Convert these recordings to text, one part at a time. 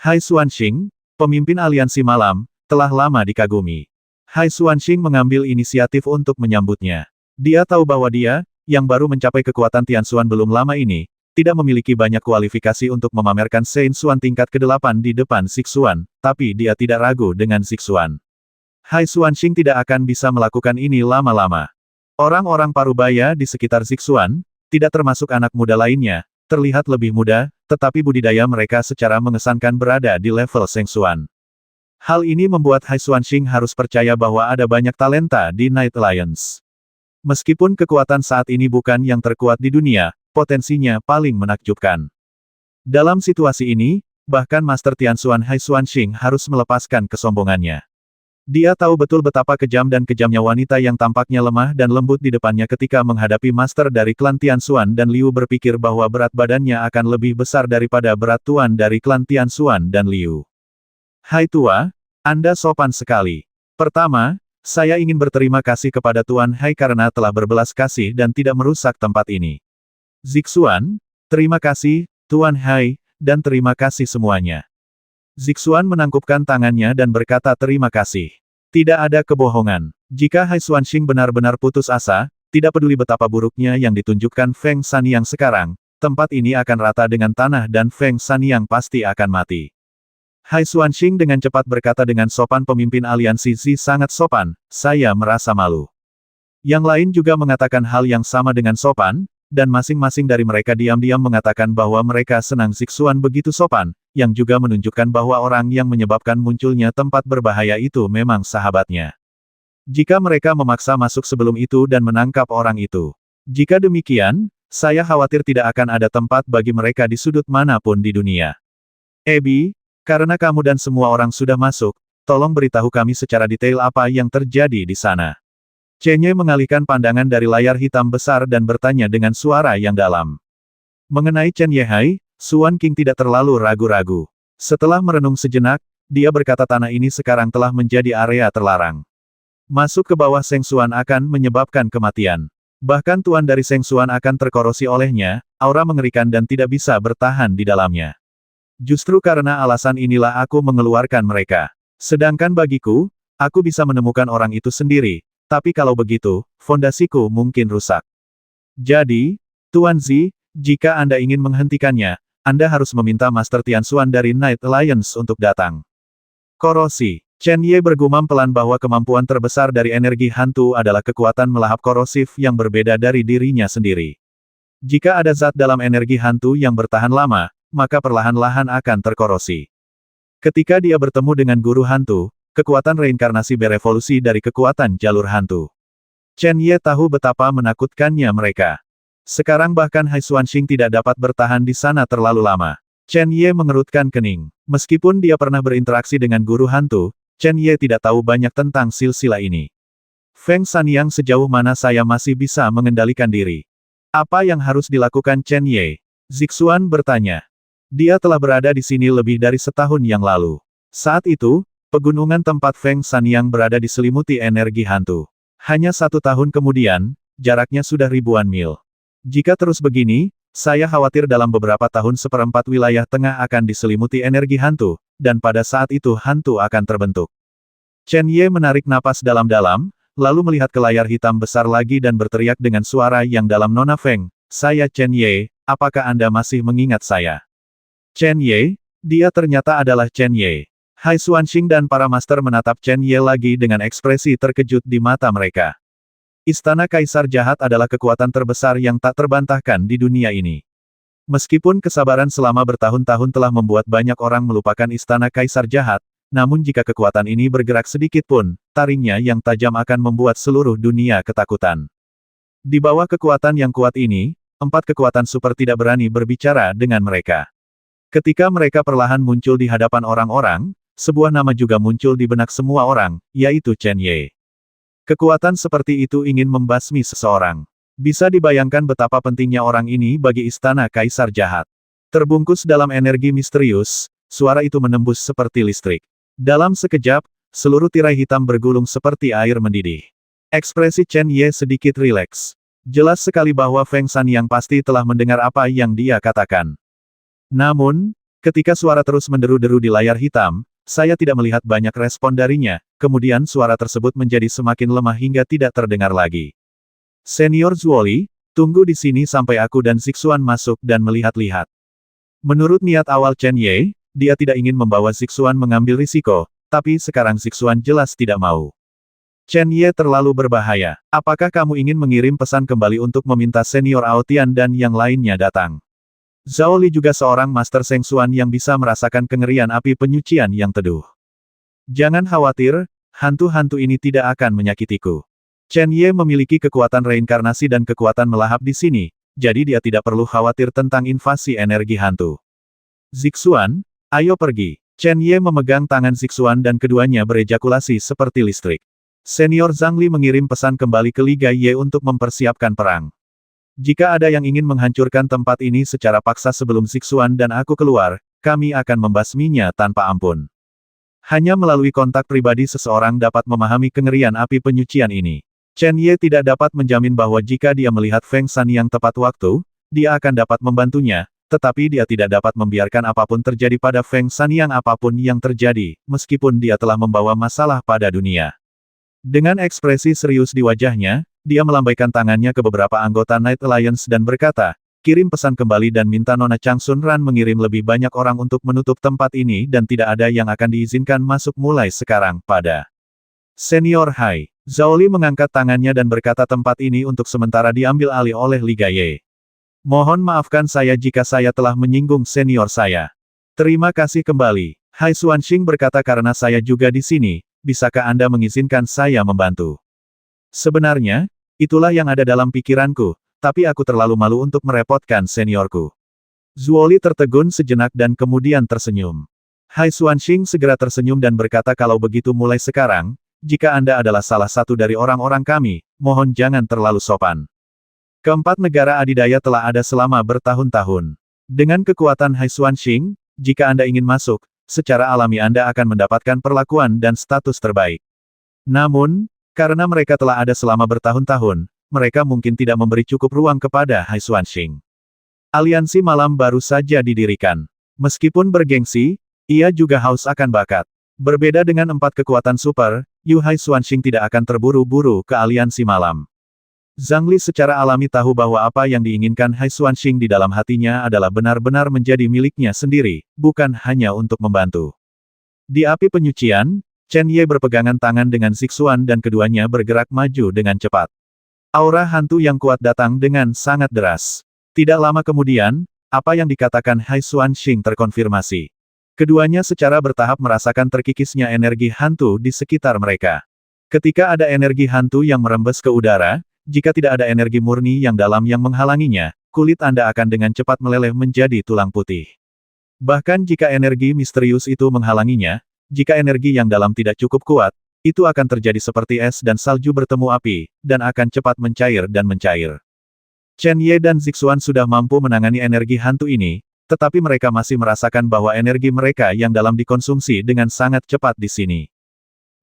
Hai Xuanxing, pemimpin aliansi malam, telah lama dikagumi. Hai Xuanxing mengambil inisiatif untuk menyambutnya. Dia tahu bahwa dia, yang baru mencapai kekuatan Tianxuan belum lama ini, tidak memiliki banyak kualifikasi untuk memamerkan Shen Xuan tingkat ke-8 di depan Zixuan, tapi dia tidak ragu dengan Zixuan. Hai Xuanxing tidak akan bisa melakukan ini lama-lama. Orang-orang parubaya di sekitar Zixuan, tidak termasuk anak muda lainnya, terlihat lebih muda, tetapi budidaya mereka secara mengesankan berada di level Sheng Xuan. Hal ini membuat Hai Xuanxing harus percaya bahwa ada banyak talenta di Night Alliance. Meskipun kekuatan saat ini bukan yang terkuat di dunia, potensinya paling menakjubkan. Dalam situasi ini, bahkan Master Tianxuan Hai Xuanxing harus melepaskan kesombongannya. Dia tahu betul betapa kejam dan kejamnya wanita yang tampaknya lemah dan lembut di depannya ketika menghadapi master dari klan Tianxuan dan Liu berpikir bahwa berat badannya akan lebih besar daripada berat tuan dari klan Tianxuan dan Liu. Hai tua, Anda sopan sekali. Pertama, saya ingin berterima kasih kepada Tuan Hai karena telah berbelas kasih dan tidak merusak tempat ini. Zixuan, terima kasih, Tuan Hai, dan terima kasih semuanya. Zixuan menangkupkan tangannya dan berkata terima kasih. Tidak ada kebohongan. Jika Hai Xuanxing benar-benar putus asa, tidak peduli betapa buruknya yang ditunjukkan Feng Sanyang sekarang, tempat ini akan rata dengan tanah dan Feng Sanyang pasti akan mati. Hai Xuanxing dengan cepat berkata dengan sopan pemimpin aliansi Zi sangat sopan, saya merasa malu. Yang lain juga mengatakan hal yang sama dengan sopan, dan masing-masing dari mereka diam-diam mengatakan bahwa mereka senang Zixuan begitu sopan, yang juga menunjukkan bahwa orang yang menyebabkan munculnya tempat berbahaya itu memang sahabatnya. Jika mereka memaksa masuk sebelum itu dan menangkap orang itu. Jika demikian, saya khawatir tidak akan ada tempat bagi mereka di sudut manapun di dunia. Ebi, karena kamu dan semua orang sudah masuk, tolong beritahu kami secara detail apa yang terjadi di sana. Chen Ye mengalihkan pandangan dari layar hitam besar dan bertanya dengan suara yang dalam. Mengenai Chen Ye Hai, Xuan King tidak terlalu ragu-ragu. Setelah merenung sejenak, dia berkata tanah ini sekarang telah menjadi area terlarang. Masuk ke bawah Sheng Xuan akan menyebabkan kematian. Bahkan tuan dari Sheng Xuan akan terkorosi olehnya, aura mengerikan dan tidak bisa bertahan di dalamnya. Justru karena alasan inilah aku mengeluarkan mereka. Sedangkan bagiku, aku bisa menemukan orang itu sendiri. Tapi kalau begitu, fondasiku mungkin rusak. Jadi, Tuan Zi, jika Anda ingin menghentikannya, Anda harus meminta Master Tianxuan dari Night Alliance untuk datang. Korosi. Chen Ye bergumam pelan bahwa kemampuan terbesar dari energi hantu adalah kekuatan melahap korosif yang berbeda dari dirinya sendiri. Jika ada zat dalam energi hantu yang bertahan lama, maka perlahan-lahan akan terkorosi. Ketika dia bertemu dengan guru hantu, kekuatan reinkarnasi berevolusi dari kekuatan jalur hantu. Chen Ye tahu betapa menakutkannya mereka. Sekarang bahkan Hai Xuanxing tidak dapat bertahan di sana terlalu lama. Chen Ye mengerutkan kening. Meskipun dia pernah berinteraksi dengan guru hantu, Chen Ye tidak tahu banyak tentang silsilah ini. Feng Sanyang sejauh mana saya masih bisa mengendalikan diri? Apa yang harus dilakukan Chen Ye? Zixuan bertanya. Dia telah berada di sini lebih dari setahun yang lalu. Saat itu, pegunungan tempat Feng Sanyang berada diselimuti energi hantu. Hanya 1 tahun kemudian, jaraknya sudah ribuan mil. Jika terus begini, saya khawatir dalam beberapa tahun seperempat wilayah tengah akan diselimuti energi hantu, dan pada saat itu hantu akan terbentuk. Chen Ye menarik napas dalam-dalam, lalu melihat ke layar hitam besar lagi dan berteriak dengan suara yang dalam Nona Feng, saya Chen Ye, apakah Anda masih mengingat saya? Chen Ye, dia ternyata adalah Chen Ye. Hai Xuanxing dan para master menatap Chen Ye lagi dengan ekspresi terkejut di mata mereka. Istana Kaisar Jahat adalah kekuatan terbesar yang tak terbantahkan di dunia ini. Meskipun kesabaran selama bertahun-tahun telah membuat banyak orang melupakan Istana Kaisar Jahat, namun jika kekuatan ini bergerak sedikit pun, taringnya yang tajam akan membuat seluruh dunia ketakutan. Di bawah kekuatan yang kuat ini, 4 kekuatan super tidak berani berbicara dengan mereka. Ketika mereka perlahan muncul di hadapan orang-orang, sebuah nama juga muncul di benak semua orang, yaitu Chen Ye. Kekuatan seperti itu ingin membasmi seseorang. Bisa dibayangkan betapa pentingnya orang ini bagi Istana Kaisar Jahat. Terbungkus dalam energi misterius, suara itu menembus seperti listrik. Dalam sekejap, seluruh tirai hitam bergulung seperti air mendidih. Ekspresi Chen Ye sedikit rileks. Jelas sekali bahwa Feng Sanyang pasti telah mendengar apa yang dia katakan. Namun, Ketika suara terus menderu-deru di layar hitam, saya tidak melihat banyak respon darinya, kemudian suara tersebut menjadi semakin lemah hingga tidak terdengar lagi. Senior Zuoli, tunggu di sini sampai aku dan Zixuan masuk dan melihat-lihat. Menurut niat awal Chen Ye, dia tidak ingin membawa Zixuan mengambil risiko, tapi sekarang Zixuan jelas tidak mau. Chen Ye terlalu berbahaya. Apakah kamu ingin mengirim pesan kembali untuk meminta Senior Aotian dan yang lainnya datang? Zhao Li juga seorang Master Sheng Xuan yang bisa merasakan kengerian api penyucian yang teduh. Jangan khawatir, hantu-hantu ini tidak akan menyakitiku. Chen Ye memiliki kekuatan reinkarnasi dan kekuatan melahap di sini, jadi dia tidak perlu khawatir tentang invasi energi hantu. Zixuan, ayo pergi. Chen Ye memegang tangan Zixuan dan keduanya berejakulasi seperti listrik. Senior Zhang Li mengirim pesan kembali ke Liga Ye untuk mempersiapkan perang. Jika ada yang ingin menghancurkan tempat ini secara paksa sebelum Zixuan dan aku keluar, kami akan membasminya tanpa ampun. Hanya melalui kontak pribadi seseorang dapat memahami kengerian api penyucian ini. Chen Ye tidak dapat menjamin bahwa jika dia melihat Feng Shan yang tepat waktu, dia akan dapat membantunya, tetapi dia tidak dapat membiarkan apapun terjadi pada Feng Shan yang apapun yang terjadi, meskipun dia telah membawa masalah pada dunia. Dengan ekspresi serius di wajahnya, dia melambaikan tangannya ke beberapa anggota Night Alliance dan berkata, kirim pesan kembali dan minta Nona Chang Sun Ran mengirim lebih banyak orang untuk menutup tempat ini dan tidak ada yang akan diizinkan masuk mulai sekarang, pada Senior Hai. Zhao Li mengangkat tangannya dan berkata tempat ini untuk sementara diambil alih oleh Liga Ye. Mohon maafkan saya jika saya telah menyinggung senior saya. Terima kasih kembali. Hai Xuanxing berkata karena saya juga di sini, bisakah Anda mengizinkan saya membantu? Sebenarnya, itulah yang ada dalam pikiranku, tapi aku terlalu malu untuk merepotkan seniorku. Zuoli tertegun sejenak dan kemudian tersenyum. Hai Xuanxing segera tersenyum dan berkata kalau begitu mulai sekarang, jika Anda adalah salah satu dari orang-orang kami, mohon jangan terlalu sopan. Keempat negara adidaya telah ada selama bertahun-tahun. Dengan kekuatan Hai Xuanxing, jika Anda ingin masuk, secara alami Anda akan mendapatkan perlakuan dan status terbaik. Namun, karena mereka telah ada selama bertahun-tahun, mereka mungkin tidak memberi cukup ruang kepada Hai Xuanxing. Aliansi malam baru saja didirikan. Meskipun bergengsi, ia juga haus akan bakat. Berbeda dengan 4 kekuatan super, Yu Hai Xuanxing tidak akan terburu-buru ke aliansi malam. Zhang Li secara alami tahu bahwa apa yang diinginkan Hai Xuanxing di dalam hatinya adalah benar-benar menjadi miliknya sendiri, bukan hanya untuk membantu. Di api penyucian, Chen Ye berpegangan tangan dengan Zixuan dan keduanya bergerak maju dengan cepat. Aura hantu yang kuat datang dengan sangat deras. Tidak lama kemudian, apa yang dikatakan Hai Xuanxing terkonfirmasi. Keduanya secara bertahap merasakan terkikisnya energi hantu di sekitar mereka. Ketika ada energi hantu yang merembes ke udara, jika tidak ada energi murni yang dalam yang menghalanginya, kulit Anda akan dengan cepat meleleh menjadi tulang putih. Bahkan jika energi misterius itu menghalanginya, jika energi yang dalam tidak cukup kuat, itu akan terjadi seperti es dan salju bertemu api, dan akan cepat mencair dan mencair. Chen Ye dan Zixuan sudah mampu menangani energi hantu ini, tetapi mereka masih merasakan bahwa energi mereka yang dalam dikonsumsi dengan sangat cepat di sini.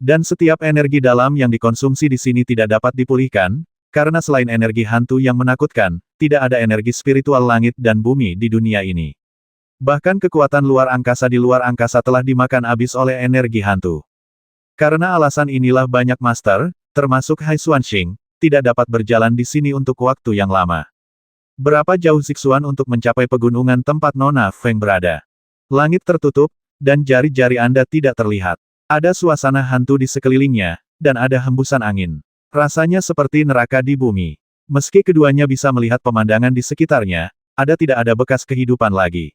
Dan setiap energi dalam yang dikonsumsi di sini tidak dapat dipulihkan, karena selain energi hantu yang menakutkan, tidak ada energi spiritual langit dan bumi di dunia ini. Bahkan kekuatan luar angkasa di luar angkasa telah dimakan habis oleh energi hantu. Karena alasan inilah banyak master, termasuk Hai Xuanxing, tidak dapat berjalan di sini untuk waktu yang lama. Berapa jauh Zixuan untuk mencapai pegunungan tempat Nona Feng berada? Langit tertutup, dan jari-jari Anda tidak terlihat. Ada suasana hantu di sekelilingnya, dan ada hembusan angin. Rasanya seperti neraka di bumi. Meski keduanya bisa melihat pemandangan di sekitarnya, tidak ada bekas kehidupan lagi.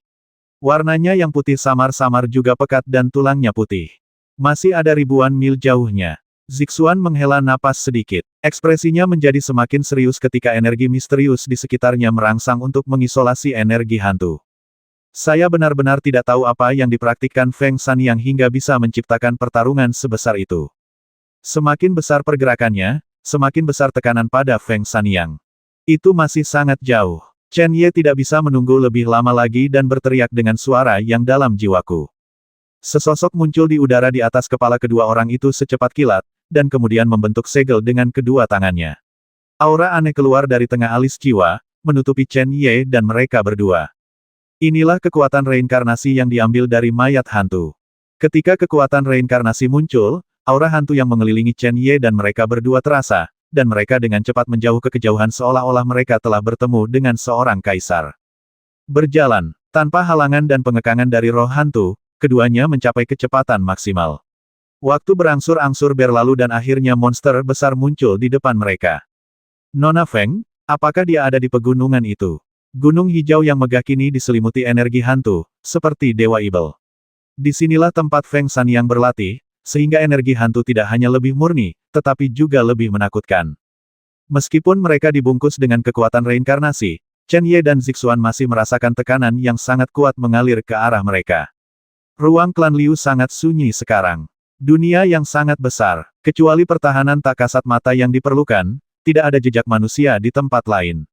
Warnanya yang putih samar-samar juga pekat dan tulangnya putih. Masih ada ribuan mil jauhnya. Zixuan menghela napas sedikit. Ekspresinya menjadi semakin serius ketika energi misterius di sekitarnya merangsang untuk mengisolasi energi hantu. Saya benar-benar tidak tahu apa yang dipraktikkan Feng Shan yang hingga bisa menciptakan pertarungan sebesar itu. Semakin besar pergerakannya, semakin besar tekanan pada Feng Shan yang. Itu masih sangat jauh. Chen Ye tidak bisa menunggu lebih lama lagi dan berteriak dengan suara yang dalam jiwaku. Sesosok muncul di udara di atas kepala kedua orang itu secepat kilat, dan kemudian membentuk segel dengan kedua tangannya. Aura aneh keluar dari tengah alis jiwa, menutupi Chen Ye dan mereka berdua. Inilah kekuatan reinkarnasi yang diambil dari mayat hantu. Ketika kekuatan reinkarnasi muncul, aura hantu yang mengelilingi Chen Ye dan mereka berdua terasa, dan mereka dengan cepat menjauh ke kejauhan seolah-olah mereka telah bertemu dengan seorang kaisar. Berjalan, tanpa halangan dan pengekangan dari roh hantu, keduanya mencapai kecepatan maksimal. Waktu berangsur-angsur berlalu dan akhirnya monster besar muncul di depan mereka. Nona Feng, apakah dia ada di pegunungan itu? Gunung hijau yang megah kini diselimuti energi hantu, seperti Dewa Ibel. Disinilah tempat Feng Shan yang berlatih, sehingga energi hantu tidak hanya lebih murni, tetapi juga lebih menakutkan. Meskipun mereka dibungkus dengan kekuatan reinkarnasi, Chen Ye dan Zixuan masih merasakan tekanan yang sangat kuat mengalir ke arah mereka. Ruang klan Liu sangat sunyi sekarang. Dunia yang sangat besar, kecuali pertahanan tak kasat mata yang diperlukan, tidak ada jejak manusia di tempat lain.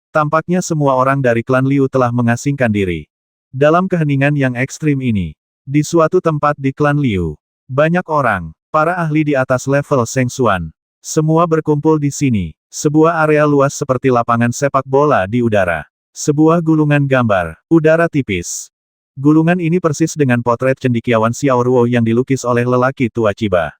Tampaknya semua orang dari klan Liu telah mengasingkan diri. Dalam keheningan yang ekstrim ini, di suatu tempat di klan Liu, banyak orang, para ahli di atas level Sheng Xuan, semua berkumpul di sini. Sebuah area luas seperti lapangan sepak bola di udara. Sebuah gulungan gambar, udara tipis. Gulungan ini persis dengan potret cendekiawan Xiao Ruo yang dilukis oleh lelaki tua Chiba.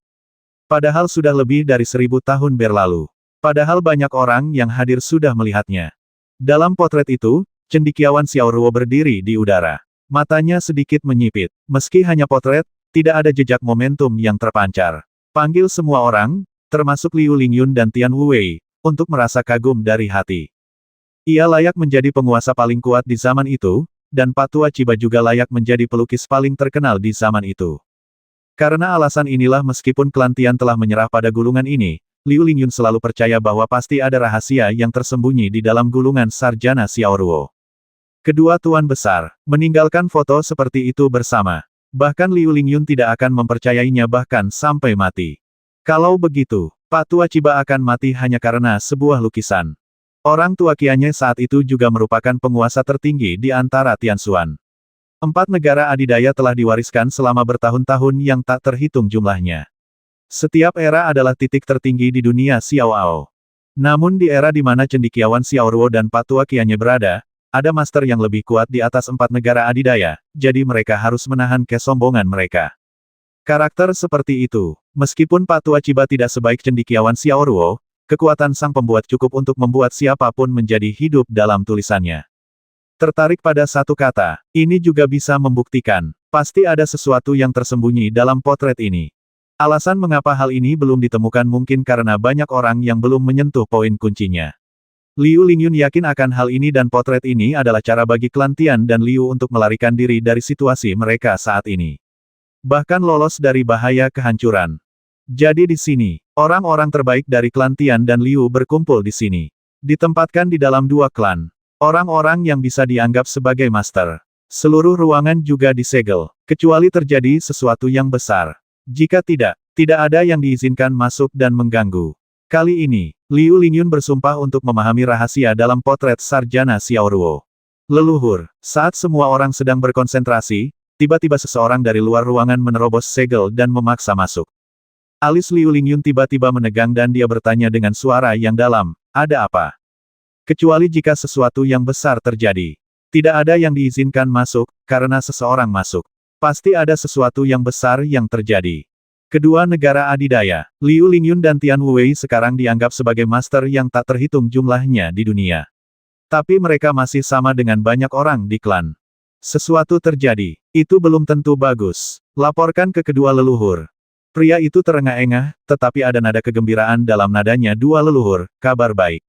Padahal sudah lebih dari 1000 tahun berlalu. Padahal banyak orang yang hadir sudah melihatnya. Dalam potret itu, cendekiawan Xiao Ruo berdiri di udara. Matanya sedikit menyipit. Meski hanya potret, tidak ada jejak momentum yang terpancar. Panggil semua orang, termasuk Liu Lingyun dan Tian Wuwei, untuk merasa kagum dari hati. Ia layak menjadi penguasa paling kuat di zaman itu, dan Pak Tua Chiba juga layak menjadi pelukis paling terkenal di zaman itu. Karena alasan inilah meskipun klan Tian telah menyerah pada gulungan ini, Liu Lingyun selalu percaya bahwa pasti ada rahasia yang tersembunyi di dalam gulungan sarjana Xiao Ruo. Kedua tuan besar, meninggalkan foto seperti itu bersama. Bahkan Liu Lingyun tidak akan mempercayainya bahkan sampai mati. Kalau begitu, Pak Tua Chiba akan mati hanya karena sebuah lukisan. Orang tua Qianye saat itu juga merupakan penguasa tertinggi di antara Tianxuan. 4 negara adidaya telah diwariskan selama bertahun-tahun yang tak terhitung jumlahnya. Setiap era adalah titik tertinggi di dunia Xiao Ao. Namun di era di mana cendekiawan Xiao Ruo dan Pak Tua Qianye berada, ada master yang lebih kuat di atas 4 negara adidaya, jadi mereka harus menahan kesombongan mereka. Karakter seperti itu, meskipun Pak Tua Chiba tidak sebaik cendekiawan Xiao Ruo, kekuatan sang pembuat cukup untuk membuat siapapun menjadi hidup dalam tulisannya. Tertarik pada satu kata, ini juga bisa membuktikan, pasti ada sesuatu yang tersembunyi dalam potret ini. Alasan mengapa hal ini belum ditemukan mungkin karena banyak orang yang belum menyentuh poin kuncinya. Liu Lingyun yakin akan hal ini dan potret ini adalah cara bagi klan Tian dan Liu untuk melarikan diri dari situasi mereka saat ini. Bahkan lolos dari bahaya kehancuran. Jadi di sini, orang-orang terbaik dari klan Tian dan Liu berkumpul di sini. Ditempatkan di dalam 2 klan. Orang-orang yang bisa dianggap sebagai master. Seluruh ruangan juga disegel, kecuali terjadi sesuatu yang besar. Jika tidak, tidak ada yang diizinkan masuk dan mengganggu. Kali ini, Liu Lingyun bersumpah untuk memahami rahasia dalam potret sarjana Xiao Ruo. Leluhur, saat semua orang sedang berkonsentrasi, tiba-tiba seseorang dari luar ruangan menerobos segel dan memaksa masuk. Alis Liu Lingyun tiba-tiba menegang dan dia bertanya dengan suara yang dalam, ada apa? Kecuali jika sesuatu yang besar terjadi. Tidak ada yang diizinkan masuk, karena seseorang masuk. Pasti ada sesuatu yang besar yang terjadi. Kedua negara adidaya, Liu Lingyun dan Tian Wuwei sekarang dianggap sebagai master yang tak terhitung jumlahnya di dunia. Tapi mereka masih sama dengan banyak orang di klan. Sesuatu terjadi, itu belum tentu bagus. Laporkan ke kedua leluhur. Pria itu terengah-engah, tetapi ada nada kegembiraan dalam nadanya. Dua leluhur, kabar baik.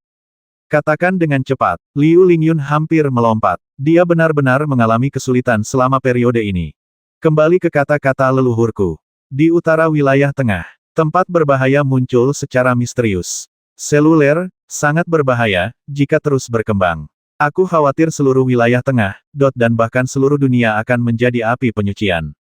Katakan dengan cepat, Liu Lingyun hampir melompat. Dia benar-benar mengalami kesulitan selama periode ini. Kembali ke kata-kata leluhurku. Di utara wilayah tengah, tempat berbahaya muncul secara misterius. Seluler, sangat berbahaya, jika terus berkembang. Aku khawatir seluruh wilayah tengah, dan bahkan seluruh dunia akan menjadi api penyucian.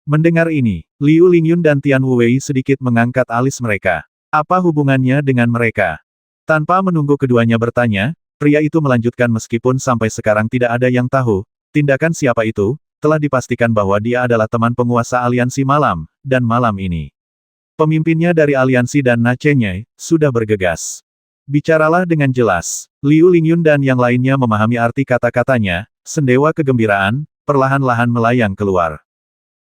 Mendengar ini, Liu Lingyun dan Tian Wuwei sedikit mengangkat alis mereka. Apa hubungannya dengan mereka? Tanpa menunggu keduanya bertanya, pria itu melanjutkan meskipun sampai sekarang tidak ada yang tahu, tindakan siapa itu, telah dipastikan bahwa dia adalah teman penguasa aliansi malam, dan malam ini. Pemimpinnya dari aliansi dan Nacenye, sudah bergegas. Bicaralah dengan jelas. Liu Lingyun dan yang lainnya memahami arti kata-katanya, sendewa kegembiraan, perlahan-lahan melayang keluar.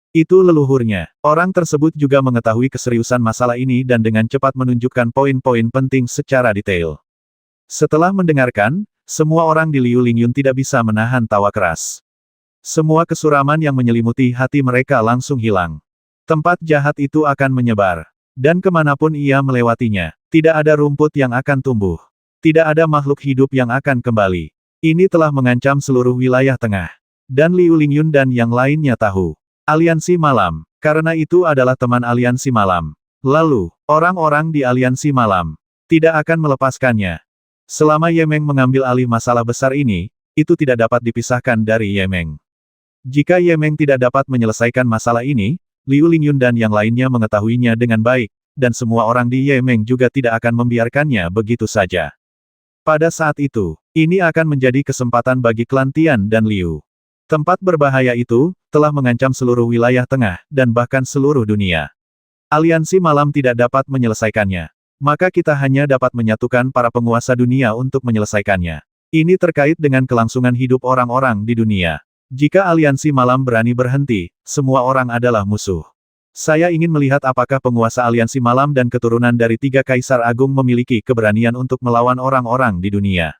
Itu leluhurnya. Orang tersebut juga mengetahui keseriusan masalah ini dan dengan cepat menunjukkan poin-poin penting secara detail. Setelah mendengarkan, semua orang di Liu Lingyun tidak bisa menahan tawa keras. Semua kesuraman yang menyelimuti hati mereka langsung hilang. Tempat jahat itu akan menyebar. Dan kemanapun ia melewatinya, tidak ada rumput yang akan tumbuh. Tidak ada makhluk hidup yang akan kembali. Ini telah mengancam seluruh wilayah tengah. Dan Liu Lingyun dan yang lainnya tahu. Aliansi Malam. Karena itu adalah teman Aliansi Malam. Lalu, orang-orang di Aliansi Malam tidak akan melepaskannya. Selama Ye Meng mengambil alih masalah besar ini, itu tidak dapat dipisahkan dari Ye Meng. Jika Ye Meng tidak dapat menyelesaikan masalah ini, Liu Lingyun dan yang lainnya mengetahuinya dengan baik, dan semua orang di Ye Meng juga tidak akan membiarkannya begitu saja. Pada saat itu, ini akan menjadi kesempatan bagi klan Tian dan Liu. Tempat berbahaya itu telah mengancam seluruh wilayah tengah dan bahkan seluruh dunia. Aliansi Malam tidak dapat menyelesaikannya. Maka kita hanya dapat menyatukan para penguasa dunia untuk menyelesaikannya. Ini terkait dengan kelangsungan hidup orang-orang di dunia. Jika Aliansi Malam berani berhenti, semua orang adalah musuh. Saya ingin melihat apakah penguasa Aliansi Malam dan keturunan dari 3 Kaisar Agung memiliki keberanian untuk melawan orang-orang di dunia.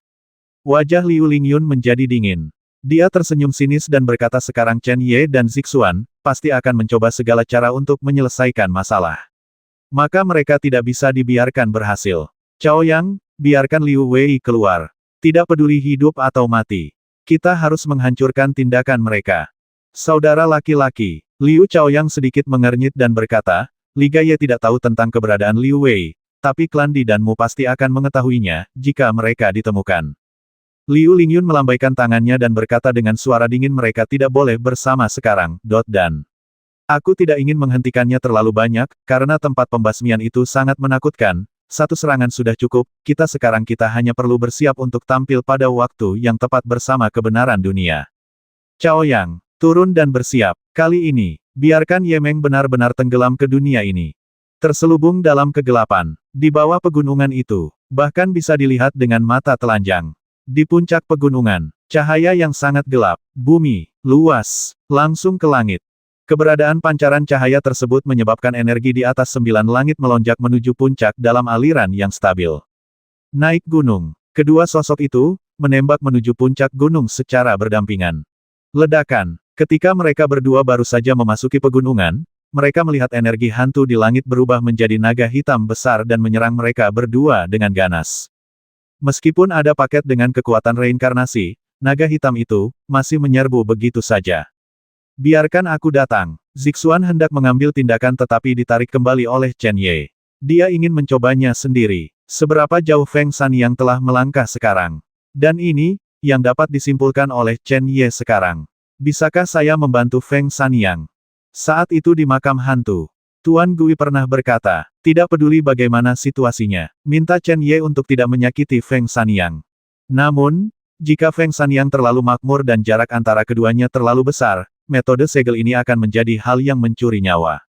Wajah Liu Lingyun menjadi dingin. Dia tersenyum sinis dan berkata sekarang Chen Ye dan Zixuan pasti akan mencoba segala cara untuk menyelesaikan masalah. Maka mereka tidak bisa dibiarkan berhasil. Cao Yang, biarkan Liu Wei keluar. Tidak peduli hidup atau mati. Kita harus menghancurkan tindakan mereka. Saudara laki-laki, Liu Cao Yang sedikit mengernyit dan berkata, Liga Ye tidak tahu tentang keberadaan Liu Wei, tapi klan Di dan Mu pasti akan mengetahuinya, jika mereka ditemukan. Liu Lingyun melambaikan tangannya dan berkata dengan suara dingin mereka tidak boleh bersama sekarang, dan aku tidak ingin menghentikannya terlalu banyak, karena tempat pembasmian itu sangat menakutkan. Satu serangan sudah cukup, kita hanya perlu bersiap untuk tampil pada waktu yang tepat bersama kebenaran dunia. Cao Yang, turun dan bersiap. Kali ini, biarkan Ye Meng benar-benar tenggelam ke dunia ini. Terselubung dalam kegelapan, di bawah pegunungan itu, bahkan bisa dilihat dengan mata telanjang. Di puncak pegunungan, cahaya yang sangat gelap, bumi, luas, langsung ke langit. Keberadaan pancaran cahaya tersebut menyebabkan energi di atas 9 langit melonjak menuju puncak dalam aliran yang stabil. Naik gunung. Kedua sosok itu menembak menuju puncak gunung secara berdampingan. Ledakan. Ketika mereka berdua baru saja memasuki pegunungan, mereka melihat energi hantu di langit berubah menjadi naga hitam besar dan menyerang mereka berdua dengan ganas. Meskipun ada paket dengan kekuatan reinkarnasi, naga hitam itu masih menyerbu begitu saja. Biarkan aku datang. Zixuan hendak mengambil tindakan tetapi ditarik kembali oleh Chen Ye. Dia ingin mencobanya sendiri. Seberapa jauh Feng Sanyang telah melangkah sekarang. Dan ini, yang dapat disimpulkan oleh Chen Ye sekarang. Bisakah saya membantu Feng Sanyang? Saat itu di makam hantu, Tuan Gui pernah berkata, tidak peduli bagaimana situasinya, minta Chen Ye untuk tidak menyakiti Feng Sanyang. Namun, jika Feng Sanyang terlalu makmur dan jarak antara keduanya terlalu besar, metode segel ini akan menjadi hal yang mencuri nyawa.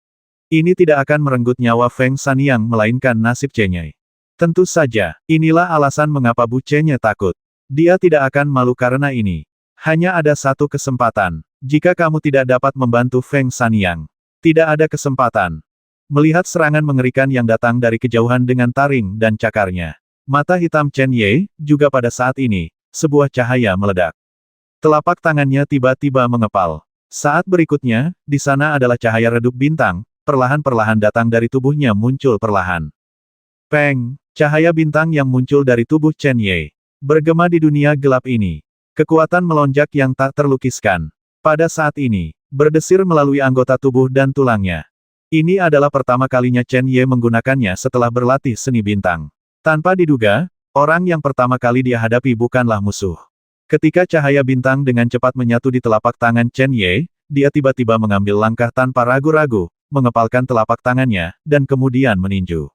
Ini tidak akan merenggut nyawa Feng Sanyang melainkan nasib Chen Ye. Tentu saja, inilah alasan mengapa Bu Chen Ye takut. Dia tidak akan malu karena ini. Hanya ada satu kesempatan. Jika kamu tidak dapat membantu Feng Sanyang, tidak ada kesempatan. Melihat serangan mengerikan yang datang dari kejauhan dengan taring dan cakarnya. Mata hitam Chen Ye, juga pada saat ini, sebuah cahaya meledak. Telapak tangannya tiba-tiba mengepal. Saat berikutnya, di sana adalah cahaya redup bintang, perlahan-perlahan datang dari tubuhnya muncul perlahan. Peng, cahaya bintang yang muncul dari tubuh Chen Ye. Bergema di dunia gelap ini. Kekuatan melonjak yang tak terlukiskan. Pada saat ini, berdesir melalui anggota tubuh dan tulangnya. Ini adalah pertama kalinya Chen Ye menggunakannya setelah berlatih seni bintang. Tanpa diduga, orang yang pertama kali dia hadapi bukanlah musuh. Ketika cahaya bintang dengan cepat menyatu di telapak tangan Chen Ye, dia tiba-tiba mengambil langkah tanpa ragu-ragu, mengepalkan telapak tangannya, dan kemudian meninju.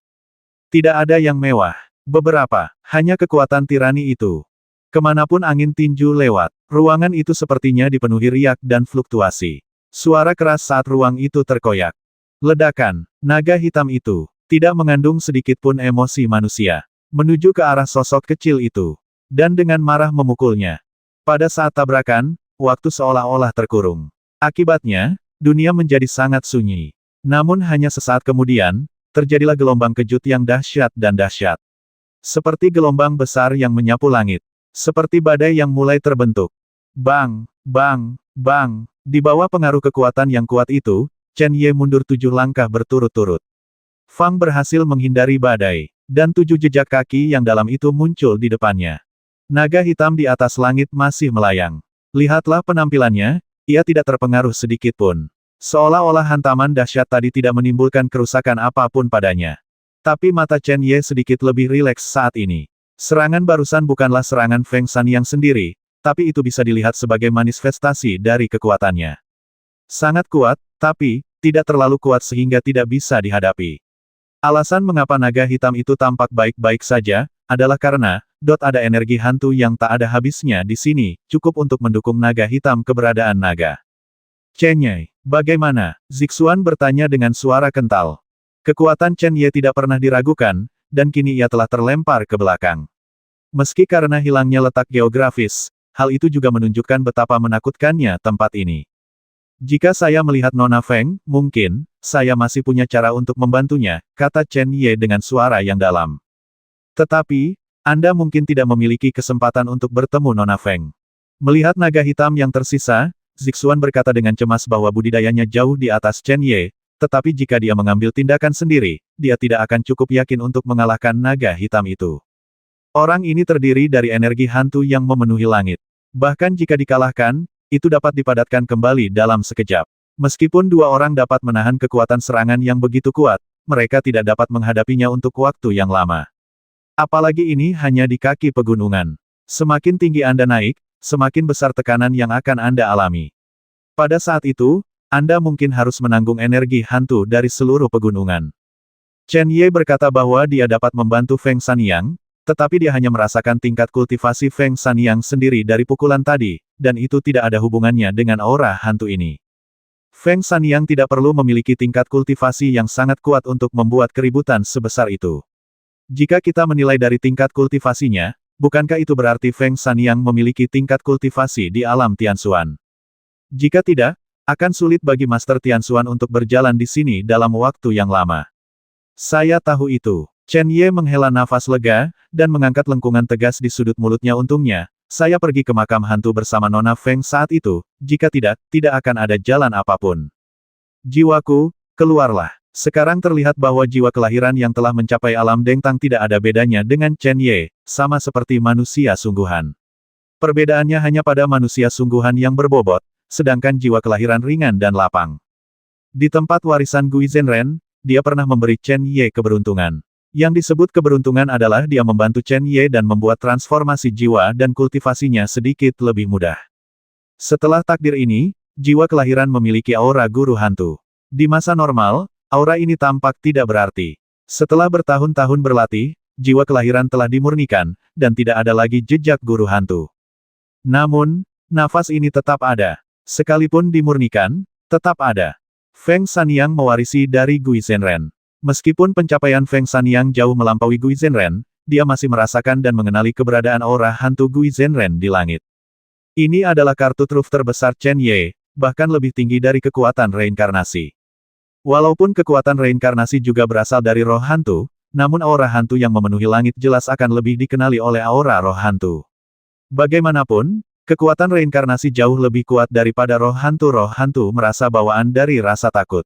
Tidak ada yang mewah. Beberapa, hanya kekuatan tirani itu. Kemanapun angin tinju lewat, ruangan itu sepertinya dipenuhi riak dan fluktuasi. Suara keras saat ruang itu terkoyak. Ledakan, naga hitam itu, tidak mengandung sedikit pun emosi manusia. Menuju ke arah sosok kecil itu. Dan dengan marah memukulnya. Pada saat tabrakan, waktu seolah-olah terkurung. Akibatnya, dunia menjadi sangat sunyi. Namun hanya sesaat kemudian, terjadilah gelombang kejut yang dahsyat dan dahsyat. Seperti gelombang besar yang menyapu langit. Seperti badai yang mulai terbentuk. Bang, bang, bang. Di bawah pengaruh kekuatan yang kuat itu, Chen Ye mundur 7 langkah berturut-turut. Fang berhasil menghindari badai, dan 7 jejak kaki yang dalam itu muncul di depannya. Naga hitam di atas langit masih melayang. Lihatlah penampilannya, ia tidak terpengaruh sedikit pun. Seolah-olah hantaman dahsyat tadi tidak menimbulkan kerusakan apapun padanya. Tapi mata Chen Ye sedikit lebih rileks saat ini. Serangan barusan bukanlah serangan Feng Sanyang sendiri, tapi itu bisa dilihat sebagai manifestasi dari kekuatannya. Sangat kuat, tapi tidak terlalu kuat sehingga tidak bisa dihadapi. Alasan mengapa naga hitam itu tampak baik-baik saja, adalah karena, ada energi hantu yang tak ada habisnya di sini, cukup untuk mendukung naga hitam keberadaan naga. Chen Ye, bagaimana? Zixuan bertanya dengan suara kental. Kekuatan Chen Ye tidak pernah diragukan, dan kini ia telah terlempar ke belakang. Meski karena hilangnya letak geografis, hal itu juga menunjukkan betapa menakutkannya tempat ini. Jika saya melihat Nona Feng, mungkin, saya masih punya cara untuk membantunya, kata Chen Ye dengan suara yang dalam. Tetapi, Anda mungkin tidak memiliki kesempatan untuk bertemu Nona Feng. Melihat naga hitam yang tersisa, Zixuan berkata dengan cemas bahwa budidayanya jauh di atas Chen Ye, tetapi jika dia mengambil tindakan sendiri, dia tidak akan cukup yakin untuk mengalahkan naga hitam itu. Orang ini terdiri dari energi hantu yang memenuhi langit. Bahkan jika dikalahkan, itu dapat dipadatkan kembali dalam sekejap. Meskipun 2 orang dapat menahan kekuatan serangan yang begitu kuat, mereka tidak dapat menghadapinya untuk waktu yang lama. Apalagi ini hanya di kaki pegunungan. Semakin tinggi Anda naik, semakin besar tekanan yang akan Anda alami. Pada saat itu, Anda mungkin harus menanggung energi hantu dari seluruh pegunungan. Chen Ye berkata bahwa dia dapat membantu Feng Sanyang, tetapi dia hanya merasakan tingkat kultivasi Feng Sanyang sendiri dari pukulan tadi, dan itu tidak ada hubungannya dengan aura hantu ini. Feng Sanyang tidak perlu memiliki tingkat kultivasi yang sangat kuat untuk membuat keributan sebesar itu. Jika kita menilai dari tingkat kultivasinya, bukankah itu berarti Feng Sanyang memiliki tingkat kultivasi di alam Tianxuan? Jika tidak, akan sulit bagi Master Tianxuan untuk berjalan di sini dalam waktu yang lama. Saya tahu itu. Chen Ye menghela nafas lega, dan mengangkat lengkungan tegas di sudut mulutnya. Untungnya, saya pergi ke makam hantu bersama Nona Feng saat itu, jika tidak, tidak akan ada jalan apapun. Jiwaku, keluarlah. Sekarang terlihat bahwa jiwa kelahiran yang telah mencapai alam Dengtang tidak ada bedanya dengan Chen Ye, sama seperti manusia sungguhan. Perbedaannya hanya pada manusia sungguhan yang berbobot, sedangkan jiwa kelahiran ringan dan lapang. Di tempat warisan Gui Zhenren, dia pernah memberi Chen Ye keberuntungan. Yang disebut keberuntungan adalah dia membantu Chen Ye dan membuat transformasi jiwa dan kultivasinya sedikit lebih mudah. Setelah takdir ini, jiwa kelahiran memiliki aura guru hantu. Di masa normal, aura ini tampak tidak berarti. Setelah bertahun-tahun berlatih, jiwa kelahiran telah dimurnikan, dan tidak ada lagi jejak guru hantu. Namun, nafas ini tetap ada. Sekalipun dimurnikan, tetap ada. Feng Sanyang mewarisi dari Gui Zhenren. Meskipun pencapaian Feng Sanyang jauh melampaui Gui Zhenren, dia masih merasakan dan mengenali keberadaan aura hantu Gui Zhenren di langit. Ini adalah kartu truf terbesar Chen Ye, bahkan lebih tinggi dari kekuatan reinkarnasi. Walaupun kekuatan reinkarnasi juga berasal dari roh hantu, namun aura hantu yang memenuhi langit jelas akan lebih dikenali oleh aura roh hantu. Bagaimanapun, kekuatan reinkarnasi jauh lebih kuat daripada roh hantu merasa bawaan dari rasa takut.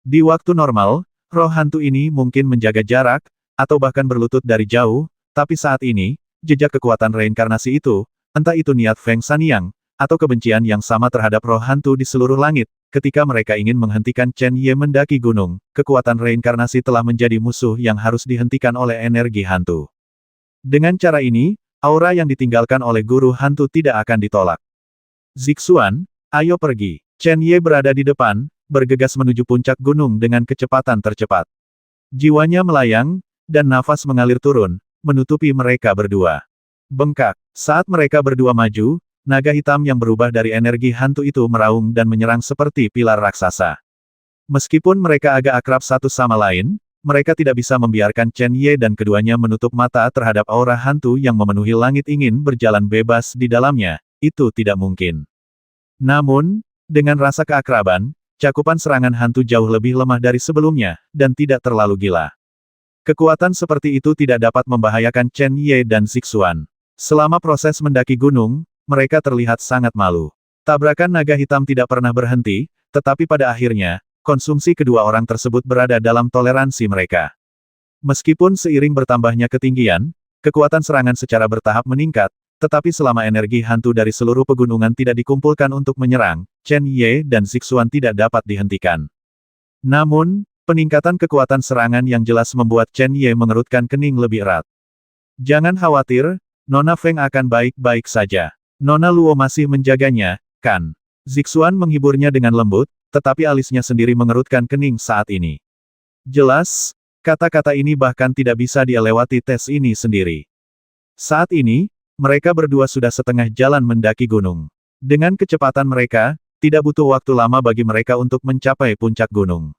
Di waktu normal, roh hantu ini mungkin menjaga jarak, atau bahkan berlutut dari jauh, tapi saat ini, jejak kekuatan reinkarnasi itu, entah itu niat Feng Sanyang, atau kebencian yang sama terhadap roh hantu di seluruh langit, ketika mereka ingin menghentikan Chen Ye mendaki gunung, kekuatan reinkarnasi telah menjadi musuh yang harus dihentikan oleh energi hantu. Dengan cara ini, aura yang ditinggalkan oleh guru hantu tidak akan ditolak. Zixuan, ayo pergi. Chen Ye berada di depan, bergegas menuju puncak gunung dengan kecepatan tercepat. Jiwanya melayang, dan nafas mengalir turun, menutupi mereka berdua. Bengkak. Saat mereka berdua maju, naga hitam yang berubah dari energi hantu itu meraung dan menyerang seperti pilar raksasa. Meskipun mereka agak akrab satu sama lain, mereka tidak bisa membiarkan Chen Ye dan keduanya menutup mata terhadap aura hantu yang memenuhi langit ingin berjalan bebas di dalamnya, itu tidak mungkin. Namun, dengan rasa keakraban, cakupan serangan hantu jauh lebih lemah dari sebelumnya, dan tidak terlalu gila. Kekuatan seperti itu tidak dapat membahayakan Chen Ye dan Zixuan. Selama proses mendaki gunung, mereka terlihat sangat malu. Tabrakan naga hitam tidak pernah berhenti, tetapi pada akhirnya, konsumsi kedua orang tersebut berada dalam toleransi mereka. Meskipun seiring bertambahnya ketinggian, kekuatan serangan secara bertahap meningkat, tetapi selama energi hantu dari seluruh pegunungan tidak dikumpulkan untuk menyerang, Chen Ye dan Zixuan tidak dapat dihentikan. Namun, peningkatan kekuatan serangan yang jelas membuat Chen Ye mengerutkan kening lebih erat. Jangan khawatir, Nona Feng akan baik-baik saja. Nona Luo masih menjaganya, kan? Zixuan menghiburnya dengan lembut, tetapi alisnya sendiri mengerutkan kening saat ini. Jelas, kata-kata ini bahkan tidak bisa dia lewati tes ini sendiri. Saat ini, mereka berdua sudah setengah jalan mendaki gunung. Dengan kecepatan mereka, tidak butuh waktu lama bagi mereka untuk mencapai puncak gunung.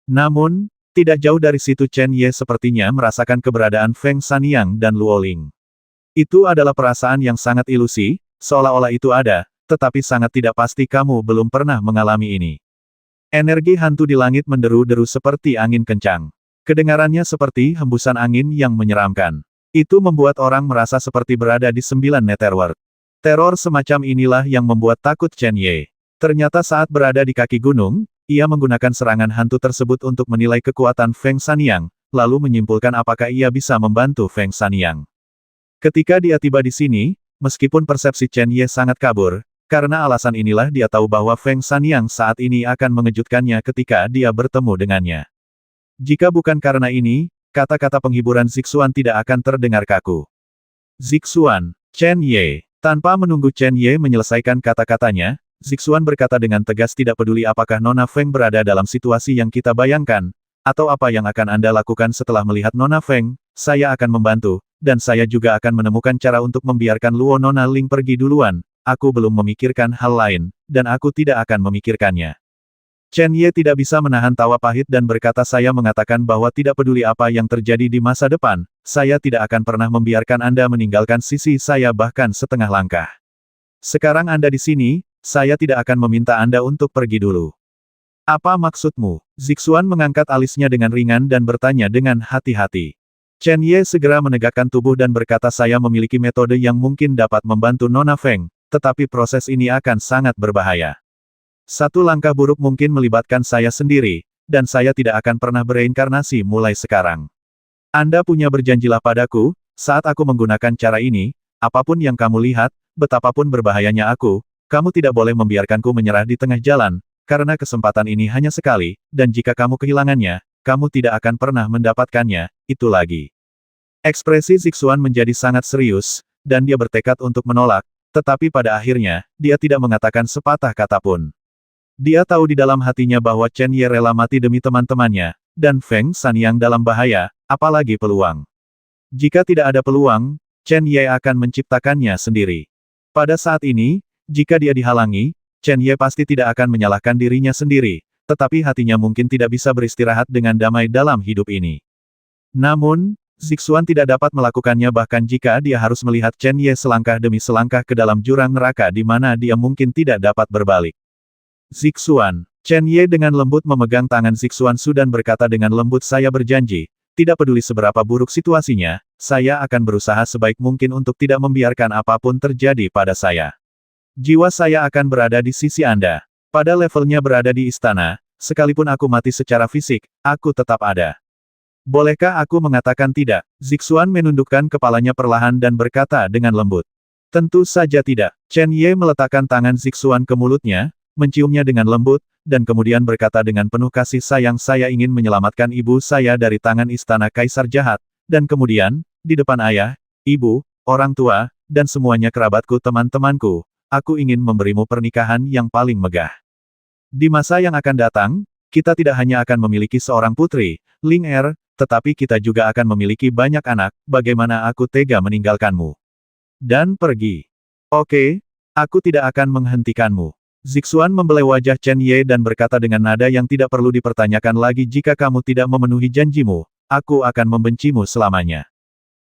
Namun, tidak jauh dari situ Chen Ye sepertinya merasakan keberadaan Feng Sanyang dan Luo Ling. Itu adalah perasaan yang sangat ilusi, seolah-olah itu ada, tetapi sangat tidak pasti kamu belum pernah mengalami ini. Energi hantu di langit menderu-deru seperti angin kencang. Kedengarannya seperti hembusan angin yang menyeramkan. Itu membuat orang merasa seperti berada di 9 Netherworld. Teror semacam inilah yang membuat takut Chen Ye. Ternyata saat berada di kaki gunung, ia menggunakan serangan hantu tersebut untuk menilai kekuatan Feng Sanyang, lalu menyimpulkan apakah ia bisa membantu Feng Sanyang. Ketika dia tiba di sini, meskipun persepsi Chen Ye sangat kabur, karena alasan inilah dia tahu bahwa Feng Sanyang saat ini akan mengejutkannya ketika dia bertemu dengannya. Jika bukan karena ini, kata-kata penghiburan Zixuan tidak akan terdengar kaku. Zixuan, Chen Ye. Tanpa menunggu Chen Ye menyelesaikan kata-katanya, Zixuan berkata dengan tegas tidak peduli apakah Nona Feng berada dalam situasi yang kita bayangkan, atau apa yang akan Anda lakukan setelah melihat Nona Feng, saya akan membantu, dan saya juga akan menemukan cara untuk membiarkan Luo Nona Ling pergi duluan, aku belum memikirkan hal lain, dan aku tidak akan memikirkannya. Chen Ye tidak bisa menahan tawa pahit dan berkata saya mengatakan bahwa tidak peduli apa yang terjadi di masa depan, saya tidak akan pernah membiarkan Anda meninggalkan sisi saya bahkan setengah langkah. Sekarang Anda di sini, saya tidak akan meminta Anda untuk pergi dulu. Apa maksudmu? Zixuan mengangkat alisnya dengan ringan dan bertanya dengan hati-hati. Chen Ye segera menegakkan tubuh dan berkata saya memiliki metode yang mungkin dapat membantu Nona Feng, tetapi proses ini akan sangat berbahaya. Satu langkah buruk mungkin melibatkan saya sendiri, dan saya tidak akan pernah bereinkarnasi mulai sekarang. Anda punya berjanjilah padaku, saat aku menggunakan cara ini, apapun yang kamu lihat, betapapun berbahayanya aku, kamu tidak boleh membiarkanku menyerah di tengah jalan, karena kesempatan ini hanya sekali, dan jika kamu kehilangannya, kamu tidak akan pernah mendapatkannya, itu lagi. Ekspresi Zixuan menjadi sangat serius, dan dia bertekad untuk menolak, tetapi pada akhirnya, dia tidak mengatakan sepatah kata pun. Dia tahu di dalam hatinya bahwa Chen Ye rela mati demi teman-temannya, dan Feng Sanyang dalam bahaya, apalagi peluang. Jika tidak ada peluang, Chen Ye akan menciptakannya sendiri. Pada saat ini, jika dia dihalangi, Chen Ye pasti tidak akan menyalahkan dirinya sendiri, tetapi hatinya mungkin tidak bisa beristirahat dengan damai dalam hidup ini. Namun, Zixuan tidak dapat melakukannya bahkan jika dia harus melihat Chen Ye selangkah demi selangkah ke dalam jurang neraka di mana dia mungkin tidak dapat berbalik. Zixuan, Chen Ye dengan lembut memegang tangan Zixuan dan berkata dengan lembut saya berjanji, tidak peduli seberapa buruk situasinya, saya akan berusaha sebaik mungkin untuk tidak membiarkan apapun terjadi pada saya. Jiwa saya akan berada di sisi Anda. Pada levelnya berada di istana, sekalipun aku mati secara fisik, aku tetap ada. Bolehkah aku mengatakan tidak? Zixuan menundukkan kepalanya perlahan dan berkata dengan lembut. Tentu saja tidak. Chen Ye meletakkan tangan Zixuan ke mulutnya, menciumnya dengan lembut, dan kemudian berkata dengan penuh kasih sayang saya ingin menyelamatkan ibu saya dari tangan istana kaisar jahat, dan kemudian, di depan ayah, ibu, orang tua, dan semuanya kerabatku teman-temanku, aku ingin memberimu pernikahan yang paling megah. Di masa yang akan datang, kita tidak hanya akan memiliki seorang putri, Ling Er, tetapi kita juga akan memiliki banyak anak, bagaimana aku tega meninggalkanmu. Dan pergi. Oke, aku tidak akan menghentikanmu. Zixuan membelai wajah Chen Ye dan berkata dengan nada yang tidak perlu dipertanyakan lagi jika kamu tidak memenuhi janjimu, aku akan membencimu selamanya.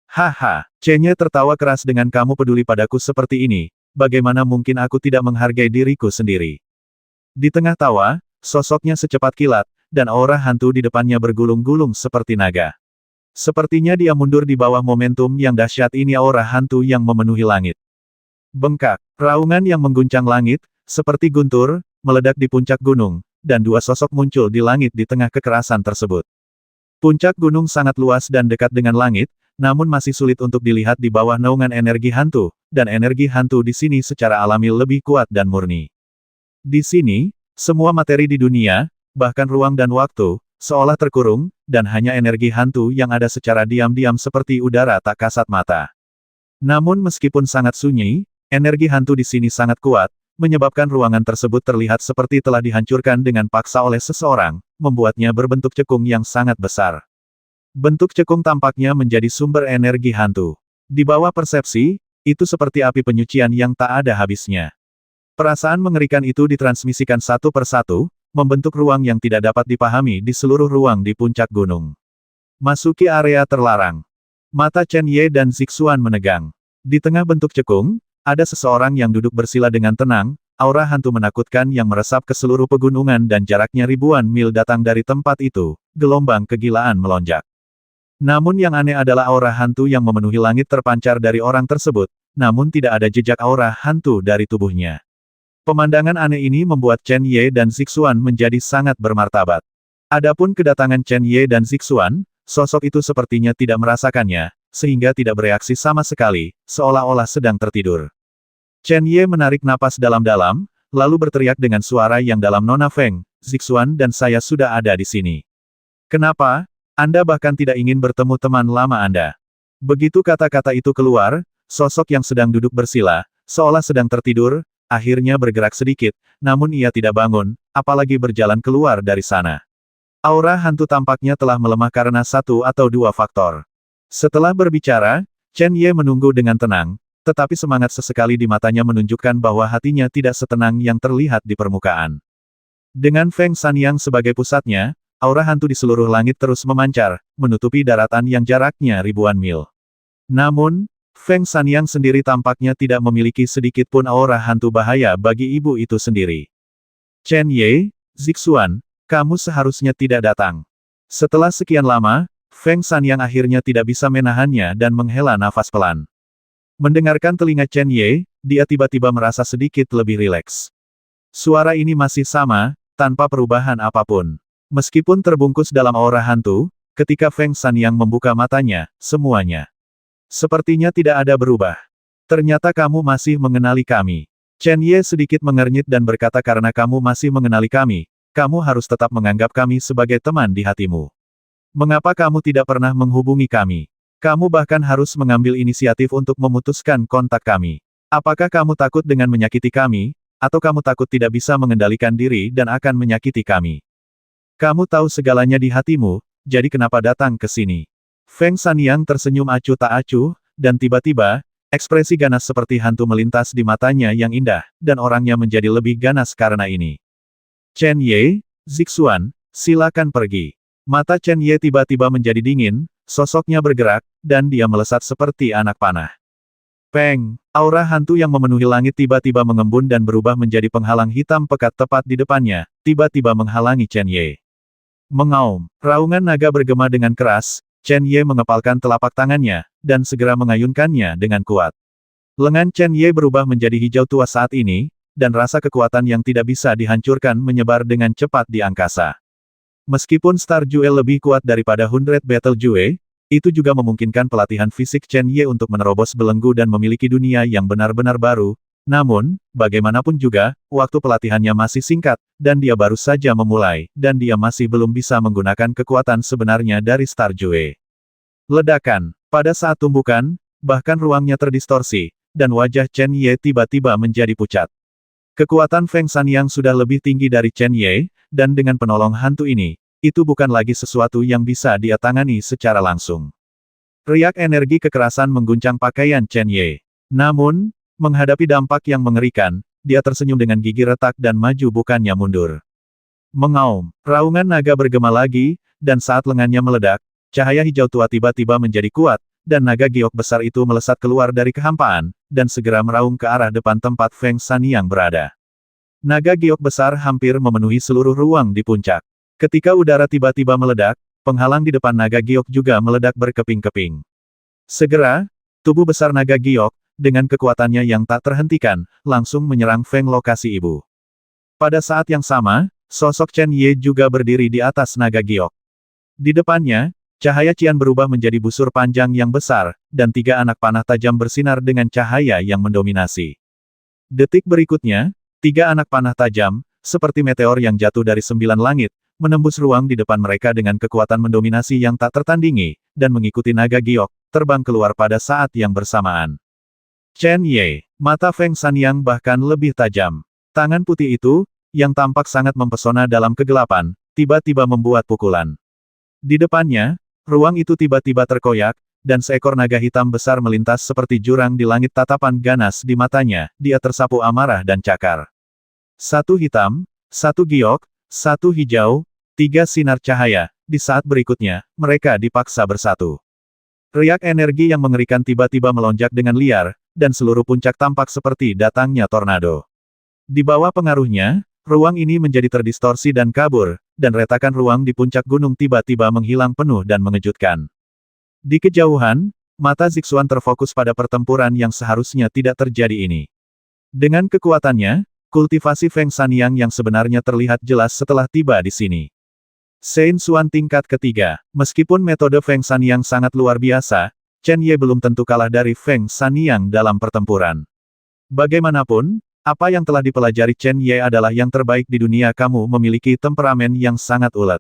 Haha, Chen Ye tertawa keras dengan kamu peduli padaku seperti ini, bagaimana mungkin aku tidak menghargai diriku sendiri? Di tengah tawa, sosoknya secepat kilat, dan aura hantu di depannya bergulung-gulung seperti naga. Sepertinya dia mundur di bawah momentum yang dahsyat ini, aura hantu yang memenuhi langit. Bengkak, raungan yang mengguncang langit, seperti guntur, meledak di puncak gunung, dan dua sosok muncul di langit di tengah kekerasan tersebut. Puncak gunung sangat luas dan dekat dengan langit, namun masih sulit untuk dilihat di bawah naungan energi hantu, dan energi hantu di sini secara alami lebih kuat dan murni. Di sini, semua materi di dunia, bahkan ruang dan waktu, seolah terkurung, dan hanya energi hantu yang ada secara diam-diam seperti udara tak kasat mata. Namun meskipun sangat sunyi, energi hantu di sini sangat kuat, menyebabkan ruangan tersebut terlihat seperti telah dihancurkan dengan paksa oleh seseorang, membuatnya berbentuk cekung yang sangat besar. Bentuk cekung tampaknya menjadi sumber energi hantu. Di bawah persepsi, itu seperti api penyucian yang tak ada habisnya. Perasaan mengerikan itu ditransmisikan satu persatu, membentuk ruang yang tidak dapat dipahami di seluruh ruang di puncak gunung. Masuki area terlarang. Mata Chen Ye dan Zixuan menegang. Di tengah bentuk cekung, ada seseorang yang duduk bersila dengan tenang, aura hantu menakutkan yang meresap ke seluruh pegunungan dan jaraknya ribuan mil datang dari tempat itu, gelombang kegilaan melonjak. Namun yang aneh adalah aura hantu yang memenuhi langit terpancar dari orang tersebut, namun tidak ada jejak aura hantu dari tubuhnya. Pemandangan aneh ini membuat Chen Ye dan Zixuan menjadi sangat bermartabat. Adapun kedatangan Chen Ye dan Zixuan, sosok itu sepertinya tidak merasakannya, sehingga tidak bereaksi sama sekali, seolah-olah sedang tertidur. Chen Ye menarik napas dalam-dalam, lalu berteriak dengan suara yang dalam, "Nona Feng, Zixuan dan saya sudah ada di sini. Kenapa? Anda bahkan tidak ingin bertemu teman lama Anda." Begitu kata-kata itu keluar, sosok yang sedang duduk bersila, seolah sedang tertidur, akhirnya bergerak sedikit, namun ia tidak bangun, apalagi berjalan keluar dari sana. Aura hantu tampaknya telah melemah karena satu atau dua faktor. Setelah berbicara, Chen Ye menunggu dengan tenang, tetapi semangat sesekali di matanya menunjukkan bahwa hatinya tidak setenang yang terlihat di permukaan. Dengan Feng Sanyang sebagai pusatnya, aura hantu di seluruh langit terus memancar, menutupi daratan yang jaraknya ribuan mil. Namun, Feng Sanyang sendiri tampaknya tidak memiliki sedikit pun aura hantu bahaya bagi ibu itu sendiri. Chen Ye, Zixuan, kamu seharusnya tidak datang. Setelah sekian lama, Feng Sanyang akhirnya tidak bisa menahannya dan menghela nafas pelan. Mendengarkan telinga Chen Ye, dia tiba-tiba merasa sedikit lebih rileks. Suara ini masih sama, tanpa perubahan apapun. Meskipun terbungkus dalam aura hantu, ketika Feng Sanyang membuka matanya, semuanya sepertinya tidak ada berubah. Ternyata kamu masih mengenali kami. Chen Ye sedikit mengernyit dan berkata, karena kamu masih mengenali kami, kamu harus tetap menganggap kami sebagai teman di hatimu. Mengapa kamu tidak pernah menghubungi kami? Kamu bahkan harus mengambil inisiatif untuk memutuskan kontak kami. Apakah kamu takut dengan menyakiti kami, atau kamu takut tidak bisa mengendalikan diri dan akan menyakiti kami? Kamu tahu segalanya di hatimu, jadi kenapa datang ke sini? Feng Sanyang tersenyum acuh tak acuh, dan tiba-tiba, ekspresi ganas seperti hantu melintas di matanya yang indah, dan orangnya menjadi lebih ganas karena ini. Chen Ye, Zixuan, silakan pergi. Mata Chen Ye tiba-tiba menjadi dingin, sosoknya bergerak, dan dia melesat seperti anak panah. Peng, aura hantu yang memenuhi langit tiba-tiba mengembun dan berubah menjadi penghalang hitam pekat tepat di depannya, tiba-tiba menghalangi Chen Ye. Mengaum, raungan naga bergema dengan keras, Chen Ye mengepalkan telapak tangannya, dan segera mengayunkannya dengan kuat. Lengan Chen Ye berubah menjadi hijau tua saat ini, dan rasa kekuatan yang tidak bisa dihancurkan menyebar dengan cepat di angkasa. Meskipun Star Jewel lebih kuat daripada 100 Battle Jewel, itu juga memungkinkan pelatihan fisik Chen Ye untuk menerobos belenggu dan memiliki dunia yang benar-benar baru. Namun, bagaimanapun juga, waktu pelatihannya masih singkat, dan dia baru saja memulai, dan dia masih belum bisa menggunakan kekuatan sebenarnya dari Star Jewel. Ledakan. Pada saat tumbukan, bahkan ruangnya terdistorsi, dan wajah Chen Ye tiba-tiba menjadi pucat. Kekuatan Feng Sanyang sudah lebih tinggi dari Chen Ye, dan dengan penolong hantu ini, itu bukan lagi sesuatu yang bisa dia tangani secara langsung. Riak energi kekerasan mengguncang pakaian Chen Ye. Namun, menghadapi dampak yang mengerikan, dia tersenyum dengan gigi retak dan maju bukannya mundur. Mengaum, raungan naga bergema lagi, dan saat lengannya meledak, cahaya hijau tua tiba-tiba menjadi kuat, dan naga giok besar itu melesat keluar dari kehampaan, dan segera meraung ke arah depan tempat Feng Sanyang berada. Naga giok besar hampir memenuhi seluruh ruang di puncak. Ketika udara tiba-tiba meledak, penghalang di depan naga giok juga meledak berkeping-keping. Segera, tubuh besar naga giok, dengan kekuatannya yang tak terhentikan, langsung menyerang Feng lokasi ibu. Pada saat yang sama, sosok Chen Ye juga berdiri di atas naga giok. Di depannya, cahaya cian berubah menjadi busur panjang yang besar, dan 3 anak panah tajam bersinar dengan cahaya yang mendominasi. Detik berikutnya, 3 anak panah tajam, seperti meteor yang jatuh dari 9 langit, menembus ruang di depan mereka dengan kekuatan mendominasi yang tak tertandingi, dan mengikuti naga giok, terbang keluar pada saat yang bersamaan. Chen Ye, mata Feng Sanyang bahkan lebih tajam. Tangan putih itu, yang tampak sangat mempesona dalam kegelapan, tiba-tiba membuat pukulan. Di depannya, ruang itu tiba-tiba terkoyak, dan seekor naga hitam besar melintas seperti jurang di langit. Tatapan ganas di matanya, dia tersapu amarah dan cakar. 1 hitam, 1 giok, 1 hijau, 3 sinar cahaya. Di saat berikutnya, mereka dipaksa bersatu. Riak energi yang mengerikan tiba-tiba melonjak dengan liar, dan seluruh puncak tampak seperti datangnya tornado. Di bawah pengaruhnya, ruang ini menjadi terdistorsi dan kabur, dan retakan ruang di puncak gunung tiba-tiba menghilang penuh dan mengejutkan. Di kejauhan, mata Zixuan terfokus pada pertempuran yang seharusnya tidak terjadi ini. Dengan kekuatannya, kultivasi Feng Sanyang yang sebenarnya terlihat jelas setelah tiba di sini. Sein Xuan tingkat ketiga, meskipun metode Feng Sanyang sangat luar biasa, Chen Ye belum tentu kalah dari Feng Sanyang dalam pertempuran. Bagaimanapun, apa yang telah dipelajari Chen Ye adalah yang terbaik di dunia. Kamu memiliki temperamen yang sangat ulet.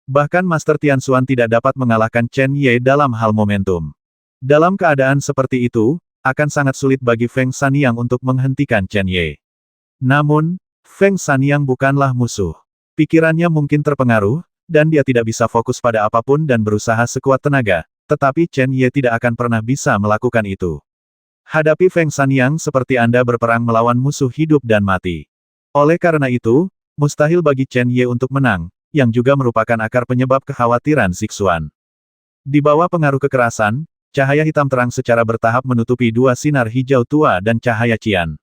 Bahkan Master Tianxuan tidak dapat mengalahkan Chen Ye dalam hal momentum. Dalam keadaan seperti itu, akan sangat sulit bagi Feng Sanyang untuk menghentikan Chen Ye. Namun, Feng Sanyang bukanlah musuh. Pikirannya mungkin terpengaruh, dan dia tidak bisa fokus pada apapun dan berusaha sekuat tenaga, tetapi Chen Ye tidak akan pernah bisa melakukan itu. Hadapi Feng Sanyang seperti Anda berperang melawan musuh hidup dan mati. Oleh karena itu, mustahil bagi Chen Ye untuk menang, yang juga merupakan akar penyebab kekhawatiran Zixuan. Di bawah pengaruh kekerasan, cahaya hitam terang secara bertahap menutupi 2 sinar hijau tua dan cahaya cian.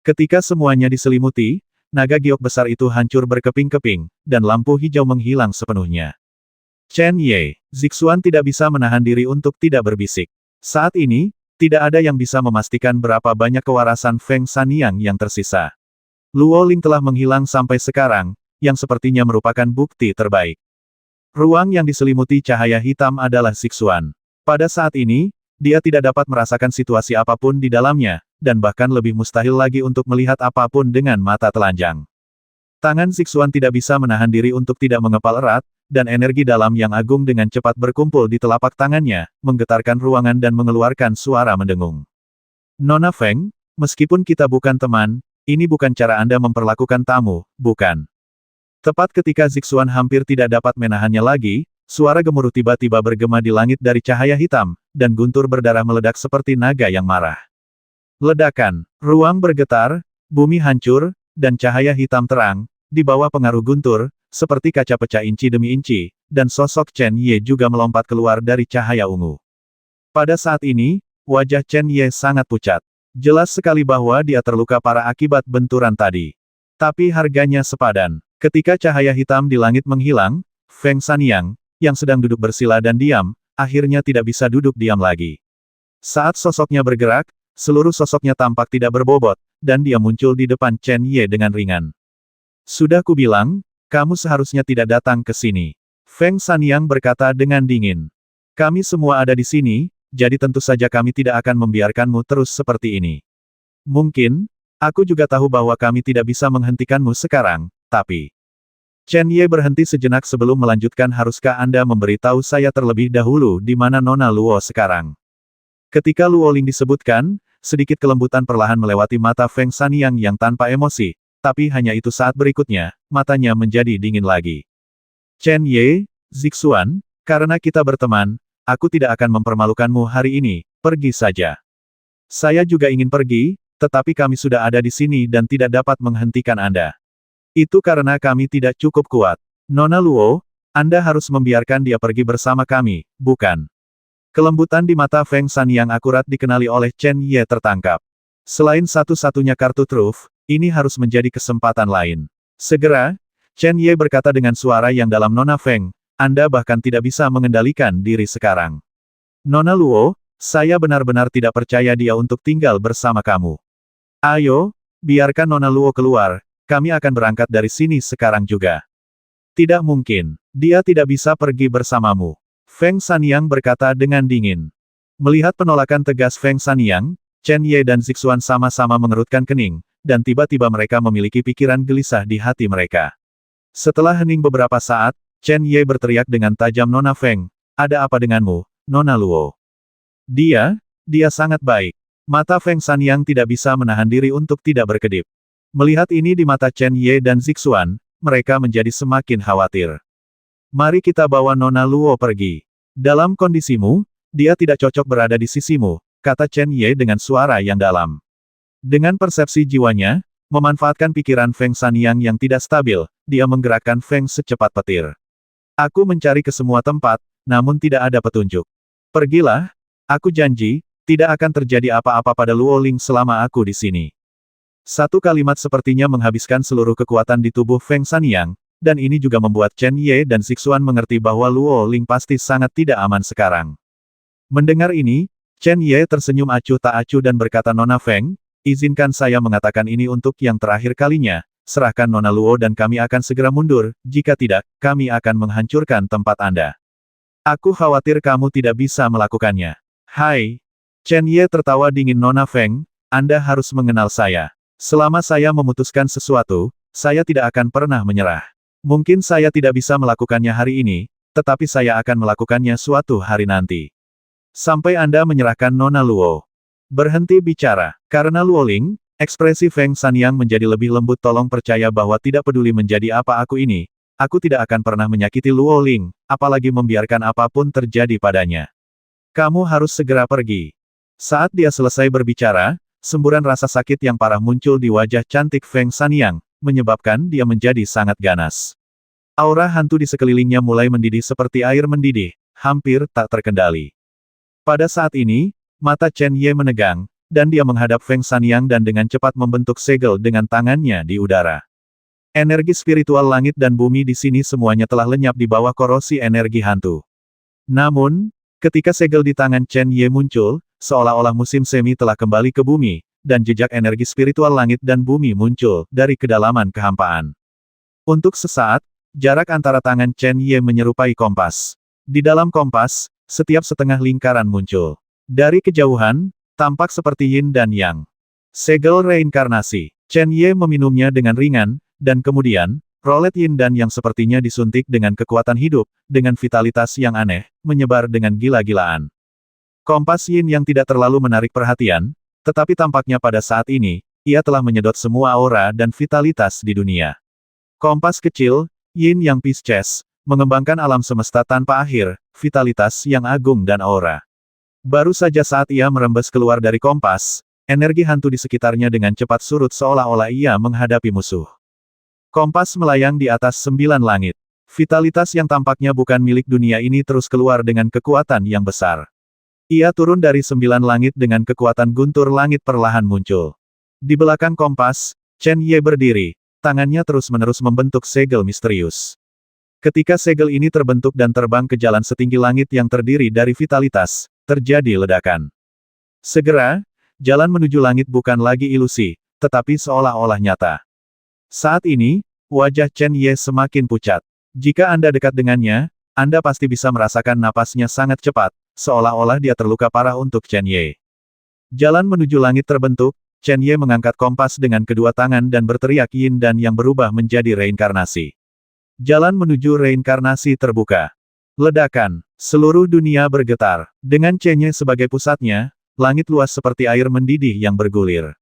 Ketika semuanya diselimuti, naga giok besar itu hancur berkeping-keping, dan lampu hijau menghilang sepenuhnya. Chen Ye, Zixuan tidak bisa menahan diri untuk tidak berbisik. Saat ini, tidak ada yang bisa memastikan berapa banyak kewarasan Feng Sanyang yang tersisa. Luo Ling telah menghilang sampai sekarang, yang sepertinya merupakan bukti terbaik. Ruang yang diselimuti cahaya hitam adalah Zixuan. Pada saat ini, dia tidak dapat merasakan situasi apapun di dalamnya, dan bahkan lebih mustahil lagi untuk melihat apapun dengan mata telanjang. Tangan Zixuan tidak bisa menahan diri untuk tidak mengepal erat, dan energi dalam yang agung dengan cepat berkumpul di telapak tangannya, menggetarkan ruangan dan mengeluarkan suara mendengung. Nona Feng, meskipun kita bukan teman, ini bukan cara Anda memperlakukan tamu, bukan? Tepat ketika Zixuan hampir tidak dapat menahannya lagi, suara gemuruh tiba-tiba bergema di langit dari cahaya hitam, dan guntur berdarah meledak seperti naga yang marah. Ledakan, ruang bergetar, bumi hancur, dan cahaya hitam terang, di bawah pengaruh guntur, seperti kaca pecah inci demi inci, dan sosok Chen Ye juga melompat keluar dari cahaya ungu. Pada saat ini, wajah Chen Ye sangat pucat. Jelas sekali bahwa dia terluka parah akibat benturan tadi. Tapi harganya sepadan. Ketika cahaya hitam di langit menghilang, Feng Sanyang, yang sedang duduk bersila dan diam, akhirnya tidak bisa duduk diam lagi. Saat sosoknya bergerak, seluruh sosoknya tampak tidak berbobot, dan dia muncul di depan Chen Ye dengan ringan. Sudah kubilang, kamu seharusnya tidak datang ke sini. Feng Sanyang berkata dengan dingin. Kami semua ada di sini, jadi tentu saja kami tidak akan membiarkanmu terus seperti ini. Mungkin, aku juga tahu bahwa kami tidak bisa menghentikanmu sekarang, tapi... Chen Ye berhenti sejenak sebelum melanjutkan. Haruskah Anda memberitahu saya terlebih dahulu di mana Nona Luo sekarang? Ketika Luo Ling disebutkan, sedikit kelembutan perlahan melewati mata Feng Sanyang yang tanpa emosi, tapi hanya itu saat berikutnya, matanya menjadi dingin lagi. Chen Ye, Zixuan, karena kita berteman, aku tidak akan mempermalukanmu hari ini, pergi saja. Saya juga ingin pergi, tetapi kami sudah ada di sini dan tidak dapat menghentikan Anda. Itu karena kami tidak cukup kuat. Nona Luo, Anda harus membiarkan dia pergi bersama kami, bukan? Kelembutan di mata Feng San yang akurat dikenali oleh Chen Ye tertangkap. Selain satu-satunya kartu truf, ini harus menjadi kesempatan lain. Segera, Chen Ye berkata dengan suara yang dalam, Nona Feng, Anda bahkan tidak bisa mengendalikan diri sekarang. Nona Luo, saya benar-benar tidak percaya dia untuk tinggal bersama kamu. Ayo, biarkan Nona Luo keluar, kami akan berangkat dari sini sekarang juga. Tidak mungkin, dia tidak bisa pergi bersamamu. Feng Sanyang berkata dengan dingin. Melihat penolakan tegas Feng Sanyang, Chen Ye dan Zixuan sama-sama mengerutkan kening, dan tiba-tiba mereka memiliki pikiran gelisah di hati mereka. Setelah hening beberapa saat, Chen Ye berteriak dengan tajam, Nona Feng, ada apa denganmu, Nona Luo? Dia sangat baik. Mata Feng Sanyang tidak bisa menahan diri untuk tidak berkedip. Melihat ini di mata Chen Ye dan Zixuan, mereka menjadi semakin khawatir. Mari kita bawa Nona Luo pergi. Dalam kondisimu, dia tidak cocok berada di sisimu, kata Chen Ye dengan suara yang dalam. Dengan persepsi jiwanya, memanfaatkan pikiran Feng Sanyang yang tidak stabil, dia menggerakkan Feng secepat petir. Aku mencari ke semua tempat, namun tidak ada petunjuk. Pergilah, aku janji, tidak akan terjadi apa-apa pada Luo Ling selama aku di sini. Satu kalimat sepertinya menghabiskan seluruh kekuatan di tubuh Feng Sanyang, dan ini juga membuat Chen Ye dan Zixuan mengerti bahwa Luo Ling pasti sangat tidak aman sekarang. Mendengar ini, Chen Ye tersenyum acuh tak acuh dan berkata, Nona Feng, izinkan saya mengatakan ini untuk yang terakhir kalinya, serahkan Nona Luo dan kami akan segera mundur, jika tidak, kami akan menghancurkan tempat Anda. Aku khawatir kamu tidak bisa melakukannya. Hai. Chen Ye tertawa dingin, Nona Feng, Anda harus mengenal saya. Selama saya memutuskan sesuatu, saya tidak akan pernah menyerah. Mungkin saya tidak bisa melakukannya hari ini, tetapi saya akan melakukannya suatu hari nanti. Sampai Anda menyerahkan Nona Luo. Berhenti bicara. Karena Luo Ling, ekspresi Feng Sanyang menjadi lebih lembut. Tolong percaya bahwa tidak peduli menjadi apa aku ini, aku tidak akan pernah menyakiti Luo Ling, apalagi membiarkan apapun terjadi padanya. Kamu harus segera pergi. Saat dia selesai berbicara, semburan rasa sakit yang parah muncul di wajah cantik Feng Sanyang, menyebabkan dia menjadi sangat ganas. Aura hantu di sekelilingnya mulai mendidih seperti air mendidih, hampir tak terkendali. Pada saat ini, mata Chen Ye menegang, dan dia menghadap Feng Sanyang dan dengan cepat membentuk segel dengan tangannya di udara. Energi spiritual langit dan bumi di sini semuanya telah lenyap di bawah korosi energi hantu. Namun, ketika segel di tangan Chen Ye muncul, seolah-olah musim semi telah kembali ke bumi, dan jejak energi spiritual langit dan bumi muncul dari kedalaman kehampaan. Untuk sesaat, jarak antara tangan Chen Ye menyerupai kompas. Di dalam kompas, setiap setengah lingkaran muncul. Dari kejauhan, tampak seperti yin dan yang. Segel reinkarnasi. Chen Ye meminumnya dengan ringan, dan kemudian, rolet yin dan yang sepertinya disuntik dengan kekuatan hidup, dengan vitalitas yang aneh, menyebar dengan gila-gilaan. Kompas yin yang tidak terlalu menarik perhatian, tetapi tampaknya pada saat ini, ia telah menyedot semua aura dan vitalitas di dunia. Kompas kecil, Yin Yang Pisces, mengembangkan alam semesta tanpa akhir, vitalitas yang agung dan aura. Baru saja saat ia merembes keluar dari kompas, energi hantu di sekitarnya dengan cepat surut seolah-olah ia menghadapi musuh. Kompas melayang di atas 9 langit. Vitalitas yang tampaknya bukan milik dunia ini terus keluar dengan kekuatan yang besar. Ia turun dari 9 langit dengan kekuatan guntur langit perlahan muncul. Di belakang kompas, Chen Ye berdiri, tangannya terus-menerus membentuk segel misterius. Ketika segel ini terbentuk dan terbang ke jalan setinggi langit yang terdiri dari vitalitas, terjadi ledakan. Segera, jalan menuju langit bukan lagi ilusi, tetapi seolah-olah nyata. Saat ini, wajah Chen Ye semakin pucat. Jika Anda dekat dengannya, Anda pasti bisa merasakan napasnya sangat cepat, seolah-olah dia terluka parah untuk Chen Ye. Jalan menuju langit terbentuk, Chen Ye mengangkat kompas dengan kedua tangan dan berteriak yin dan yang berubah menjadi reinkarnasi. Jalan menuju reinkarnasi terbuka. Ledakan. Seluruh dunia bergetar. Dengan Chen Ye sebagai pusatnya, langit luas seperti air mendidih yang bergulir.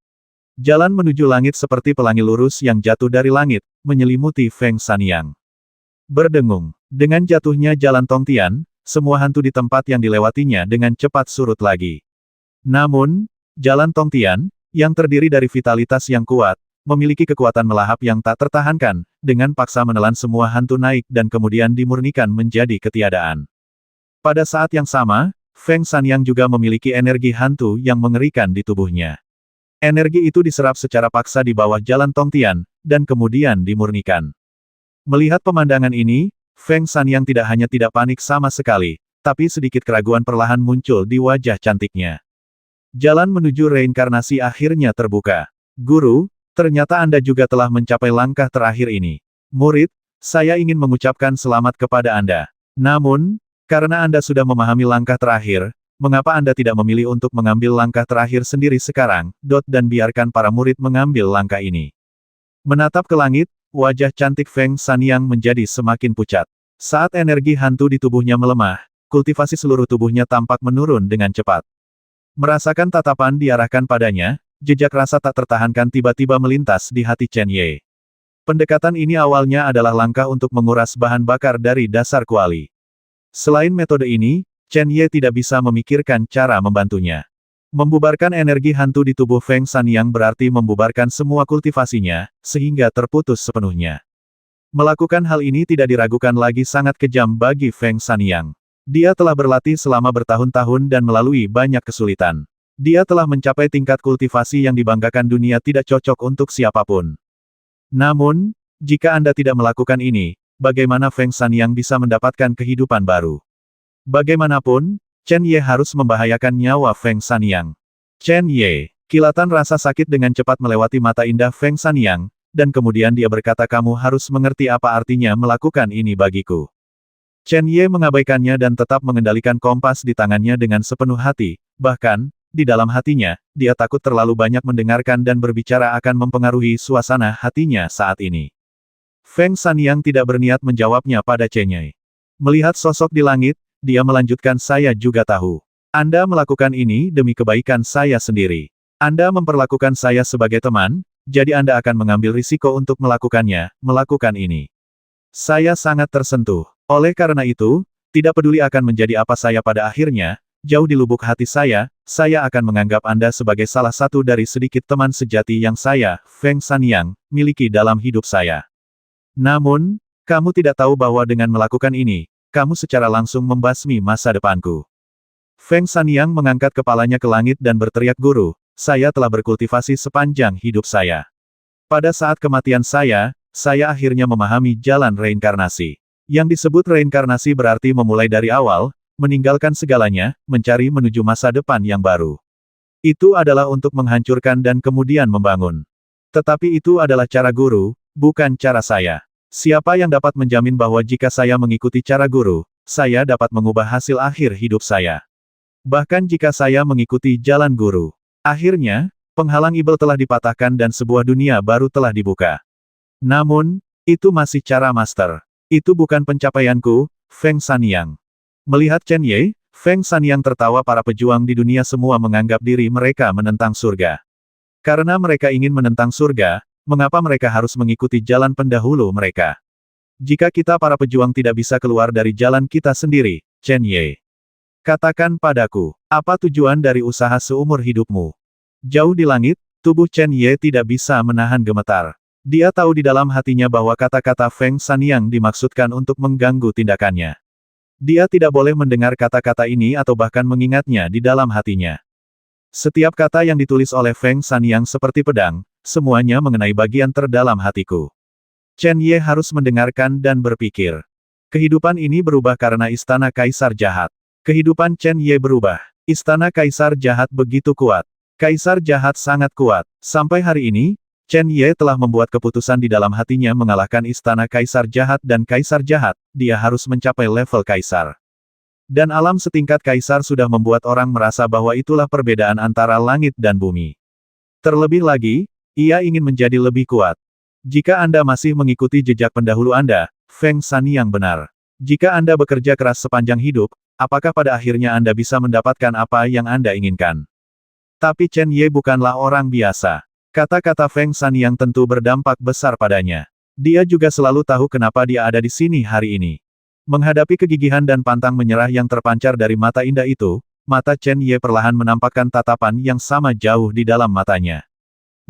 Jalan menuju langit seperti pelangi lurus yang jatuh dari langit, menyelimuti Feng Sanyang. Berdengung. Dengan jatuhnya jalan Tongtian, semua hantu di tempat yang dilewatinya dengan cepat surut lagi. Namun, jalan Tongtian, yang terdiri dari vitalitas yang kuat, memiliki kekuatan melahap yang tak tertahankan, dengan paksa menelan semua hantu naik dan kemudian dimurnikan menjadi ketiadaan. Pada saat yang sama, Feng Sanyang juga memiliki energi hantu yang mengerikan di tubuhnya. Energi itu diserap secara paksa di bawah jalan Tongtian, dan kemudian dimurnikan. Melihat pemandangan ini, Feng Sanyang tidak hanya tidak panik sama sekali, tapi sedikit keraguan perlahan muncul di wajah cantiknya. Jalan menuju reinkarnasi akhirnya terbuka. Guru, ternyata Anda juga telah mencapai langkah terakhir ini. Murid, saya ingin mengucapkan selamat kepada Anda. Namun, karena Anda sudah memahami langkah terakhir, mengapa Anda tidak memilih untuk mengambil langkah terakhir sendiri sekarang, dan biarkan para murid mengambil langkah ini. Menatap ke langit, wajah cantik Feng Sanyang menjadi semakin pucat. Saat energi hantu di tubuhnya melemah, kultivasi seluruh tubuhnya tampak menurun dengan cepat. Merasakan tatapan diarahkan padanya, jejak rasa tak tertahankan tiba-tiba melintas di hati Chen Ye. Pendekatan ini awalnya adalah langkah untuk menguras bahan bakar dari dasar kuali. Selain metode ini, Chen Ye tidak bisa memikirkan cara membantunya. Membubarkan energi hantu di tubuh Feng Sanyang berarti membubarkan semua kultivasinya, sehingga terputus sepenuhnya. Melakukan hal ini tidak diragukan lagi sangat kejam bagi Feng Sanyang. Dia telah berlatih selama bertahun-tahun dan melalui banyak kesulitan. Dia telah mencapai tingkat kultivasi yang dibanggakan dunia tidak cocok untuk siapapun. Namun, jika Anda tidak melakukan ini, bagaimana Feng Sanyang bisa mendapatkan kehidupan baru? Bagaimanapun, Chen Ye harus membahayakan nyawa Feng Sanyang. Chen Ye, kilatan rasa sakit dengan cepat melewati mata indah Feng Sanyang, dan kemudian dia berkata kamu harus mengerti apa artinya melakukan ini bagiku. Chen Ye mengabaikannya dan tetap mengendalikan kompas di tangannya dengan sepenuh hati, bahkan, di dalam hatinya, dia takut terlalu banyak mendengarkan dan berbicara akan mempengaruhi suasana hatinya saat ini. Feng Sanyang tidak berniat menjawabnya pada Chen Ye. Melihat sosok di langit, dia melanjutkan saya juga tahu. Anda melakukan ini demi kebaikan saya sendiri. Anda memperlakukan saya sebagai teman, jadi Anda akan mengambil risiko untuk melakukan ini. Saya sangat tersentuh. Oleh karena itu, tidak peduli akan menjadi apa saya pada akhirnya, jauh di lubuk hati saya akan menganggap Anda sebagai salah satu dari sedikit teman sejati yang saya, Feng Sanyang, miliki dalam hidup saya. Namun, kamu tidak tahu bahwa dengan melakukan ini, kamu secara langsung membasmi masa depanku. Feng Sanyang mengangkat kepalanya ke langit dan berteriak guru, saya telah berkultivasi sepanjang hidup saya. Pada saat kematian saya akhirnya memahami jalan reinkarnasi. Yang disebut reinkarnasi berarti memulai dari awal, meninggalkan segalanya, mencari menuju masa depan yang baru. Itu adalah untuk menghancurkan dan kemudian membangun. Tetapi itu adalah cara guru, bukan cara saya. Siapa yang dapat menjamin bahwa jika saya mengikuti cara guru, saya dapat mengubah hasil akhir hidup saya? Bahkan jika saya mengikuti jalan guru. Akhirnya, penghalang ibel telah dipatahkan dan sebuah dunia baru telah dibuka. Namun, itu masih cara master. Itu bukan pencapaianku, Feng Sanyang. Melihat Chen Ye, Feng Sanyang tertawa. Para pejuang di dunia semua menganggap diri mereka menentang surga. Karena mereka ingin menentang surga, mengapa mereka harus mengikuti jalan pendahulu mereka? Jika kita para pejuang tidak bisa keluar dari jalan kita sendiri, Chen Ye. Katakan padaku, apa tujuan dari usaha seumur hidupmu? Jauh di langit, tubuh Chen Ye tidak bisa menahan gemetar. Dia tahu di dalam hatinya bahwa kata-kata Feng Sanyang dimaksudkan untuk mengganggu tindakannya. Dia tidak boleh mendengar kata-kata ini atau bahkan mengingatnya di dalam hatinya. Setiap kata yang ditulis oleh Feng Sanyang seperti pedang, semuanya mengenai bagian terdalam hatiku. Chen Ye harus mendengarkan dan berpikir. Kehidupan ini berubah karena istana kaisar jahat. Kehidupan Chen Ye berubah. Istana kaisar jahat begitu kuat. Kaisar jahat sangat kuat. Sampai hari ini, Chen Ye telah membuat keputusan di dalam hatinya mengalahkan istana kaisar jahat dan kaisar jahat, dia harus mencapai level kaisar. Dan alam setingkat kaisar sudah membuat orang merasa bahwa itulah perbedaan antara langit dan bumi. Terlebih lagi, ia ingin menjadi lebih kuat. Jika Anda masih mengikuti jejak pendahulu Anda, Feng Sanyang benar. Jika Anda bekerja keras sepanjang hidup, apakah pada akhirnya Anda bisa mendapatkan apa yang Anda inginkan? Tapi Chen Ye bukanlah orang biasa. Kata-kata Feng Sanyang tentu berdampak besar padanya. Dia juga selalu tahu kenapa dia ada di sini hari ini. Menghadapi kegigihan dan pantang menyerah yang terpancar dari mata indah itu, mata Chen Ye perlahan menampakkan tatapan yang sama jauh di dalam matanya.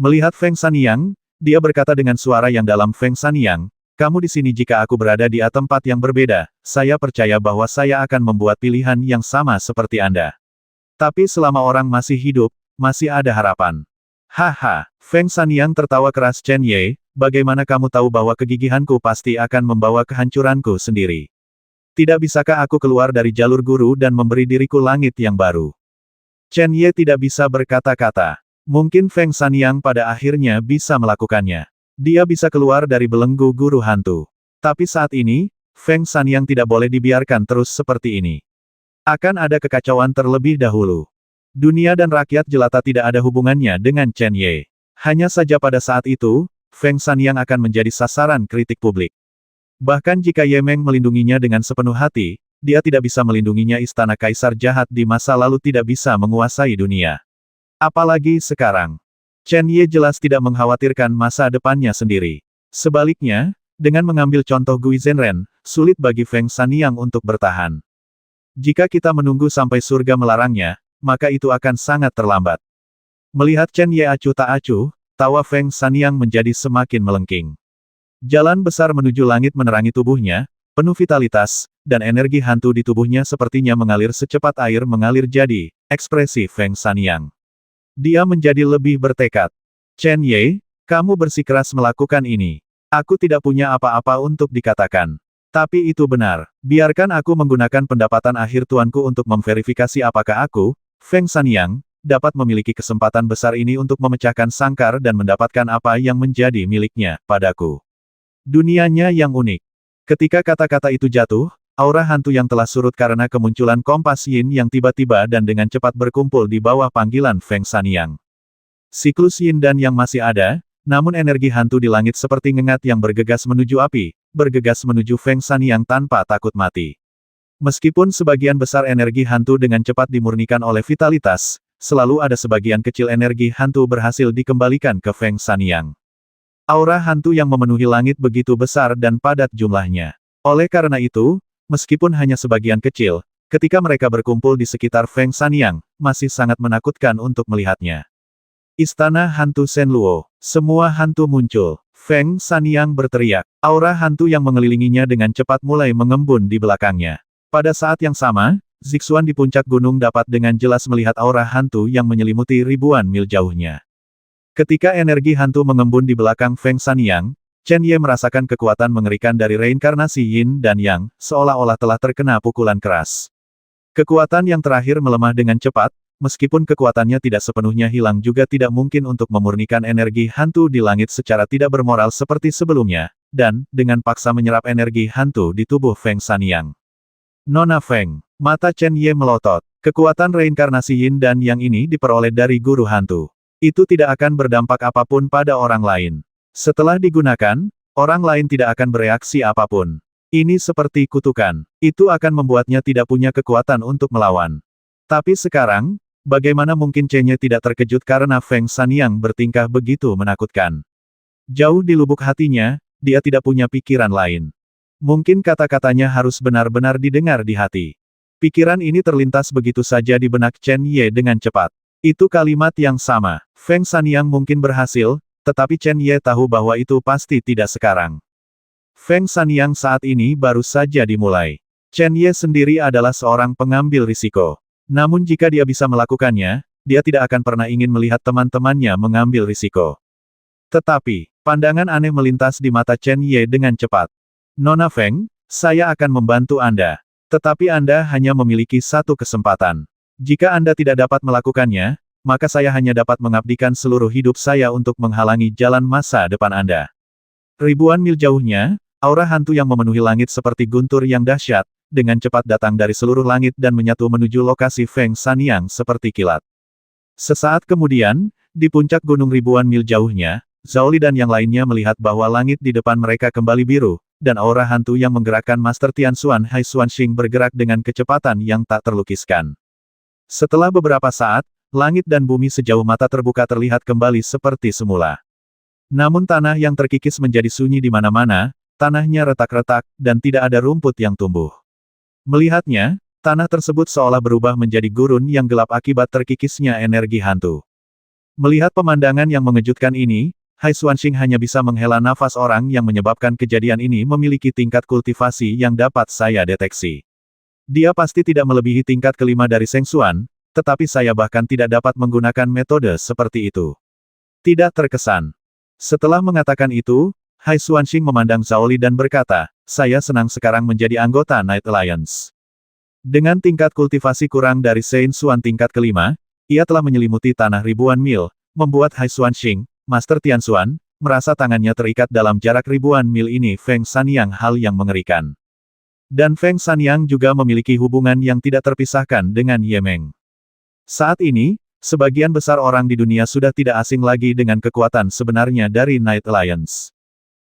Melihat Feng Sanyang, dia berkata dengan suara yang dalam, Feng Sanyang, Kamu di sini jika aku berada di tempat yang berbeda, saya percaya bahwa saya akan membuat pilihan yang sama seperti Anda. Tapi selama orang masih hidup, masih ada harapan. Haha, Feng Sanyang tertawa keras Chen Ye, bagaimana kamu tahu bahwa kegigihanku pasti akan membawa kehancuranku sendiri? Tidak bisakah aku keluar dari jalur guru dan memberi diriku langit yang baru? Chen Ye tidak bisa berkata-kata. Mungkin Feng Sanyang pada akhirnya bisa melakukannya. Dia bisa keluar dari belenggu guru hantu. Tapi saat ini, Feng Sanyang tidak boleh dibiarkan terus seperti ini. Akan ada kekacauan terlebih dahulu. Dunia dan rakyat jelata tidak ada hubungannya dengan Chen Ye. Hanya saja pada saat itu, Feng Sanyang akan menjadi sasaran kritik publik. Bahkan jika Ye Meng melindunginya dengan sepenuh hati, dia tidak bisa melindunginya. Istana kaisar jahat di masa lalu tidak bisa menguasai dunia. Apalagi sekarang. Chen Ye jelas tidak mengkhawatirkan masa depannya sendiri. Sebaliknya, dengan mengambil contoh Gui Zhenren, sulit bagi Feng Sanyang untuk bertahan. Jika kita menunggu sampai surga melarangnya, maka itu akan sangat terlambat. Melihat Chen Ye acuh tak acuh, tawa Feng Sanyang menjadi semakin melengking. Jalan besar menuju langit menerangi tubuhnya, penuh vitalitas, dan energi hantu di tubuhnya sepertinya mengalir secepat air mengalir. Jadi, ekspresi Feng Sanyang. Dia menjadi lebih bertekad. Chen Ye, kamu bersikeras melakukan ini. Aku tidak punya apa-apa untuk dikatakan. Tapi itu benar. Biarkan aku menggunakan pendapatan akhir tuanku untuk memverifikasi apakah aku, Feng Sanyang, dapat memiliki kesempatan besar ini untuk memecahkan sangkar dan mendapatkan apa yang menjadi miliknya, padaku. Dunianya yang unik. Ketika kata-kata itu jatuh, aura hantu yang telah surut karena kemunculan kompas yin yang tiba-tiba dan dengan cepat berkumpul di bawah panggilan Feng Sanyang. Siklus yin dan yang masih ada, namun energi hantu di langit seperti ngengat yang bergegas menuju api, bergegas menuju Feng Sanyang tanpa takut mati. Meskipun sebagian besar energi hantu dengan cepat dimurnikan oleh vitalitas, selalu ada sebagian kecil energi hantu berhasil dikembalikan ke Feng Sanyang. Aura hantu yang memenuhi langit begitu besar dan padat jumlahnya. Oleh karena itu, meskipun hanya sebagian kecil, ketika mereka berkumpul di sekitar Feng Sanyang, masih sangat menakutkan untuk melihatnya. Istana Hantu Shenluo. Semua hantu muncul. Feng Sanyang berteriak. Aura hantu yang mengelilinginya dengan cepat mulai mengembun di belakangnya. Pada saat yang sama, Zixuan di puncak gunung dapat dengan jelas melihat aura hantu yang menyelimuti ribuan mil jauhnya. Ketika energi hantu mengembun di belakang Feng Sanyang, Chen Ye merasakan kekuatan mengerikan dari reinkarnasi Yin dan Yang, seolah-olah telah terkena pukulan keras. Kekuatan yang terakhir melemah dengan cepat, meskipun kekuatannya tidak sepenuhnya hilang juga tidak mungkin untuk memurnikan energi hantu di langit secara tidak bermoral seperti sebelumnya, dan, dengan paksa menyerap energi hantu di tubuh Feng Sanyang. Nona Feng, mata Chen Ye melotot. Kekuatan reinkarnasi Yin dan Yang ini diperoleh dari guru hantu. Itu tidak akan berdampak apapun pada orang lain. Setelah digunakan, orang lain tidak akan bereaksi apapun. Ini seperti kutukan. Itu akan membuatnya tidak punya kekuatan untuk melawan. Tapi sekarang, bagaimana mungkin Chen Ye tidak terkejut karena Feng Sanyang bertingkah begitu menakutkan. Jauh di lubuk hatinya, dia tidak punya pikiran lain. Mungkin kata-katanya harus benar-benar didengar di hati. Pikiran ini terlintas begitu saja di benak Chen Ye dengan cepat. Itu kalimat yang sama. Feng Sanyang mungkin berhasil, tetapi Chen Ye tahu bahwa itu pasti tidak sekarang. Feng Sanyang saat ini baru saja dimulai. Chen Ye sendiri adalah seorang pengambil risiko. Namun jika dia bisa melakukannya, dia tidak akan pernah ingin melihat teman-temannya mengambil risiko. Tetapi, pandangan aneh melintas di mata Chen Ye dengan cepat. Nona Feng, saya akan membantu Anda. Tetapi Anda hanya memiliki satu kesempatan. Jika Anda tidak dapat melakukannya, maka saya hanya dapat mengabdikan seluruh hidup saya untuk menghalangi jalan masa depan Anda. Ribuan mil jauhnya, aura hantu yang memenuhi langit seperti guntur yang dahsyat, dengan cepat datang dari seluruh langit dan menyatu menuju lokasi Feng Sanyang seperti kilat. Sesaat kemudian, di puncak gunung ribuan mil jauhnya, Zhao Li dan yang lainnya melihat bahwa langit di depan mereka kembali biru, dan aura hantu yang menggerakkan Master Tianxuan Hai Xuanxing bergerak dengan kecepatan yang tak terlukiskan. Setelah beberapa saat, langit dan bumi sejauh mata terbuka terlihat kembali seperti semula. Namun tanah yang terkikis menjadi sunyi di mana-mana, tanahnya retak-retak, dan tidak ada rumput yang tumbuh. Melihatnya, tanah tersebut seolah berubah menjadi gurun yang gelap akibat terkikisnya energi hantu. Melihat pemandangan yang mengejutkan ini, Hai Xuanxing hanya bisa menghela nafas. Orang yang menyebabkan kejadian ini memiliki tingkat kultivasi yang dapat saya deteksi. Dia pasti tidak melebihi tingkat kelima dari Seng Xuan, tetapi saya bahkan tidak dapat menggunakan metode seperti itu. Tidak terkesan. Setelah mengatakan itu, Hai Xuanxing memandang Zhao Li dan berkata, saya senang sekarang menjadi anggota Night Alliance. Dengan tingkat kultivasi kurang dari Seng Xuan tingkat kelima, ia telah menyelimuti tanah ribuan mil, membuat Hai Xuanxing, Master Tianxuan, merasa tangannya terikat dalam jarak ribuan mil ini. Feng Sanyang hal yang mengerikan. Dan Feng Sanyang juga memiliki hubungan yang tidak terpisahkan dengan Ye Meng. Saat ini, sebagian besar orang di dunia sudah tidak asing lagi dengan kekuatan sebenarnya dari Night Alliance.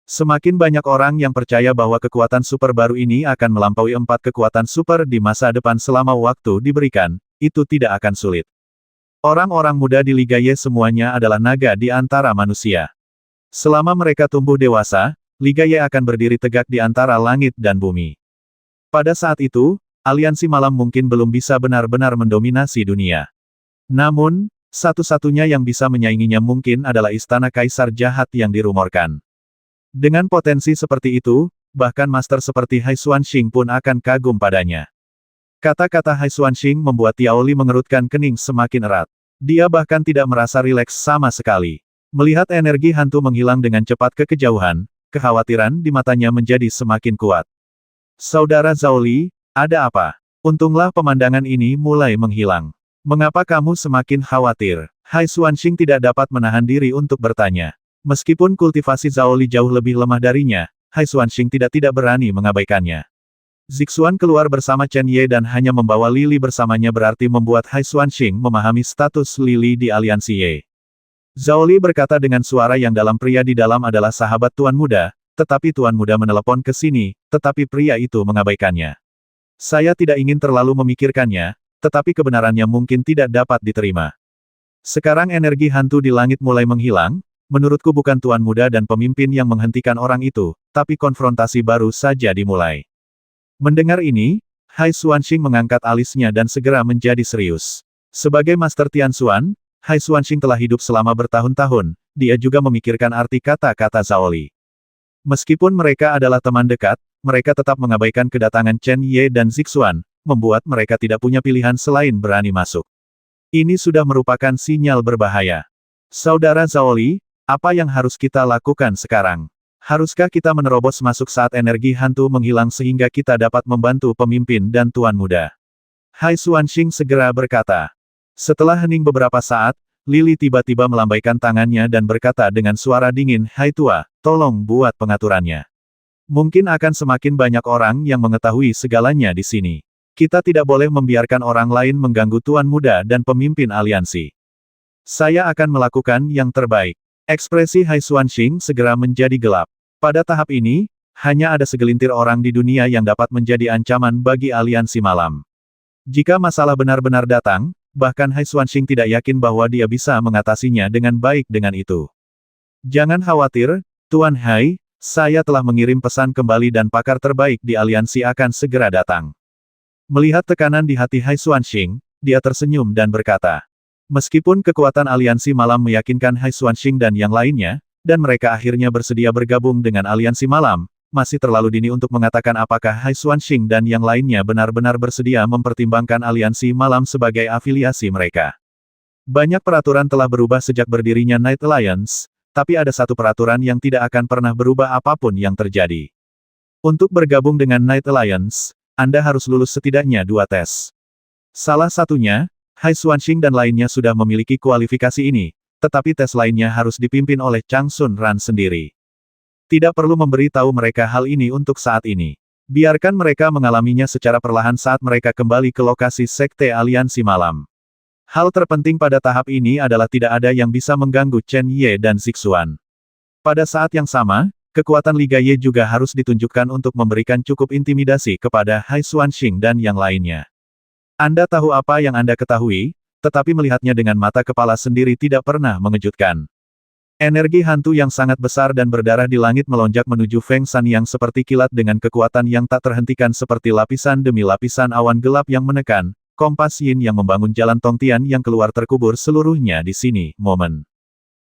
Semakin banyak orang yang percaya bahwa kekuatan super baru ini akan melampaui 4 kekuatan super di masa depan selama waktu diberikan, itu tidak akan sulit. Orang-orang muda di Liga Ye semuanya adalah naga di antara manusia. Selama mereka tumbuh dewasa, Liga Ye akan berdiri tegak di antara langit dan bumi. Pada saat itu, aliansi malam mungkin belum bisa benar-benar mendominasi dunia. Namun, satu-satunya yang bisa menyainginya mungkin adalah istana kaisar jahat yang dirumorkan. Dengan potensi seperti itu, bahkan master seperti Hai Xuanxing pun akan kagum padanya. Kata-kata Hai Xuanxing membuat Tiao Li mengerutkan kening semakin erat. Dia bahkan tidak merasa rileks sama sekali. Melihat energi hantu menghilang dengan cepat ke kejauhan, kekhawatiran di matanya menjadi semakin kuat. Saudara Zhao Li, ada apa? Untunglah pemandangan ini mulai menghilang. Mengapa kamu semakin khawatir? Hai Xuanxing tidak dapat menahan diri untuk bertanya. Meskipun kultivasi Zhao Li jauh lebih lemah darinya, Hai Xuanxing tidak berani mengabaikannya. Zixuan keluar bersama Chen Ye dan hanya membawa Lili bersamanya berarti membuat Hai Xuanxing memahami status Lili di aliansi Ye. Zhao Li berkata dengan suara yang dalam, pria di dalam adalah sahabat Tuan Muda, tetapi Tuan Muda menelepon ke sini, tetapi pria itu mengabaikannya. Saya tidak ingin terlalu memikirkannya, tetapi kebenarannya mungkin tidak dapat diterima. Sekarang energi hantu di langit mulai menghilang, menurutku bukan Tuan Muda dan pemimpin yang menghentikan orang itu, tapi konfrontasi baru saja dimulai. Mendengar ini, Hai Xuanxing mengangkat alisnya dan segera menjadi serius. Sebagai Master Tianxuan, Hai Xuanxing telah hidup selama bertahun-tahun, dia juga memikirkan arti kata-kata Zhao Li. Meskipun mereka adalah teman dekat, mereka tetap mengabaikan kedatangan Chen Ye dan Zixuan, membuat mereka tidak punya pilihan selain berani masuk. Ini sudah merupakan sinyal berbahaya. Saudara Zhao Li, apa yang harus kita lakukan sekarang? Haruskah kita menerobos masuk saat energi hantu menghilang sehingga kita dapat membantu pemimpin dan Tuan Muda? Hai Xuanxing segera berkata. Setelah hening beberapa saat, Lili tiba-tiba melambaikan tangannya dan berkata dengan suara dingin, Hai Tua, tolong buat pengaturannya. Mungkin akan semakin banyak orang yang mengetahui segalanya di sini. Kita tidak boleh membiarkan orang lain mengganggu Tuan Muda dan pemimpin aliansi. Saya akan melakukan yang terbaik. Ekspresi Hai Xuanxing segera menjadi gelap. Pada tahap ini, hanya ada segelintir orang di dunia yang dapat menjadi ancaman bagi aliansi malam. Jika masalah benar-benar datang, bahkan Hai Xuanxing tidak yakin bahwa dia bisa mengatasinya dengan baik dengan itu. Jangan khawatir, Tuan Hai, saya telah mengirim pesan kembali dan pakar terbaik di aliansi akan segera datang. Melihat tekanan di hati Hai Xuanxing, dia tersenyum dan berkata, meskipun kekuatan aliansi malam meyakinkan Hai Xuanxing dan yang lainnya, dan mereka akhirnya bersedia bergabung dengan aliansi malam, masih terlalu dini untuk mengatakan apakah Hai Xuanxing dan yang lainnya benar-benar bersedia mempertimbangkan aliansi malam sebagai afiliasi mereka. Banyak peraturan telah berubah sejak berdirinya Night Alliance, tapi ada satu peraturan yang tidak akan pernah berubah apapun yang terjadi. Untuk bergabung dengan Night Alliance, Anda harus lulus setidaknya 2 tes. Salah satunya, Hai Xuanxing dan lainnya sudah memiliki kualifikasi ini, tetapi tes lainnya harus dipimpin oleh Chang Sun Ran sendiri. Tidak perlu memberi tahu mereka hal ini untuk saat ini. Biarkan mereka mengalaminya secara perlahan saat mereka kembali ke lokasi Sekte Aliansi Malam. Hal terpenting pada tahap ini adalah tidak ada yang bisa mengganggu Chen Ye dan Zixuan. Pada saat yang sama, kekuatan Liga Ye juga harus ditunjukkan untuk memberikan cukup intimidasi kepada Hai Xuanxing dan yang lainnya. Anda tahu apa yang Anda ketahui, tetapi melihatnya dengan mata kepala sendiri tidak pernah mengejutkan. Energi hantu yang sangat besar dan berdarah di langit melonjak menuju Feng Sanyang seperti kilat dengan kekuatan yang tak terhentikan seperti lapisan demi lapisan awan gelap yang menekan, kompas yin yang membangun jalan Tongtian yang keluar terkubur seluruhnya di sini, momen.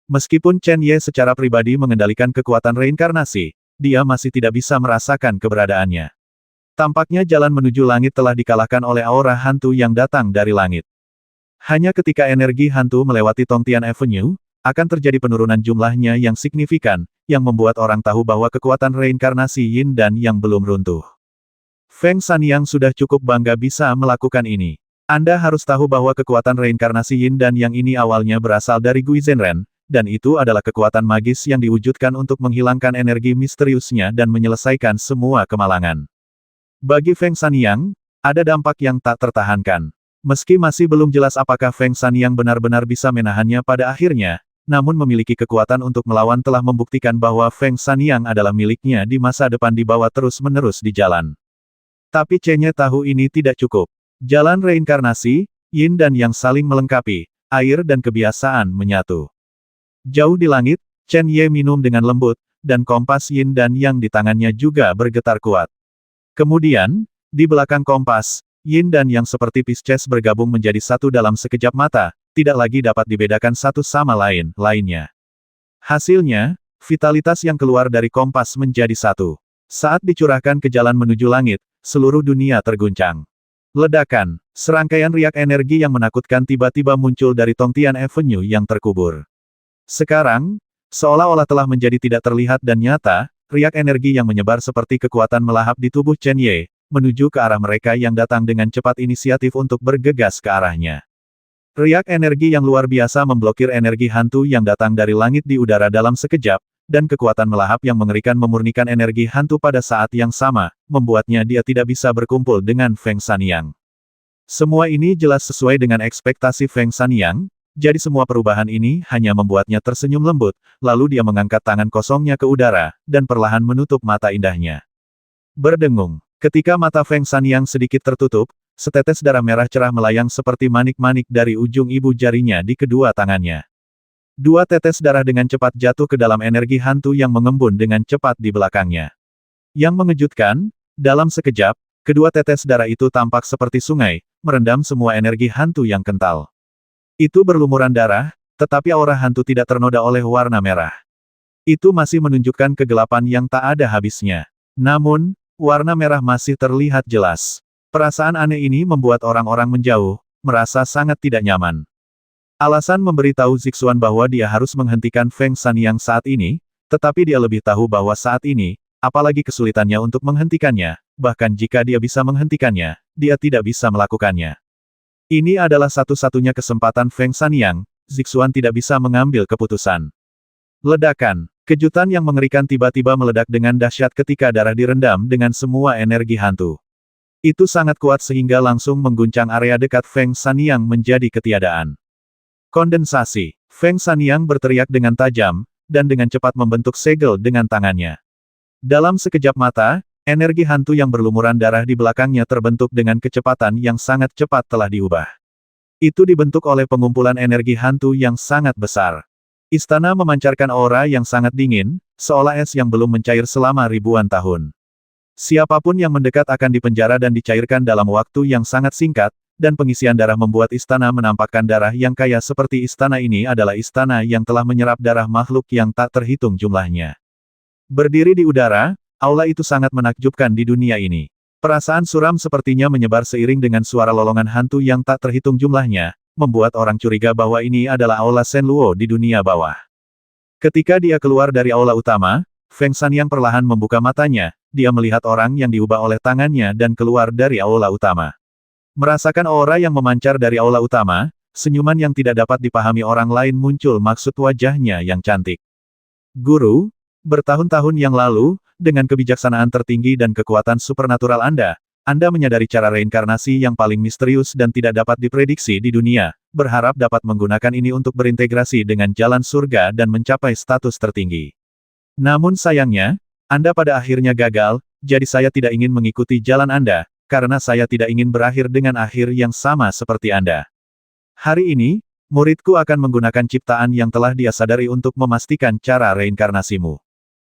Meskipun Chen Ye secara pribadi mengendalikan kekuatan reinkarnasi, dia masih tidak bisa merasakan keberadaannya. Tampaknya jalan menuju langit telah dikalahkan oleh aura hantu yang datang dari langit. Hanya ketika energi hantu melewati Tongtian Avenue, akan terjadi penurunan jumlahnya yang signifikan, yang membuat orang tahu bahwa kekuatan reinkarnasi Yin dan Yang belum runtuh. Feng Sanyang sudah cukup bangga bisa melakukan ini. Anda harus tahu bahwa kekuatan reinkarnasi Yin dan Yang ini awalnya berasal dari Gui Zhenren, dan itu adalah kekuatan magis yang diwujudkan untuk menghilangkan energi misteriusnya dan menyelesaikan semua kemalangan. Bagi Feng Sanyang, ada dampak yang tak tertahankan. Meski masih belum jelas apakah Feng Sanyang benar-benar bisa menahannya pada akhirnya, namun memiliki kekuatan untuk melawan telah membuktikan bahwa Feng Sanyang adalah miliknya di masa depan dibawa terus-menerus di jalan. Tapi Chen-nya tahu ini tidak cukup. Jalan reinkarnasi, Yin dan Yang saling melengkapi, air dan kebiasaan menyatu. Jauh di langit, Chen Ye minum dengan lembut, dan kompas Yin dan Yang di tangannya juga bergetar kuat. Kemudian, di belakang kompas, Yin dan Yang seperti Pisces bergabung menjadi satu dalam sekejap mata, tidak lagi dapat dibedakan satu sama lainnya. Hasilnya, vitalitas yang keluar dari kompas menjadi satu. Saat dicurahkan ke jalan menuju langit, seluruh dunia terguncang. Ledakan, serangkaian riak energi yang menakutkan tiba-tiba muncul dari Tongtian Avenue yang terkubur. Sekarang, seolah-olah telah menjadi tidak terlihat dan nyata, riak energi yang menyebar seperti kekuatan melahap di tubuh Chen Ye, menuju ke arah mereka yang datang dengan cepat inisiatif untuk bergegas ke arahnya. Riak energi yang luar biasa memblokir energi hantu yang datang dari langit di udara dalam sekejap, dan kekuatan melahap yang mengerikan memurnikan energi hantu pada saat yang sama, membuatnya dia tidak bisa berkumpul dengan Feng Sanyang. Semua ini jelas sesuai dengan ekspektasi Feng Sanyang, jadi semua perubahan ini hanya membuatnya tersenyum lembut, lalu dia mengangkat tangan kosongnya ke udara, dan perlahan menutup mata indahnya. Berdengung. Ketika mata Feng Sanyang sedikit tertutup, setetes darah merah cerah melayang seperti manik-manik dari ujung ibu jarinya di kedua tangannya. Dua tetes darah dengan cepat jatuh ke dalam energi hantu yang mengembun dengan cepat di belakangnya. Yang mengejutkan, dalam sekejap, kedua tetes darah itu tampak seperti sungai, merendam semua energi hantu yang kental. Itu berlumuran darah, tetapi aura hantu tidak ternoda oleh warna merah. Itu masih menunjukkan kegelapan yang tak ada habisnya. Namun, warna merah masih terlihat jelas. Perasaan aneh ini membuat orang-orang menjauh, merasa sangat tidak nyaman. Alasan memberitahu Zixuan bahwa dia harus menghentikan Feng Sanyang saat ini, tetapi dia lebih tahu bahwa saat ini, apalagi kesulitannya untuk menghentikannya, bahkan jika dia bisa menghentikannya, dia tidak bisa melakukannya. Ini adalah satu-satunya kesempatan Feng Sanyang, Zixuan tidak bisa mengambil keputusan. Ledakan, kejutan yang mengerikan tiba-tiba meledak dengan dahsyat ketika darah direndam dengan semua energi hantu. Itu sangat kuat sehingga langsung mengguncang area dekat Feng Sanyang menjadi ketiadaan. Kondensasi, Feng Sanyang berteriak dengan tajam, dan dengan cepat membentuk segel dengan tangannya. Dalam sekejap mata, energi hantu yang berlumuran darah di belakangnya terbentuk dengan kecepatan yang sangat cepat telah diubah. Itu dibentuk oleh pengumpulan energi hantu yang sangat besar. Istana memancarkan aura yang sangat dingin, seolah es yang belum mencair selama ribuan tahun. Siapapun yang mendekat akan dipenjara dan dicairkan dalam waktu yang sangat singkat, dan pengisian darah membuat istana menampakkan darah yang kaya seperti istana ini adalah istana yang telah menyerap darah makhluk yang tak terhitung jumlahnya. Berdiri di udara, aula itu sangat menakjubkan di dunia ini. Perasaan suram sepertinya menyebar seiring dengan suara lolongan hantu yang tak terhitung jumlahnya, membuat orang curiga bahwa ini adalah aula Shenluo di dunia bawah. Ketika dia keluar dari aula utama, Feng Sanyang perlahan membuka matanya, dia melihat orang yang diubah oleh tangannya dan keluar dari aula utama. Merasakan aura yang memancar dari aula utama, senyuman yang tidak dapat dipahami orang lain muncul maksud wajahnya yang cantik. Guru, bertahun-tahun yang lalu, dengan kebijaksanaan tertinggi dan kekuatan supernatural Anda menyadari cara reinkarnasi yang paling misterius dan tidak dapat diprediksi di dunia, berharap dapat menggunakan ini untuk berintegrasi dengan jalan surga dan mencapai status tertinggi. Namun sayangnya, Anda pada akhirnya gagal, jadi saya tidak ingin mengikuti jalan Anda, karena saya tidak ingin berakhir dengan akhir yang sama seperti Anda. Hari ini, muridku akan menggunakan ciptaan yang telah dia sadari untuk memastikan cara reinkarnasimu.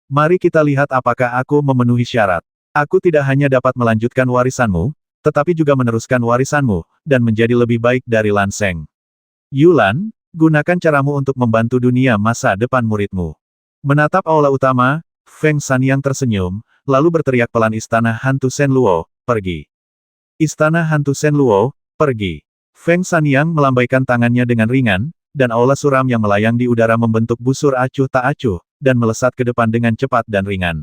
Mari kita lihat apakah aku memenuhi syarat. Aku tidak hanya dapat melanjutkan warisanmu, tetapi juga meneruskan warisanmu, dan menjadi lebih baik dari Lan Sheng. Yulan, Gunakan caramu untuk membantu dunia masa depan muridmu. Menatap aula utama, Feng Sanyang tersenyum, lalu berteriak pelan Istana Hantu Shenluo, pergi. Istana Hantu Shenluo, pergi. Feng Sanyang melambaikan tangannya dengan ringan, dan aula suram yang melayang di udara membentuk busur acuh tak acuh, dan melesat ke depan dengan cepat dan ringan.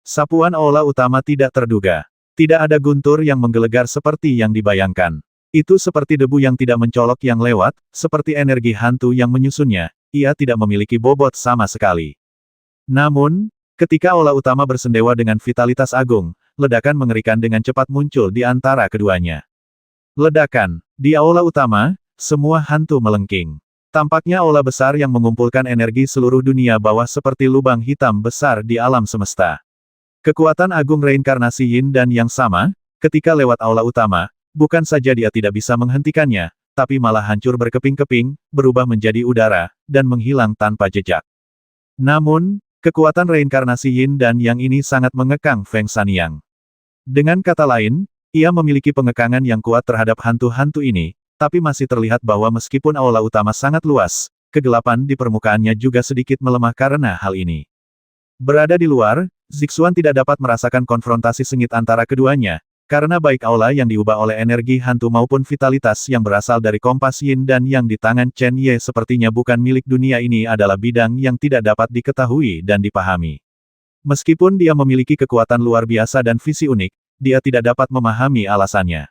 Sapuan aula utama tidak terduga. Tidak ada guntur yang menggelegar seperti yang dibayangkan. Itu seperti debu yang tidak mencolok yang lewat, seperti energi hantu yang menyusunnya, ia tidak memiliki bobot sama sekali. Namun, ketika aula utama bersendewa dengan vitalitas agung, ledakan mengerikan dengan cepat muncul di antara keduanya. Ledakan. Di aula utama, semua hantu melengking. Tampaknya aula besar yang mengumpulkan energi seluruh dunia bawah seperti lubang hitam besar di alam semesta. Kekuatan agung reinkarnasi Yin dan Yang sama, ketika lewat aula utama, bukan saja dia tidak bisa menghentikannya, tapi malah hancur berkeping-keping, berubah menjadi udara, dan menghilang tanpa jejak. Namun, kekuatan reinkarnasi Yin dan Yang ini sangat mengekang Feng Sanyang. Dengan kata lain, ia memiliki pengekangan yang kuat terhadap hantu-hantu ini, tapi masih terlihat bahwa meskipun aula utama sangat luas, kegelapan di permukaannya juga sedikit melemah karena hal ini. Berada di luar, Zixuan tidak dapat merasakan konfrontasi sengit antara keduanya, karena baik aula yang diubah oleh energi hantu maupun vitalitas yang berasal dari kompas Yin dan Yang di tangan Chen Ye sepertinya bukan milik dunia ini adalah bidang yang tidak dapat diketahui dan dipahami. Meskipun dia memiliki kekuatan luar biasa dan visi unik, dia tidak dapat memahami alasannya.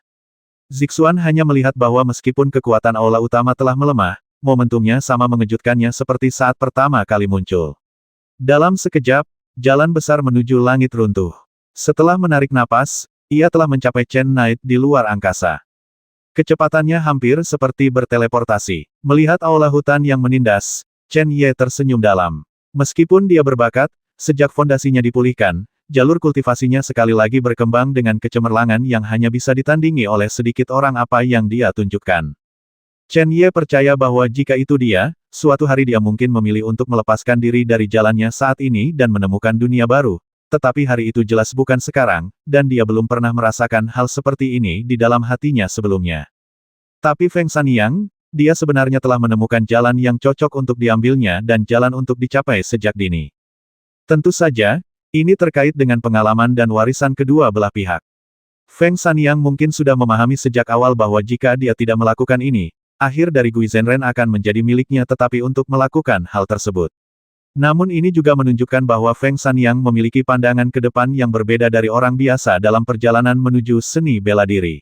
Zixuan hanya melihat bahwa meskipun kekuatan aula utama telah melemah, momentumnya sama mengejutkannya seperti saat pertama kali muncul. Dalam sekejap, jalan besar menuju langit runtuh. Setelah menarik napas, ia telah mencapai Chen Knight di luar angkasa. Kecepatannya hampir seperti berteleportasi. Melihat aula hutan yang menindas, Chen Ye tersenyum dalam. Meskipun dia berbakat, sejak fondasinya dipulihkan, jalur kultivasinya sekali lagi berkembang dengan kecemerlangan yang hanya bisa ditandingi oleh sedikit orang apa yang dia tunjukkan. Chen Ye percaya bahwa jika itu dia, suatu hari dia mungkin memilih untuk melepaskan diri dari jalannya saat ini dan menemukan dunia baru. Tetapi hari itu jelas bukan sekarang, dan dia belum pernah merasakan hal seperti ini di dalam hatinya sebelumnya. Tapi Feng Sanyang, dia sebenarnya telah menemukan jalan yang cocok untuk diambilnya dan jalan untuk dicapai sejak dini. Tentu saja, ini terkait dengan pengalaman dan warisan kedua belah pihak. Feng Sanyang mungkin sudah memahami sejak awal bahwa jika dia tidak melakukan ini, akhir dari Gui Zhenren akan menjadi miliknya tetapi untuk melakukan hal tersebut. Namun ini juga menunjukkan bahwa Feng Sanyang memiliki pandangan ke depan yang berbeda dari orang biasa dalam perjalanan menuju seni bela diri.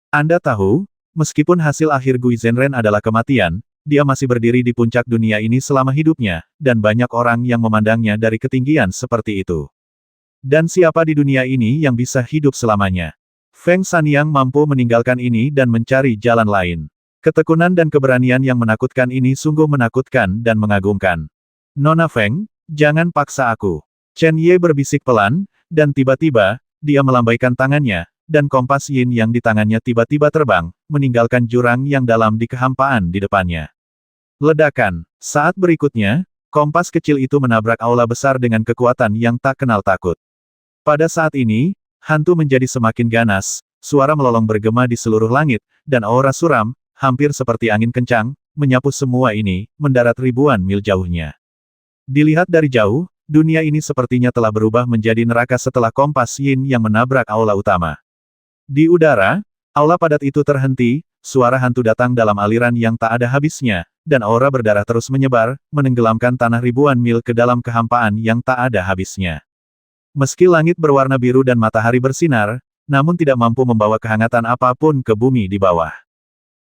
Anda tahu, meskipun hasil akhir Gui Zhenren adalah kematian, dia masih berdiri di puncak dunia ini selama hidupnya, dan banyak orang yang memandangnya dari ketinggian seperti itu. Dan siapa di dunia ini yang bisa hidup selamanya? Feng Sanyang mampu meninggalkan ini dan mencari jalan lain. Ketekunan dan keberanian yang menakutkan ini sungguh menakutkan dan mengagumkan. Nona Feng, jangan paksa aku. Chen Ye berbisik pelan, dan tiba-tiba, dia melambaikan tangannya, dan kompas Yin yang di tangannya tiba-tiba terbang, meninggalkan jurang yang dalam di kehampaan di depannya. Ledakan. Saat berikutnya, kompas kecil itu menabrak aula besar dengan kekuatan yang tak kenal takut. Pada saat ini, hantu menjadi semakin ganas, suara melolong bergema di seluruh langit, dan aura suram, hampir seperti angin kencang, menyapu semua ini, mendarat ribuan mil jauhnya. Dilihat dari jauh, dunia ini sepertinya telah berubah menjadi neraka setelah kompas Yin yang menabrak aula utama. Di udara, aula padat itu terhenti, suara hantu datang dalam aliran yang tak ada habisnya, dan aura berdarah terus menyebar, menenggelamkan tanah ribuan mil ke dalam kehampaan yang tak ada habisnya. Meski langit berwarna biru dan matahari bersinar, namun tidak mampu membawa kehangatan apapun ke bumi di bawah.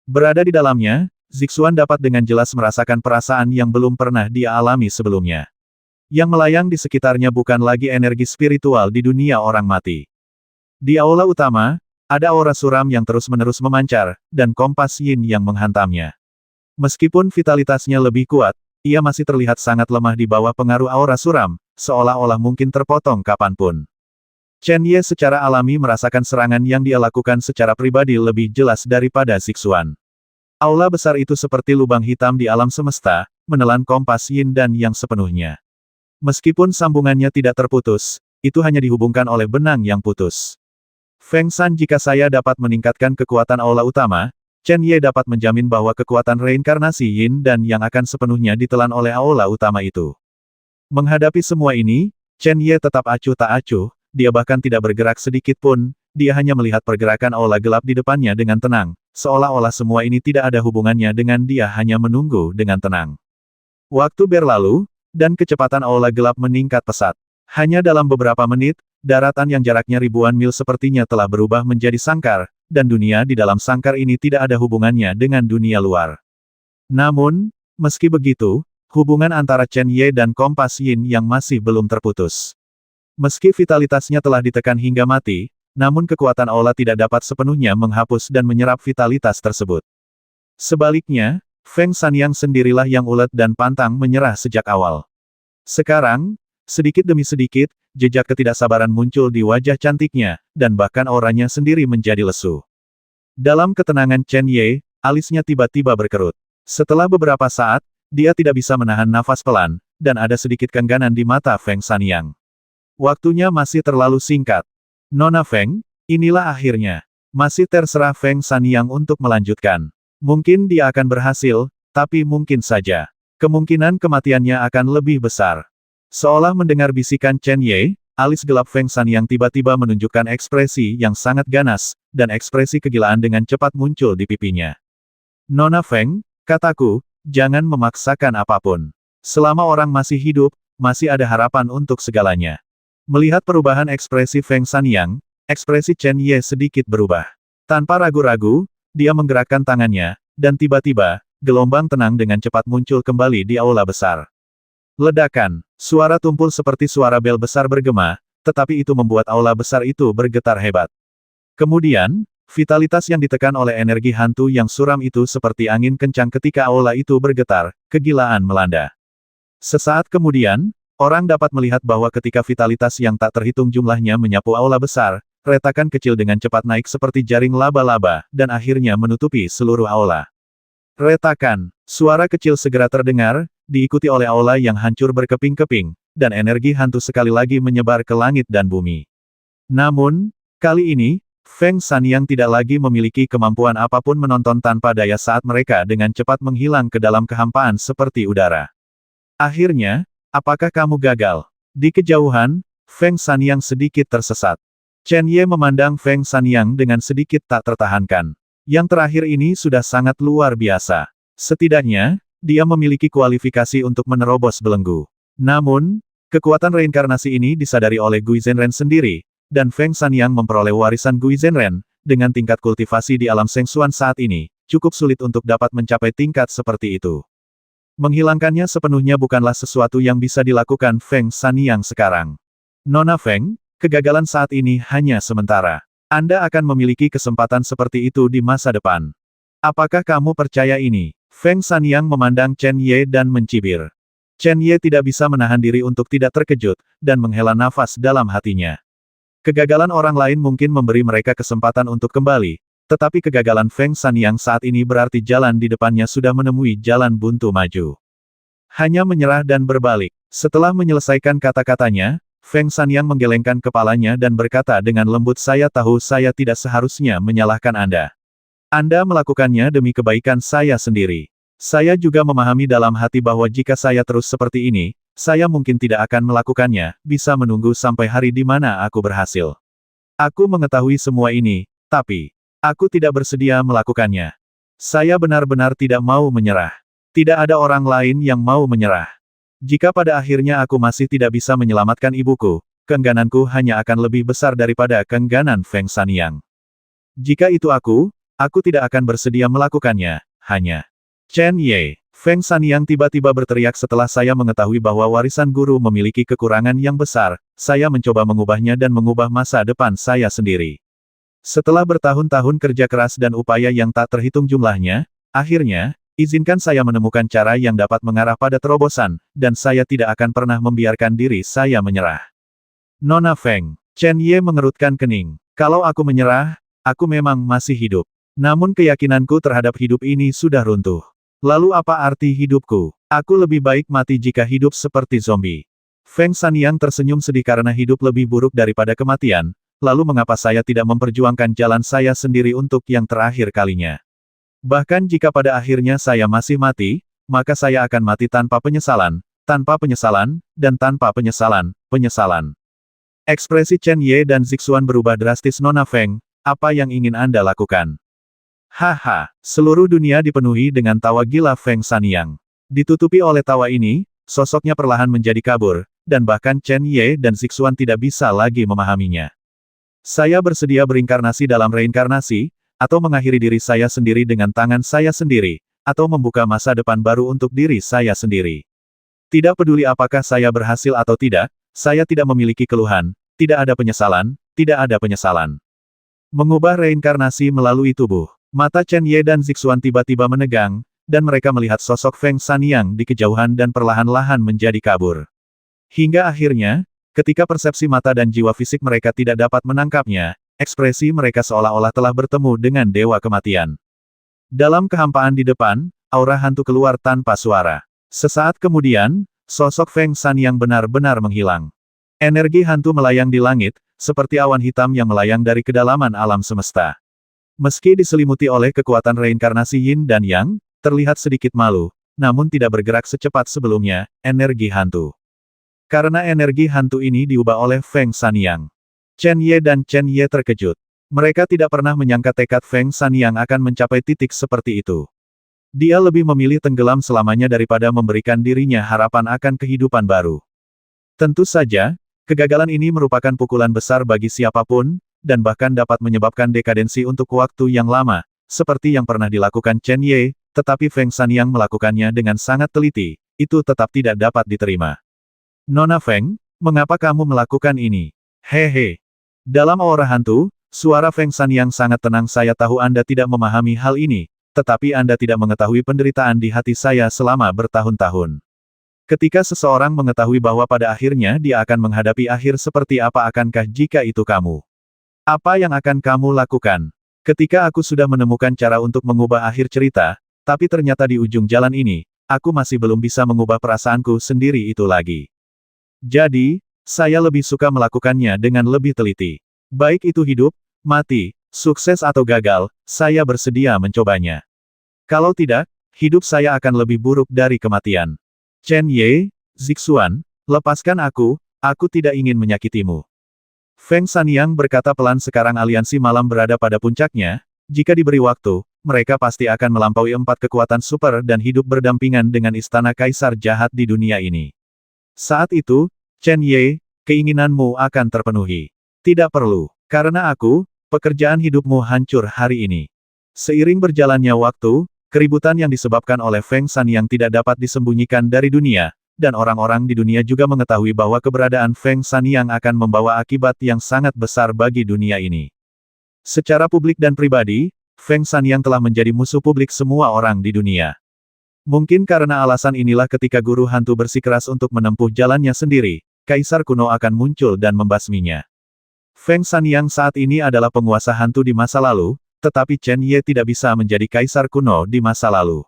Berada di dalamnya, Zixuan dapat dengan jelas merasakan perasaan yang belum pernah dia alami sebelumnya. Yang melayang di sekitarnya bukan lagi energi spiritual di dunia orang mati. Di aula utama, ada aura suram yang terus-menerus memancar, dan kompas Yin yang menghantamnya. Meskipun vitalitasnya lebih kuat, ia masih terlihat sangat lemah di bawah pengaruh aura suram, seolah-olah mungkin terpotong kapanpun. Chen Ye secara alami merasakan serangan yang dia lakukan secara pribadi lebih jelas daripada Zixuan. Aula besar itu seperti lubang hitam di alam semesta, menelan kompas Yin dan Yang sepenuhnya. Meskipun sambungannya tidak terputus, itu hanya dihubungkan oleh benang yang putus. Feng San, jika saya dapat meningkatkan kekuatan aula utama, Chen Ye dapat menjamin bahwa kekuatan reinkarnasi Yin dan Yang akan sepenuhnya ditelan oleh aula utama itu. Menghadapi semua ini, Chen Ye tetap acuh tak acuh, dia bahkan tidak bergerak sedikit pun, dia hanya melihat pergerakan aula gelap di depannya dengan tenang, seolah-olah semua ini tidak ada hubungannya dengan dia hanya menunggu dengan tenang. Waktu berlalu, dan kecepatan aula gelap meningkat pesat. Hanya dalam beberapa menit, daratan yang jaraknya ribuan mil sepertinya telah berubah menjadi sangkar, dan dunia di dalam sangkar ini tidak ada hubungannya dengan dunia luar. Namun, meski begitu, hubungan antara Chen Ye dan kompas Yin yang masih belum terputus. Meski vitalitasnya telah ditekan hingga mati, namun kekuatan aula tidak dapat sepenuhnya menghapus dan menyerap vitalitas tersebut. Sebaliknya, Feng Sanyang sendirilah yang ulet dan pantang menyerah sejak awal. Sekarang, sedikit demi sedikit, jejak ketidaksabaran muncul di wajah cantiknya, dan bahkan auranya sendiri menjadi lesu. Dalam ketenangan Chen Ye, alisnya tiba-tiba berkerut. Setelah beberapa saat, dia tidak bisa menahan nafas pelan, dan ada sedikit keengganan di mata Feng Sanyang. Waktunya masih terlalu singkat. Nona Feng, inilah akhirnya. Masih terserah Feng Sanyang untuk melanjutkan. Mungkin dia akan berhasil, tapi mungkin saja. Kemungkinan kematiannya akan lebih besar. Seolah mendengar bisikan Chen Ye, alis gelap Feng Sanyang tiba-tiba menunjukkan ekspresi yang sangat ganas, dan ekspresi kegilaan dengan cepat muncul di pipinya. Nona Feng, kataku, jangan memaksakan apapun. Selama orang masih hidup, masih ada harapan untuk segalanya. Melihat perubahan ekspresi Feng Sanyang, ekspresi Chen Ye sedikit berubah. Tanpa ragu-ragu, dia menggerakkan tangannya, dan tiba-tiba, gelombang tenang dengan cepat muncul kembali di aula besar. Ledakan, suara tumpul seperti suara bel besar bergema, tetapi itu membuat aula besar itu bergetar hebat. Kemudian, vitalitas yang ditekan oleh energi hantu yang suram itu seperti angin kencang ketika aula itu bergetar, kegilaan melanda. Sesaat kemudian, orang dapat melihat bahwa ketika vitalitas yang tak terhitung jumlahnya menyapu aula besar, retakan kecil dengan cepat naik seperti jaring laba-laba, dan akhirnya menutupi seluruh aula. Retakan, suara kecil segera terdengar, diikuti oleh aula yang hancur berkeping-keping, dan energi hantu sekali lagi menyebar ke langit dan bumi. Namun, kali ini, Feng Sanyang tidak lagi memiliki kemampuan apapun menonton tanpa daya saat mereka dengan cepat menghilang ke dalam kehampaan seperti udara. Akhirnya, apakah kamu gagal? Di kejauhan, Feng Sanyang sedikit tersesat. Chen Ye memandang Feng Sanyang dengan sedikit tak tertahankan. Yang terakhir ini sudah sangat luar biasa. Setidaknya, dia memiliki kualifikasi untuk menerobos belenggu. Namun, kekuatan reinkarnasi ini disadari oleh Gui Zhenren sendiri, dan Feng Sanyang memperoleh warisan Gui Zhenren, dengan tingkat kultivasi di alam Sheng Xuan saat ini, cukup sulit untuk dapat mencapai tingkat seperti itu. Menghilangkannya sepenuhnya bukanlah sesuatu yang bisa dilakukan Feng Sanyang sekarang. Nona Feng, kegagalan saat ini hanya sementara. Anda akan memiliki kesempatan seperti itu di masa depan. Apakah kamu percaya ini? Feng Sanyang memandang Chen Ye dan mencibir. Chen Ye tidak bisa menahan diri untuk tidak terkejut, dan menghela nafas dalam hatinya. Kegagalan orang lain mungkin memberi mereka kesempatan untuk kembali, tetapi kegagalan Feng Sanyang saat ini berarti jalan di depannya sudah menemui jalan buntu maju. Hanya menyerah dan berbalik. Setelah menyelesaikan kata-katanya, Feng Sanyang menggelengkan kepalanya dan berkata dengan lembut, saya tahu saya tidak seharusnya menyalahkan Anda. Anda melakukannya demi kebaikan saya sendiri. Saya juga memahami dalam hati bahwa jika saya terus seperti ini, saya mungkin tidak akan melakukannya, bisa menunggu sampai hari di mana aku berhasil. Aku mengetahui semua ini, tapi aku tidak bersedia melakukannya. Saya benar-benar tidak mau menyerah. Tidak ada orang lain yang mau menyerah. Jika pada akhirnya aku masih tidak bisa menyelamatkan ibuku, keenggananku hanya akan lebih besar daripada keengganan Feng Sanyang. Jika itu aku tidak akan bersedia melakukannya, hanya. Chen Ye, Feng Sanyang tiba-tiba berteriak setelah saya mengetahui bahwa warisan guru memiliki kekurangan yang besar, saya mencoba mengubahnya dan mengubah masa depan saya sendiri. Setelah bertahun-tahun kerja keras dan upaya yang tak terhitung jumlahnya, akhirnya, izinkan saya menemukan cara yang dapat mengarah pada terobosan, dan saya tidak akan pernah membiarkan diri saya menyerah. Nona Feng, Chen Ye mengerutkan kening. Kalau aku menyerah, aku memang masih hidup. Namun keyakinanku terhadap hidup ini sudah runtuh. Lalu apa arti hidupku? Aku lebih baik mati jika hidup seperti zombie. Feng Sanyang tersenyum sedih karena hidup lebih buruk daripada kematian, lalu mengapa saya tidak memperjuangkan jalan saya sendiri untuk yang terakhir kalinya? Bahkan jika pada akhirnya saya masih mati, maka saya akan mati tanpa penyesalan, dan tanpa penyesalan. Ekspresi Chen Ye dan Zixuan berubah drastis. Nona Feng, apa yang ingin Anda lakukan? Haha, seluruh dunia dipenuhi dengan tawa gila Feng Sanyang. Ditutupi oleh tawa ini, sosoknya perlahan menjadi kabur, dan bahkan Chen Ye dan Zixuan tidak bisa lagi memahaminya. Saya bersedia berinkarnasi dalam reinkarnasi, atau mengakhiri diri saya sendiri dengan tangan saya sendiri, atau membuka masa depan baru untuk diri saya sendiri. Tidak peduli apakah saya berhasil atau tidak, saya tidak memiliki keluhan, tidak ada penyesalan. Mengubah reinkarnasi melalui tubuh. Mata Chen Ye dan Zixuan tiba-tiba menegang, dan mereka melihat sosok Feng Sanyang di kejauhan dan perlahan-lahan menjadi kabur. Hingga akhirnya, ketika persepsi mata dan jiwa fisik mereka tidak dapat menangkapnya, ekspresi mereka seolah-olah telah bertemu dengan Dewa Kematian. Dalam kehampaan di depan, aura hantu keluar tanpa suara. Sesaat kemudian, sosok Feng Sanyang benar-benar menghilang. Energi hantu melayang di langit, seperti awan hitam yang melayang dari kedalaman alam semesta. Meski diselimuti oleh kekuatan reinkarnasi Yin dan Yang, terlihat sedikit malu, namun tidak bergerak secepat sebelumnya, energi hantu. Karena energi hantu ini diubah oleh Feng Sanyang. Chen Ye dan Chen Ye terkejut. Mereka tidak pernah menyangka tekad Feng Sanyang akan mencapai titik seperti itu. Dia lebih memilih tenggelam selamanya daripada memberikan dirinya harapan akan kehidupan baru. Tentu saja, kegagalan ini merupakan pukulan besar bagi siapapun, dan bahkan dapat menyebabkan dekadensi untuk waktu yang lama, seperti yang pernah dilakukan Chen Ye, tetapi Feng Sanyang melakukannya dengan sangat teliti, itu tetap tidak dapat diterima. Nona Feng, mengapa kamu melakukan ini? Hehe. Dalam aura hantu, suara Feng Sanyang sangat tenang. Saya tahu Anda tidak memahami hal ini, tetapi Anda tidak mengetahui penderitaan di hati saya selama bertahun-tahun. Ketika seseorang mengetahui bahwa pada akhirnya dia akan menghadapi akhir seperti apa, akankah jika itu kamu? Apa yang akan kamu lakukan? Ketika aku sudah menemukan cara untuk mengubah akhir cerita, tapi ternyata di ujung jalan ini, aku masih belum bisa mengubah perasaanku sendiri itu lagi. Jadi, saya lebih suka melakukannya dengan lebih teliti. Baik itu hidup, mati, sukses atau gagal, saya bersedia mencobanya. Kalau tidak, hidup saya akan lebih buruk dari kematian. Chen Ye, Zixuan, lepaskan aku tidak ingin menyakitimu. Feng Sanyang berkata pelan. Sekarang aliansi malam berada pada puncaknya, jika diberi waktu, mereka pasti akan melampaui 4 kekuatan super dan hidup berdampingan dengan istana kaisar jahat di dunia ini. Saat itu, Chen Ye, keinginanmu akan terpenuhi. Tidak perlu, karena pekerjaan hidupmu hancur hari ini. Seiring berjalannya waktu, keributan yang disebabkan oleh Feng Sanyang tidak dapat disembunyikan dari dunia, dan orang-orang di dunia juga mengetahui bahwa keberadaan Feng Sanyang akan membawa akibat yang sangat besar bagi dunia ini. Secara publik dan pribadi, Feng Sanyang telah menjadi musuh publik semua orang di dunia. Mungkin karena alasan inilah ketika guru hantu bersikeras untuk menempuh jalannya sendiri, Kaisar kuno akan muncul dan membasminya. Feng Sanyang saat ini adalah penguasa hantu di masa lalu, tetapi Chen Ye tidak bisa menjadi kaisar kuno di masa lalu.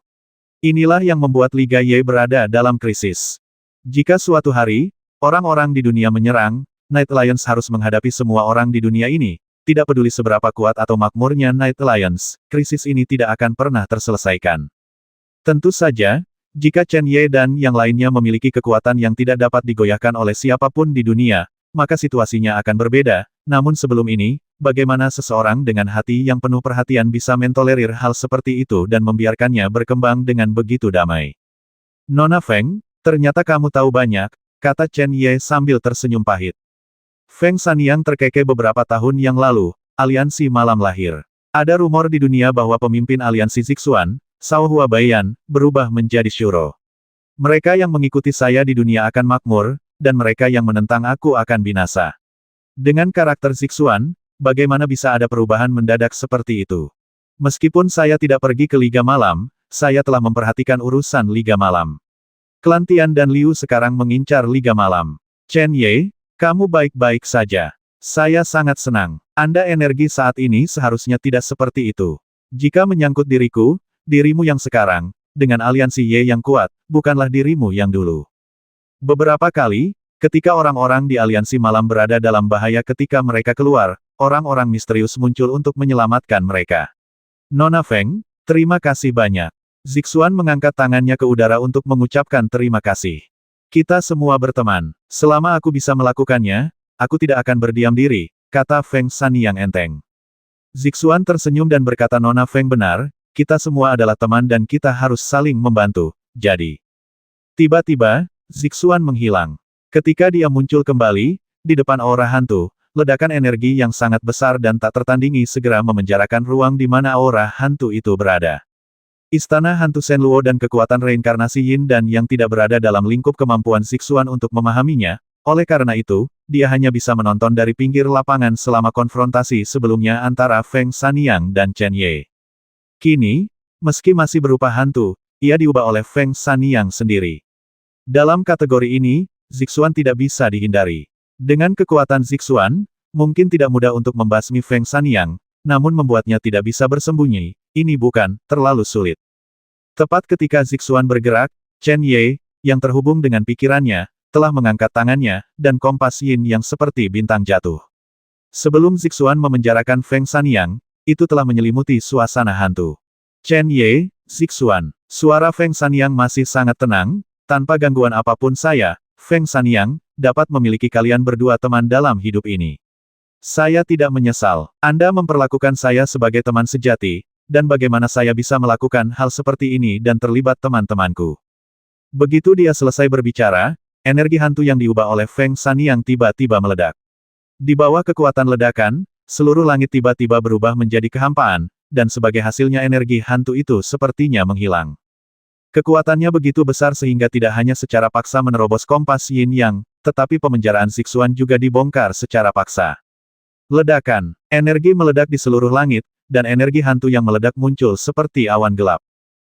Inilah yang membuat Liga Ye berada dalam krisis. Jika suatu hari, orang-orang di dunia menyerang, Night Alliance harus menghadapi semua orang di dunia ini, tidak peduli seberapa kuat atau makmurnya Night Alliance, krisis ini tidak akan pernah terselesaikan. Tentu saja, jika Chen Ye dan yang lainnya memiliki kekuatan yang tidak dapat digoyahkan oleh siapapun di dunia, maka situasinya akan berbeda. Namun sebelum ini, bagaimana seseorang dengan hati yang penuh perhatian bisa mentolerir hal seperti itu dan membiarkannya berkembang dengan begitu damai? Nona Feng, ternyata kamu tahu banyak, kata Chen Ye sambil tersenyum pahit. Feng Sanyang terkekeh. Beberapa tahun yang lalu, aliansi malam lahir. Ada rumor di dunia bahwa pemimpin aliansi Zixuan, Cao Huabaiyan, berubah menjadi Shuro. Mereka yang mengikuti saya di dunia akan makmur, dan mereka yang menentang aku akan binasa. Dengan karakter Zixuan, bagaimana bisa ada perubahan mendadak seperti itu? Meskipun saya tidak pergi ke Liga Malam, saya telah memperhatikan urusan Liga Malam. Klan Tian dan Liu sekarang mengincar Liga Malam. Chen Ye, kamu baik-baik saja. Saya sangat senang. Anda energi saat ini seharusnya tidak seperti itu. Jika menyangkut diriku, dirimu yang sekarang, dengan aliansi Ye yang kuat, bukanlah dirimu yang dulu. Beberapa kali, ketika orang-orang di aliansi malam berada dalam bahaya ketika mereka keluar, orang-orang misterius muncul untuk menyelamatkan mereka. Nona Feng, Terima kasih banyak. Zixuan mengangkat tangannya ke udara untuk mengucapkan terima kasih. Kita semua berteman. Selama aku bisa melakukannya, aku tidak akan berdiam diri, kata Feng Sanyang enteng. Zixuan tersenyum dan berkata, Nona Feng benar, kita semua adalah teman dan kita harus saling membantu, jadi. Tiba-tiba, Zixuan menghilang. Ketika dia muncul kembali, di depan aura hantu, ledakan energi yang sangat besar dan tak tertandingi segera memenjarakan ruang di mana aura hantu itu berada. Istana hantu Shenluo dan kekuatan reinkarnasi Yin dan Yang tidak berada dalam lingkup kemampuan Zixuan untuk memahaminya, oleh karena itu, dia hanya bisa menonton dari pinggir lapangan selama konfrontasi sebelumnya antara Feng Sanyang dan Chen Ye. Kini, meski masih berupa hantu, ia diubah oleh Feng Sanyang sendiri. Dalam kategori ini, Zixuan tidak bisa dihindari. Dengan kekuatan Zixuan, mungkin tidak mudah untuk membasmi Feng Sanyang, namun membuatnya tidak bisa bersembunyi, ini bukan terlalu sulit. Tepat ketika Zixuan bergerak, Chen Ye, yang terhubung dengan pikirannya, telah mengangkat tangannya, dan kompas Yin yang seperti bintang jatuh. Sebelum Zixuan memenjarakan Feng Sanyang, itu telah menyelimuti suasana hantu. Chen Ye, Zixuan, suara Feng Sanyang masih sangat tenang, tanpa gangguan apapun saya, Feng Sanyang, dapat memiliki kalian berdua teman dalam hidup ini. Saya tidak menyesal. Anda memperlakukan saya sebagai teman sejati, dan bagaimana saya bisa melakukan hal seperti ini dan terlibat teman-temanku. Begitu dia selesai berbicara, energi hantu yang diubah oleh Feng Sanyang tiba-tiba meledak. Di bawah kekuatan ledakan, seluruh langit tiba-tiba berubah menjadi kehampaan, dan sebagai hasilnya energi hantu itu sepertinya menghilang. Kekuatannya begitu besar sehingga tidak hanya secara paksa menerobos kompas Yin Yang, tetapi pemenjaraan Zixuan juga dibongkar secara paksa. Ledakan, energi meledak di seluruh langit, dan energi hantu yang meledak muncul seperti awan gelap.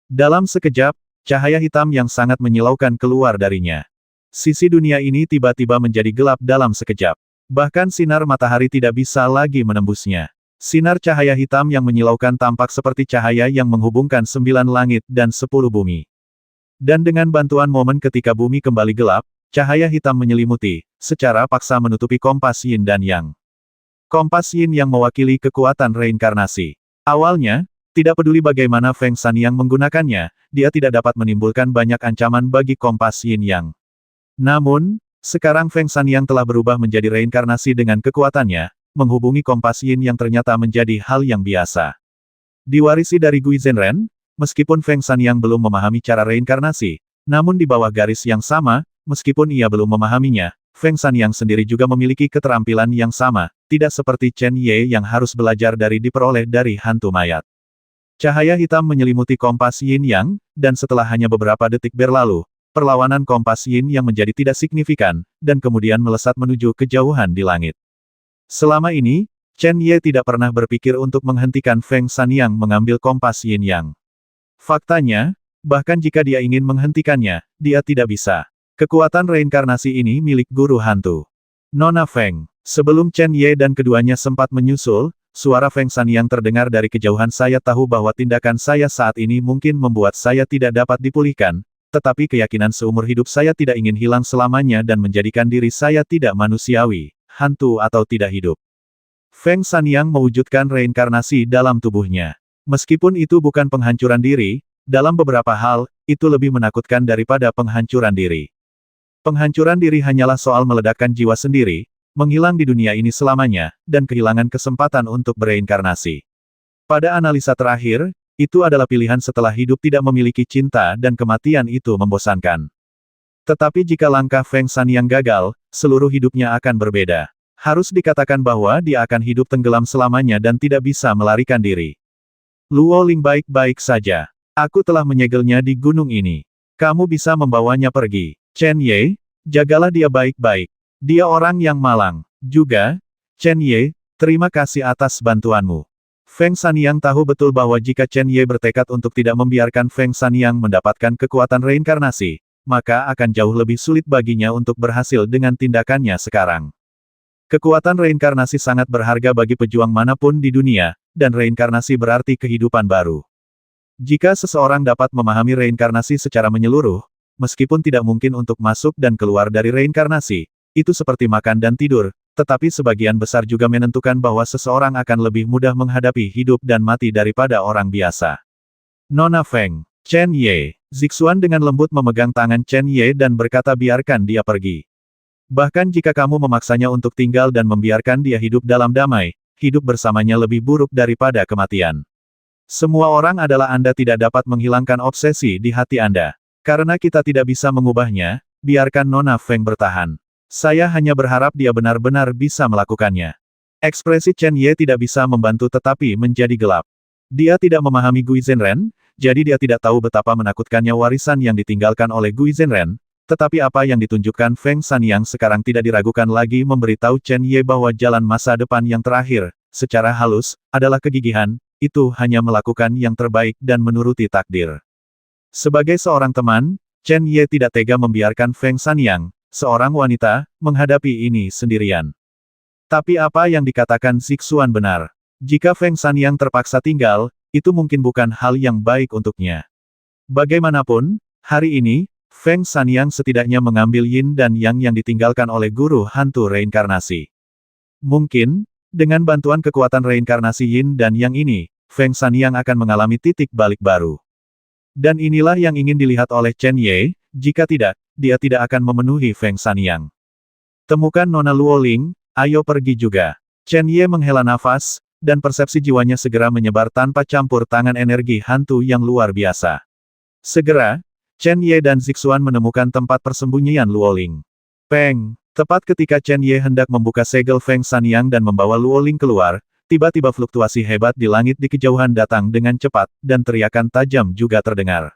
Dalam sekejap, cahaya hitam yang sangat menyilaukan keluar darinya. Sisi dunia ini tiba-tiba menjadi gelap dalam sekejap. Bahkan sinar matahari tidak bisa lagi menembusnya. Sinar cahaya hitam yang menyilaukan tampak seperti cahaya yang menghubungkan 9 langit dan 10 bumi. Dan dengan bantuan momen ketika bumi kembali gelap, cahaya hitam menyelimuti, secara paksa menutupi kompas Yin dan Yang. Kompas Yin yang mewakili kekuatan reinkarnasi. Awalnya, tidak peduli bagaimana Feng Sanyang menggunakannya, dia tidak dapat menimbulkan banyak ancaman bagi kompas Yin Yang. Namun, sekarang Feng Sanyang telah berubah menjadi reinkarnasi dengan kekuatannya, menghubungi kompas Yin yang ternyata menjadi hal yang biasa. Diwarisi dari Gui Zhenren, meskipun Feng Sanyang belum memahami cara reinkarnasi, namun di bawah garis yang sama, meskipun ia belum memahaminya, Feng Sanyang sendiri juga memiliki keterampilan yang sama, tidak seperti Chen Ye yang harus belajar dari diperoleh dari hantu mayat. Cahaya hitam menyelimuti kompas Yin Yang, dan setelah hanya beberapa detik berlalu, perlawanan kompas Yin yang menjadi tidak signifikan, dan kemudian melesat menuju kejauhan di langit. Selama ini, Chen Ye tidak pernah berpikir untuk menghentikan Feng Sanyang mengambil kompas Yin Yang. Faktanya, bahkan jika dia ingin menghentikannya, dia tidak bisa. Kekuatan reinkarnasi ini milik guru hantu. Nona Feng. Sebelum Chen Ye dan keduanya sempat menyusul, suara Feng Sanyang terdengar dari kejauhan. Saya tahu bahwa tindakan saya saat ini mungkin membuat saya tidak dapat dipulihkan, tetapi keyakinan seumur hidup saya tidak ingin hilang selamanya dan menjadikan diri saya tidak manusiawi, hantu atau tidak hidup. Feng Sanyang mewujudkan reinkarnasi dalam tubuhnya. Meskipun itu bukan penghancuran diri, dalam beberapa hal, itu lebih menakutkan daripada penghancuran diri. Penghancuran diri hanyalah soal meledakkan jiwa sendiri, menghilang di dunia ini selamanya, dan kehilangan kesempatan untuk bereinkarnasi. Pada analisa terakhir, itu adalah pilihan setelah hidup tidak memiliki cinta dan kematian itu membosankan. Tetapi jika langkah Feng Sanyang gagal, seluruh hidupnya akan berbeda. Harus dikatakan bahwa dia akan hidup tenggelam selamanya dan tidak bisa melarikan diri. Luo Ling baik-baik saja. Aku telah menyegelnya di gunung ini. Kamu bisa membawanya pergi. Chen Ye, jagalah dia baik-baik. Dia orang yang malang. Juga, Chen Ye, terima kasih atas bantuanmu. Feng Sanyang tahu betul bahwa jika Chen Ye bertekad untuk tidak membiarkan Feng Sanyang mendapatkan kekuatan reinkarnasi, maka akan jauh lebih sulit baginya untuk berhasil dengan tindakannya sekarang. Kekuatan reinkarnasi sangat berharga bagi pejuang manapun di dunia, dan reinkarnasi berarti kehidupan baru. Jika seseorang dapat memahami reinkarnasi secara menyeluruh, meskipun tidak mungkin untuk masuk dan keluar dari reinkarnasi, itu seperti makan dan tidur, tetapi sebagian besar juga menentukan bahwa seseorang akan lebih mudah menghadapi hidup dan mati daripada orang biasa. Nona Feng, Chen Ye. Zixuan dengan lembut memegang tangan Chen Ye dan berkata biarkan dia pergi. Bahkan jika kamu memaksanya untuk tinggal dan membiarkan dia hidup dalam damai, hidup bersamanya lebih buruk daripada kematian. Semua orang adalah Anda tidak dapat menghilangkan obsesi di hati Anda. Karena kita tidak bisa mengubahnya, biarkan Nona Feng bertahan. Saya hanya berharap dia benar-benar bisa melakukannya. Ekspresi Chen Ye tidak bisa membantu tetapi menjadi gelap. Dia tidak memahami Gui Zhenren, jadi dia tidak tahu betapa menakutkannya warisan yang ditinggalkan oleh Gui Zhenren, tetapi apa yang ditunjukkan Feng Sanyang sekarang tidak diragukan lagi memberitahu Chen Ye bahwa jalan masa depan yang terakhir, secara halus, adalah kegigihan, itu hanya melakukan yang terbaik dan menuruti takdir. Sebagai seorang teman, Chen Ye tidak tega membiarkan Feng Sanyang, seorang wanita, menghadapi ini sendirian. Tapi apa yang dikatakan Zixuan benar. Jika Feng Sanyang terpaksa tinggal, itu mungkin bukan hal yang baik untuknya. Bagaimanapun, hari ini, Feng Sanyang setidaknya mengambil yin dan yang ditinggalkan oleh guru hantu reinkarnasi. Mungkin, dengan bantuan kekuatan reinkarnasi yin dan yang ini, Feng Sanyang akan mengalami titik balik baru. Dan inilah yang ingin dilihat oleh Chen Ye, jika tidak, dia tidak akan memenuhi Feng Sanyang. Temukan Nona Luoling, ayo pergi juga. Chen Ye menghela nafas, dan persepsi jiwanya segera menyebar tanpa campur tangan energi hantu yang luar biasa. Segera, Chen Ye dan Zixuan menemukan tempat persembunyian Luoling. Peng! Tepat ketika Chen Ye hendak membuka segel Feng Sanyang dan membawa Luoling keluar, tiba-tiba fluktuasi hebat di langit di kejauhan datang dengan cepat, dan teriakan tajam juga terdengar.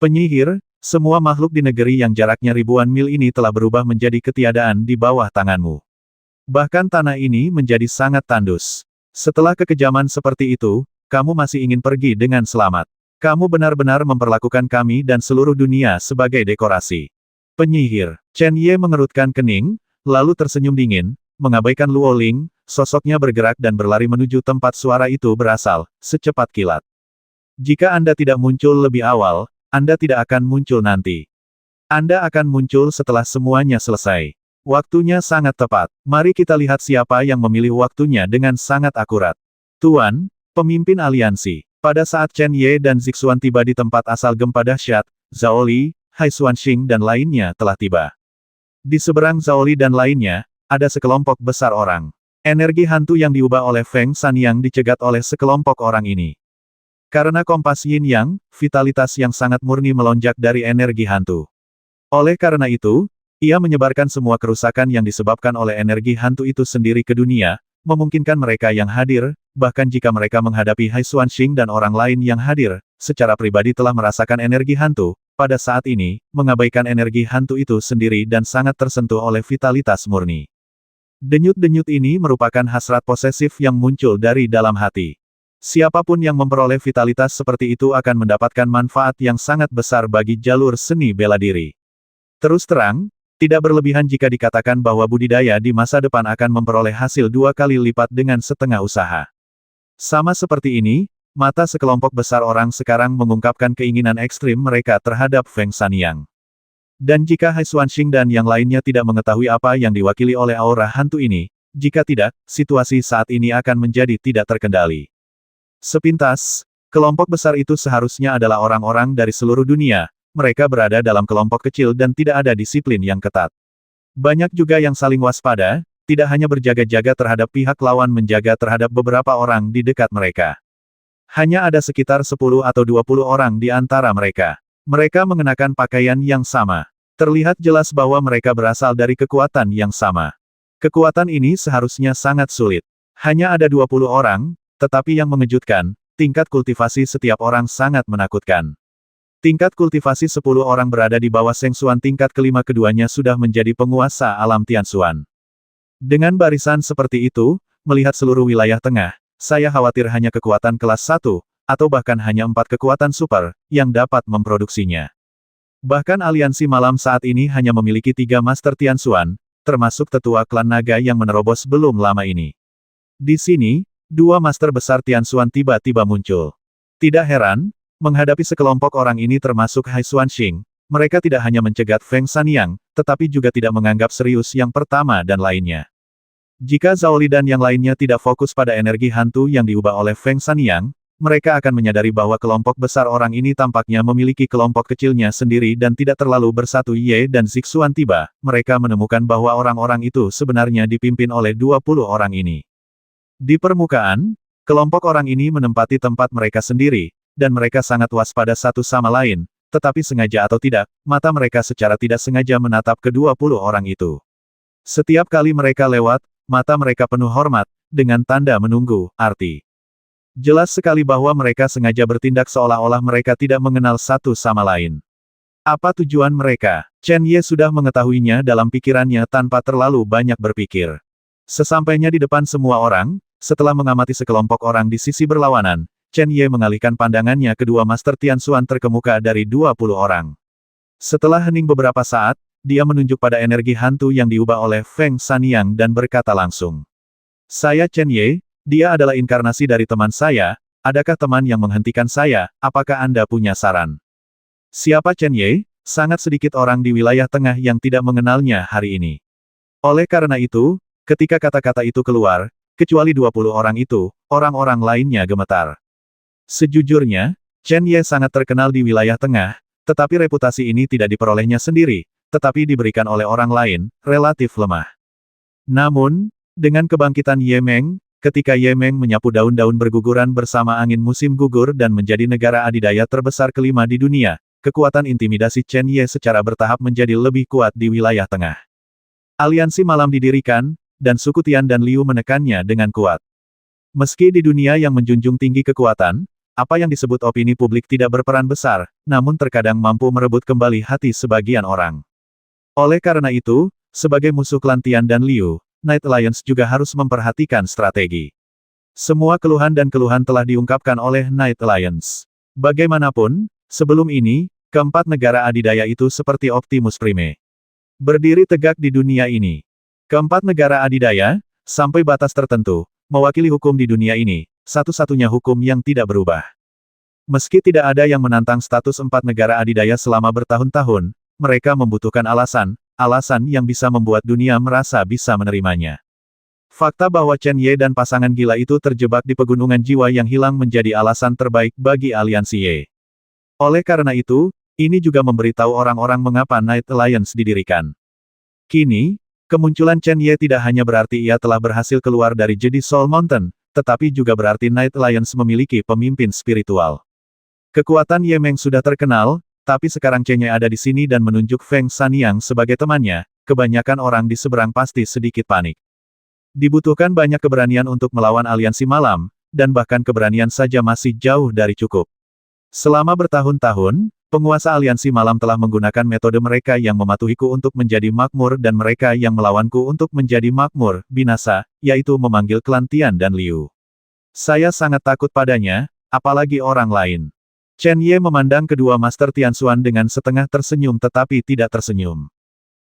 Penyihir, semua makhluk di negeri yang jaraknya ribuan mil ini telah berubah menjadi ketiadaan di bawah tanganmu. Bahkan tanah ini menjadi sangat tandus. Setelah kekejaman seperti itu, kamu masih ingin pergi dengan selamat. Kamu benar-benar memperlakukan kami dan seluruh dunia sebagai dekorasi. Penyihir, Chen Ye mengerutkan kening, lalu tersenyum dingin, mengabaikan Luoling, sosoknya bergerak dan berlari menuju tempat suara itu berasal, secepat kilat. Jika Anda tidak muncul lebih awal, Anda tidak akan muncul nanti. Anda akan muncul setelah semuanya selesai. Waktunya sangat tepat. Mari kita lihat siapa yang memilih waktunya dengan sangat akurat. Tuan, pemimpin aliansi. Pada saat Chen Ye dan Zixuan tiba di tempat asal gempa dahsyat, Zhao Li, Hai Xuanxing dan lainnya telah tiba. Di seberang Zhao Li dan lainnya, ada sekelompok besar orang. Energi hantu yang diubah oleh Feng Sanyang dicegat oleh sekelompok orang ini. Karena kompas Yin Yang, vitalitas yang sangat murni melonjak dari energi hantu. Oleh karena itu, ia menyebarkan semua kerusakan yang disebabkan oleh energi hantu itu sendiri ke dunia, memungkinkan mereka yang hadir, bahkan jika mereka menghadapi Hai Xuanxing dan orang lain yang hadir, secara pribadi telah merasakan energi hantu, pada saat ini, mengabaikan energi hantu itu sendiri dan sangat tersentuh oleh vitalitas murni. Denyut-denyut ini merupakan hasrat posesif yang muncul dari dalam hati. Siapapun yang memperoleh vitalitas seperti itu akan mendapatkan manfaat yang sangat besar bagi jalur seni bela diri. Terus terang, tidak berlebihan jika dikatakan bahwa budidaya di masa depan akan memperoleh hasil 2 kali lipat dengan setengah usaha. Sama seperti ini, mata sekelompok besar orang sekarang mengungkapkan keinginan ekstrim mereka terhadap Feng Sanyang. Dan jika Hai Xuanxing dan yang lainnya tidak mengetahui apa yang diwakili oleh aura hantu ini, jika tidak, situasi saat ini akan menjadi tidak terkendali. Sepintas, kelompok besar itu seharusnya adalah orang-orang dari seluruh dunia. Mereka berada dalam kelompok kecil dan tidak ada disiplin yang ketat. Banyak juga yang saling waspada, tidak hanya berjaga-jaga terhadap pihak lawan menjaga terhadap beberapa orang di dekat mereka. Hanya ada sekitar 10 atau 20 orang di antara mereka. Mereka mengenakan pakaian yang sama. Terlihat jelas bahwa mereka berasal dari kekuatan yang sama. Kekuatan ini seharusnya sangat sulit. Hanya ada 20 orang, tetapi yang mengejutkan, tingkat kultivasi setiap orang sangat menakutkan. Tingkat kultivasi 10 orang berada di bawah Seng Xuan tingkat kelima keduanya sudah menjadi penguasa alam Tianxuan. Dengan barisan seperti itu, melihat seluruh wilayah tengah, saya khawatir hanya kekuatan kelas 1, atau bahkan hanya 4 kekuatan super, yang dapat memproduksinya. Bahkan aliansi malam saat ini hanya memiliki 3 Master Tianxuan, termasuk tetua klan naga yang menerobos belum lama ini. Di sini, 2 Master besar Tianxuan tiba-tiba muncul. Tidak heran, menghadapi sekelompok orang ini termasuk Hai Xuanxing, mereka tidak hanya mencegat Feng Sanyang, tetapi juga tidak menganggap serius yang pertama dan lainnya. Jika Zhao Li dan yang lainnya tidak fokus pada energi hantu yang diubah oleh Feng Sanyang, mereka akan menyadari bahwa kelompok besar orang ini tampaknya memiliki kelompok kecilnya sendiri dan tidak terlalu bersatu. Ye dan Zixuan tiba, mereka menemukan bahwa orang-orang itu sebenarnya dipimpin oleh 20 orang ini. Di permukaan, kelompok orang ini menempati tempat mereka sendiri, dan mereka sangat waspada satu sama lain, tetapi sengaja atau tidak, mata mereka secara tidak sengaja menatap ke-20 orang itu. Setiap kali mereka lewat, mata mereka penuh hormat, dengan tanda menunggu, arti. Jelas sekali bahwa mereka sengaja bertindak seolah-olah mereka tidak mengenal satu sama lain. Apa tujuan mereka? Chen Ye sudah mengetahuinya dalam pikirannya tanpa terlalu banyak berpikir. Sesampainya di depan semua orang, setelah mengamati sekelompok orang di sisi berlawanan, Chen Ye mengalihkan pandangannya ke dua Master Tianxuan terkemuka dari 20 orang. Setelah hening beberapa saat, dia menunjuk pada energi hantu yang diubah oleh Feng Sanyang dan berkata langsung. Saya Chen Ye, dia adalah inkarnasi dari teman saya, adakah teman yang menghentikan saya, apakah Anda punya saran? Siapa Chen Ye? Sangat sedikit orang di wilayah tengah yang tidak mengenalnya hari ini. Oleh karena itu, ketika kata-kata itu keluar, kecuali 20 orang itu, orang-orang lainnya gemetar. Sejujurnya, Chen Ye sangat terkenal di wilayah tengah, tetapi reputasi ini tidak diperolehnya sendiri, tetapi diberikan oleh orang lain, relatif lemah. Namun, dengan kebangkitan Ye Meng, ketika Ye Meng menyapu daun-daun berguguran bersama angin musim gugur dan menjadi negara adidaya terbesar kelima di dunia, kekuatan intimidasi Chen Ye secara bertahap menjadi lebih kuat di wilayah tengah. Aliansi malam didirikan, dan suku Tian dan Liu menekannya dengan kuat. Meski di dunia yang menjunjung tinggi kekuatan, apa yang disebut opini publik tidak berperan besar, namun terkadang mampu merebut kembali hati sebagian orang. Oleh karena itu, sebagai musuh klan Tian dan Liu, Night Alliance juga harus memperhatikan strategi. Semua keluhan dan keluhan telah diungkapkan oleh Night Alliance. Bagaimanapun, sebelum ini, keempat negara adidaya itu seperti Optimus Prime. Berdiri tegak di dunia ini. Keempat negara adidaya, sampai batas tertentu, mewakili hukum di dunia ini, satu-satunya hukum yang tidak berubah. Meski tidak ada yang menantang status empat negara adidaya selama bertahun-tahun, mereka membutuhkan alasan yang bisa membuat dunia merasa bisa menerimanya. Fakta bahwa Chen Ye dan pasangan gila itu terjebak di pegunungan jiwa yang hilang menjadi alasan terbaik bagi aliansi Ye. Oleh karena itu, ini juga memberitahu orang-orang mengapa Night Alliance didirikan. Kini, kemunculan Chen Ye tidak hanya berarti ia telah berhasil keluar dari Jedi Soul Mountain, tetapi juga berarti Night Alliance memiliki pemimpin spiritual. Kekuatan Ye Meng sudah terkenal, tapi sekarang Chen Ye ada di sini dan menunjuk Feng Sanyang sebagai temannya, kebanyakan orang di seberang pasti sedikit panik. Dibutuhkan banyak keberanian untuk melawan aliansi malam, dan bahkan keberanian saja masih jauh dari cukup. Selama bertahun-tahun, penguasa aliansi malam telah menggunakan metode mereka yang mematuhiku untuk menjadi makmur dan mereka yang melawanku untuk menjadi makmur, binasa, yaitu memanggil klan Tian dan Liu. Saya sangat takut padanya, apalagi orang lain. Chen Ye memandang kedua Master Tianxuan dengan setengah tersenyum tetapi tidak tersenyum.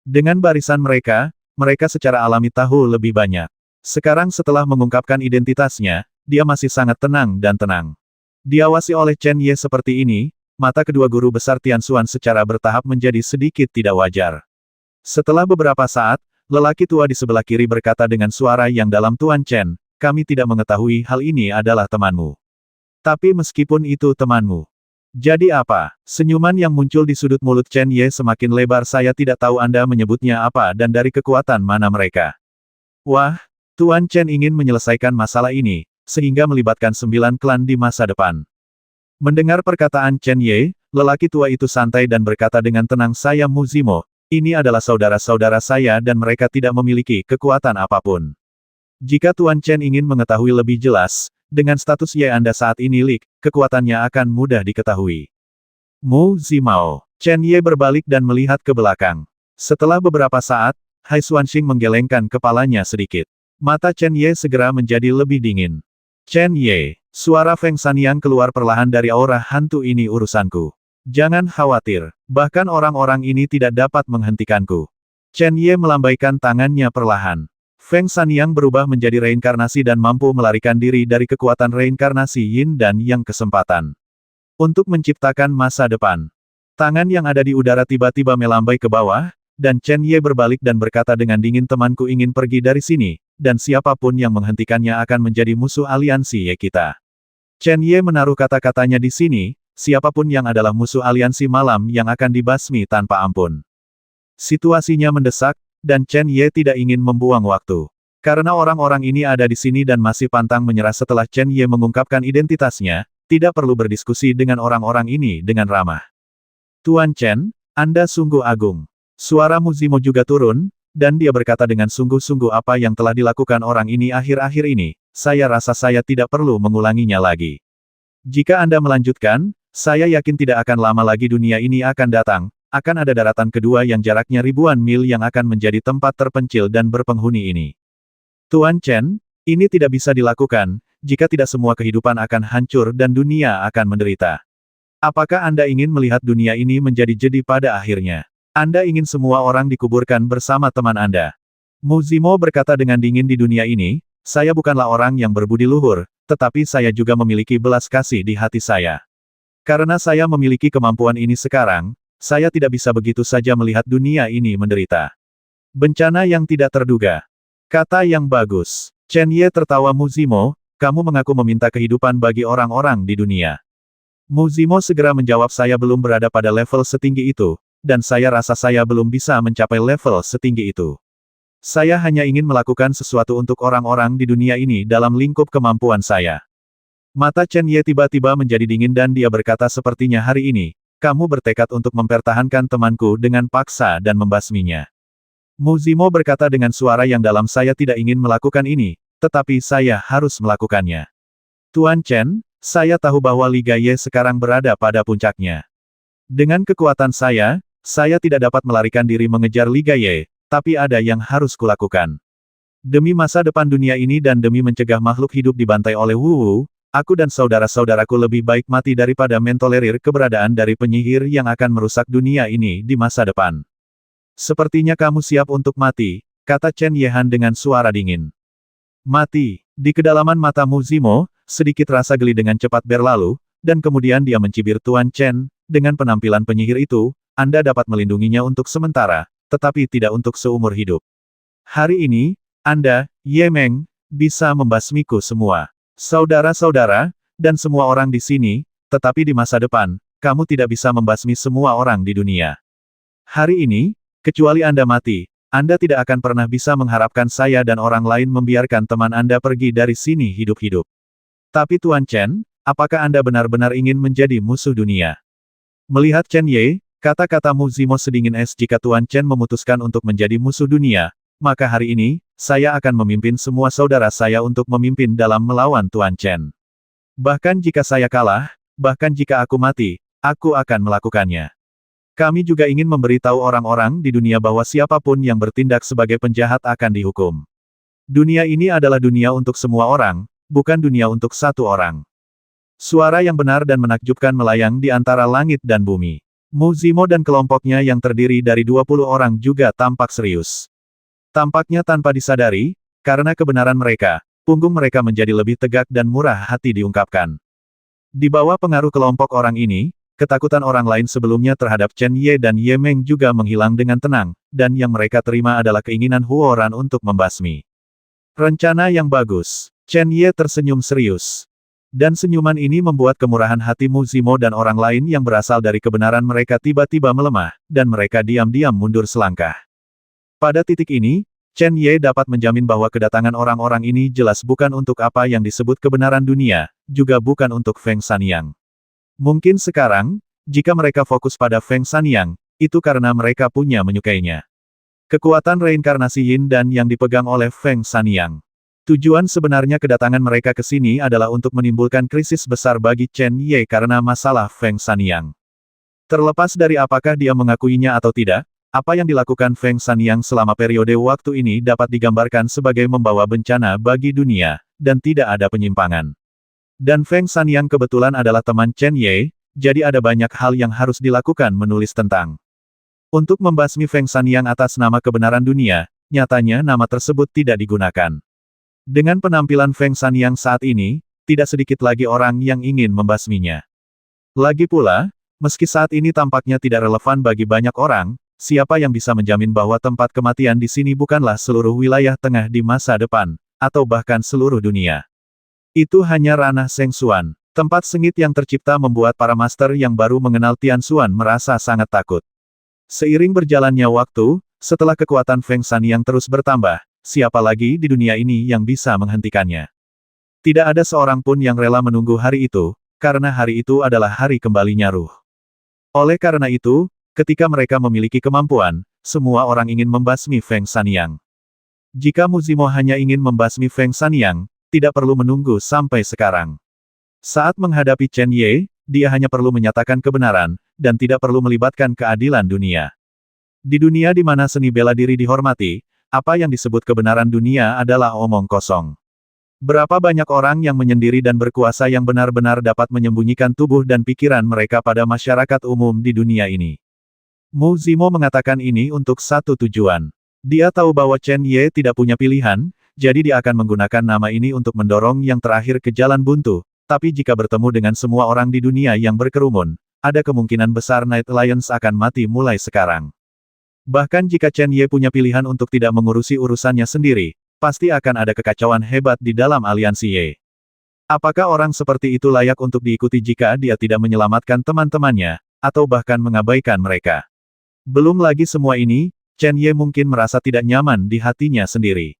Dengan barisan mereka, mereka secara alami tahu lebih banyak. Sekarang setelah mengungkapkan identitasnya, dia masih sangat tenang dan tenang. Diawasi oleh Chen Ye seperti ini, mata kedua guru besar Tianxuan secara bertahap menjadi sedikit tidak wajar. Setelah beberapa saat, lelaki tua di sebelah kiri berkata dengan suara yang dalam, Tuan Chen, kami tidak mengetahui hal ini adalah temanmu. Tapi meskipun itu temanmu, jadi apa? Senyuman yang muncul di sudut mulut Chen Ye semakin lebar. Saya tidak tahu Anda menyebutnya apa dan dari kekuatan mana mereka. Wah, Tuan Chen ingin menyelesaikan masalah ini, sehingga melibatkan 9 klan di masa depan. Mendengar perkataan Chen Ye, lelaki tua itu santai dan berkata dengan tenang, saya Mu Zimo, ini adalah saudara-saudara saya dan mereka tidak memiliki kekuatan apapun. Jika Tuan Chen ingin mengetahui lebih jelas, dengan status Ye Anda saat ini Lik, kekuatannya akan mudah diketahui. Mu Zimao. Chen Ye berbalik dan melihat ke belakang. Setelah beberapa saat, Hai Xuanxing menggelengkan kepalanya sedikit. Mata Chen Ye segera menjadi lebih dingin. Chen Ye, suara Feng Sanyang keluar perlahan dari aura hantu, ini urusanku. Jangan khawatir, bahkan orang-orang ini tidak dapat menghentikanku. Chen Ye melambaikan tangannya perlahan. Feng Sanyang berubah menjadi reinkarnasi dan mampu melarikan diri dari kekuatan reinkarnasi Yin dan Yang kesempatan. Untuk menciptakan masa depan. Tangan yang ada di udara tiba-tiba melambai ke bawah, dan Chen Ye berbalik dan berkata dengan dingin, temanku ingin pergi dari sini, dan siapapun yang menghentikannya akan menjadi musuh aliansi Ye kita. Chen Ye menaruh kata-katanya di sini, siapapun yang adalah musuh aliansi malam yang akan dibasmi tanpa ampun. Situasinya mendesak, dan Chen Ye tidak ingin membuang waktu. Karena orang-orang ini ada di sini dan masih pantang menyerah setelah Chen Ye mengungkapkan identitasnya, tidak perlu berdiskusi dengan orang-orang ini dengan ramah. Tuan Chen, Anda sungguh agung. Suara Muzimo juga turun, dan dia berkata dengan sungguh-sungguh apa yang telah dilakukan orang ini akhir-akhir ini, saya rasa saya tidak perlu mengulanginya lagi. Jika Anda melanjutkan, saya yakin tidak akan lama lagi dunia ini akan datang, akan ada daratan kedua yang jaraknya ribuan mil yang akan menjadi tempat terpencil dan berpenghuni ini. Tuan Chen, ini tidak bisa dilakukan, jika tidak semua kehidupan akan hancur dan dunia akan menderita. Apakah Anda ingin melihat dunia ini menjadi jedi pada akhirnya? Anda ingin semua orang dikuburkan bersama teman Anda. Muzimo berkata dengan dingin di dunia ini, saya bukanlah orang yang berbudi luhur, tetapi saya juga memiliki belas kasih di hati saya. Karena saya memiliki kemampuan ini sekarang, saya tidak bisa begitu saja melihat dunia ini menderita. Bencana yang tidak terduga. Kata yang bagus. Chen Ye tertawa Muzimo, kamu mengaku meminta kehidupan bagi orang-orang di dunia. Muzimo segera menjawab saya belum berada pada level setinggi itu, dan saya rasa saya belum bisa mencapai level setinggi itu. Saya hanya ingin melakukan sesuatu untuk orang-orang di dunia ini dalam lingkup kemampuan saya. Mata Chen Ye tiba-tiba menjadi dingin dan dia berkata sepertinya hari ini, kamu bertekad untuk mempertahankan temanku dengan paksa dan membasminya. Muzimo berkata dengan suara yang dalam saya tidak ingin melakukan ini, tetapi saya harus melakukannya. Tuan Chen, saya tahu bahwa Liga Ye sekarang berada pada puncaknya. Dengan kekuatan saya tidak dapat melarikan diri mengejar Liga Ye, tapi ada yang harus kulakukan. Demi masa depan dunia ini dan demi mencegah makhluk hidup dibantai oleh Wu Wu, aku dan saudara-saudaraku lebih baik mati daripada mentolerir keberadaan dari penyihir yang akan merusak dunia ini di masa depan. Sepertinya kamu siap untuk mati, kata Chen Yehan dengan suara dingin. Mati. Di kedalaman mata Muzimo, sedikit rasa geli dengan cepat berlalu, dan kemudian dia mencibir Tuan Chen, dengan penampilan penyihir itu, Anda dapat melindunginya untuk sementara, tetapi tidak untuk seumur hidup. Hari ini, Anda, Ye Meng, bisa membasmiku semua. Saudara-saudara, dan semua orang di sini, tetapi di masa depan, kamu tidak bisa membasmi semua orang di dunia. Hari ini, kecuali Anda mati, Anda tidak akan pernah bisa mengharapkan saya dan orang lain membiarkan teman Anda pergi dari sini hidup-hidup. Tapi Tuan Chen, apakah Anda benar-benar ingin menjadi musuh dunia? Melihat Chen Ye, kata-kata Muzimo sedingin es jika Tuan Chen memutuskan untuk menjadi musuh dunia, maka hari ini, saya akan memimpin semua saudara saya untuk memimpin dalam melawan Tuan Chen. Bahkan jika saya kalah, bahkan jika aku mati, aku akan melakukannya. Kami juga ingin memberitahu orang-orang di dunia bahwa siapapun yang bertindak sebagai penjahat akan dihukum. Dunia ini adalah dunia untuk semua orang, bukan dunia untuk satu orang. Suara yang benar dan menakjubkan melayang di antara langit dan bumi. Muzimo dan kelompoknya yang terdiri dari 20 orang juga tampak serius. Tampaknya tanpa disadari, karena kebenaran mereka, punggung mereka menjadi lebih tegak dan murah hati diungkapkan. Di bawah pengaruh kelompok orang ini, ketakutan orang lain sebelumnya terhadap Chen Ye dan Ye Meng juga menghilang dengan tenang, dan yang mereka terima adalah keinginan Huoran untuk membasmi. Rencana yang bagus. Chen Ye tersenyum serius. Dan senyuman ini membuat kemurahan hati Muzimo dan orang lain yang berasal dari kebenaran mereka tiba-tiba melemah, dan mereka diam-diam mundur selangkah. Pada titik ini, Chen Ye dapat menjamin bahwa kedatangan orang-orang ini jelas bukan untuk apa yang disebut kebenaran dunia, juga bukan untuk Feng Sanyang. Mungkin sekarang, jika mereka fokus pada Feng Sanyang, itu karena mereka punya menyukainya. Kekuatan reinkarnasi Yin dan yang dipegang oleh Feng Sanyang. Tujuan sebenarnya kedatangan mereka ke sini adalah untuk menimbulkan krisis besar bagi Chen Ye karena masalah Feng Sanyang. Terlepas dari apakah dia mengakuinya atau tidak, apa yang dilakukan Feng Sanyang selama periode waktu ini dapat digambarkan sebagai membawa bencana bagi dunia, dan tidak ada penyimpangan. Dan Feng Sanyang kebetulan adalah teman Chen Ye, jadi ada banyak hal yang harus dilakukan menulis tentang. Untuk membasmi Feng Sanyang atas nama kebenaran dunia, nyatanya nama tersebut tidak digunakan. Dengan penampilan Feng Sanyang saat ini, tidak sedikit lagi orang yang ingin membasminya. Lagi pula, meski saat ini tampaknya tidak relevan bagi banyak orang, siapa yang bisa menjamin bahwa tempat kematian di sini bukanlah seluruh wilayah tengah di masa depan, atau bahkan seluruh dunia. Itu hanya ranah Seng Xuan. Tempat sengit yang tercipta membuat para master yang baru mengenal Tianxuan merasa sangat takut. Seiring berjalannya waktu, setelah kekuatan Feng Sanyang terus bertambah, siapa lagi di dunia ini yang bisa menghentikannya? Tidak ada seorang pun yang rela menunggu hari itu, karena hari itu adalah hari kembalinya ruh. Oleh karena itu, ketika mereka memiliki kemampuan, semua orang ingin membasmi Feng Sanyang. Jika Muzimo hanya ingin membasmi Feng Sanyang, tidak perlu menunggu sampai sekarang. Saat menghadapi Chen Ye, dia hanya perlu menyatakan kebenaran, dan tidak perlu melibatkan keadilan dunia. Di dunia di mana seni bela diri dihormati, apa yang disebut kebenaran dunia adalah omong kosong. Berapa banyak orang yang menyendiri dan berkuasa yang benar-benar dapat menyembunyikan tubuh dan pikiran mereka pada masyarakat umum di dunia ini. Muzimo mengatakan ini untuk satu tujuan. Dia tahu bahwa Chen Ye tidak punya pilihan, jadi dia akan menggunakan nama ini untuk mendorong yang terakhir ke jalan buntu. Tapi jika bertemu dengan semua orang di dunia yang berkerumun, ada kemungkinan besar Night Lions akan mati mulai sekarang. Bahkan jika Chen Ye punya pilihan untuk tidak mengurusi urusannya sendiri, pasti akan ada kekacauan hebat di dalam aliansi Ye. Apakah orang seperti itu layak untuk diikuti jika dia tidak menyelamatkan teman-temannya, atau bahkan mengabaikan mereka? Belum lagi semua ini, Chen Ye mungkin merasa tidak nyaman di hatinya sendiri.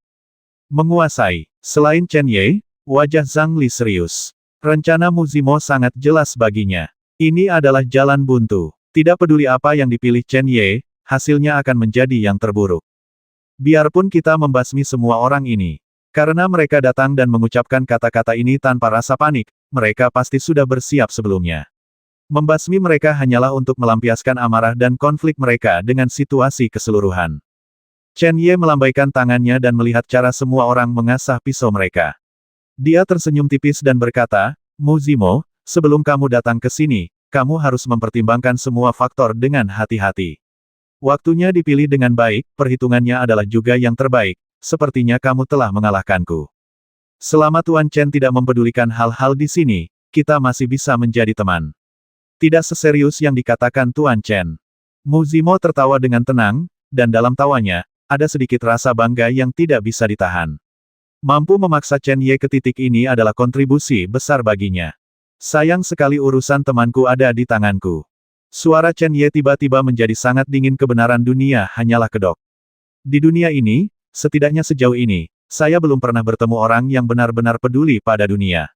Menguasai. Selain Chen Ye, wajah Zhang Li serius. Rencana Muzimo sangat jelas baginya. Ini adalah jalan buntu. Tidak peduli apa yang dipilih Chen Ye, hasilnya akan menjadi yang terburuk. Biarpun kita membasmi semua orang ini. Karena mereka datang dan mengucapkan kata-kata ini tanpa rasa panik, mereka pasti sudah bersiap sebelumnya. Membasmi mereka hanyalah untuk melampiaskan amarah dan konflik mereka dengan situasi keseluruhan. Chen Ye melambaikan tangannya dan melihat cara semua orang mengasah pisau mereka. Dia tersenyum tipis dan berkata, Muzimo, sebelum kamu datang ke sini, kamu harus mempertimbangkan semua faktor dengan hati-hati. Waktunya dipilih dengan baik, perhitungannya adalah juga yang terbaik, sepertinya kamu telah mengalahkanku. Selama Tuan Chen tidak mempedulikan hal-hal di sini, kita masih bisa menjadi teman. Tidak seserius yang dikatakan Tuan Chen. Muzimo tertawa dengan tenang, dan dalam tawanya, ada sedikit rasa bangga yang tidak bisa ditahan. Mampu memaksa Chen Ye ke titik ini adalah kontribusi besar baginya. Sayang sekali urusan temanku ada di tanganku. Suara Chen Ye tiba-tiba menjadi sangat dingin. Kebenaran dunia hanyalah kedok. Di dunia ini, setidaknya sejauh ini, saya belum pernah bertemu orang yang benar-benar peduli pada dunia.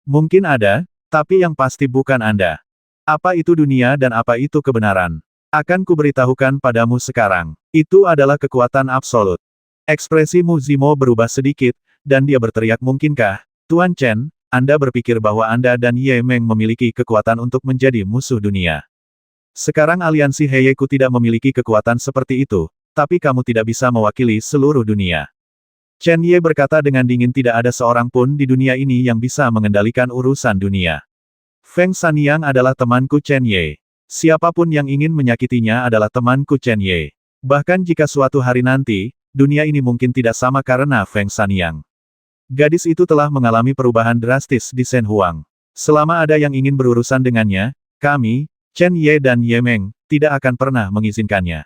Mungkin ada, tapi yang pasti bukan Anda. Apa itu dunia dan apa itu kebenaran? Akan kuberitahukan padamu sekarang. Itu adalah kekuatan absolut. Ekspresi Muzimo berubah sedikit, dan dia berteriak, mungkinkah, Tuan Chen, Anda berpikir bahwa Anda dan Ye Meng memiliki kekuatan untuk menjadi musuh dunia? Sekarang aliansi Heyeku tidak memiliki kekuatan seperti itu, tapi kamu tidak bisa mewakili seluruh dunia. Chen Ye berkata dengan dingin, tidak ada seorang pun di dunia ini yang bisa mengendalikan urusan dunia. Feng Sanyang adalah temanku Chen Ye. Siapapun yang ingin menyakitinya adalah temanku Chen Ye. Bahkan jika suatu hari nanti, dunia ini mungkin tidak sama karena Feng Sanyang. Gadis itu telah mengalami perubahan drastis di Shen Huang. Selama ada yang ingin berurusan dengannya, kami, Chen Ye dan Ye Meng, tidak akan pernah mengizinkannya.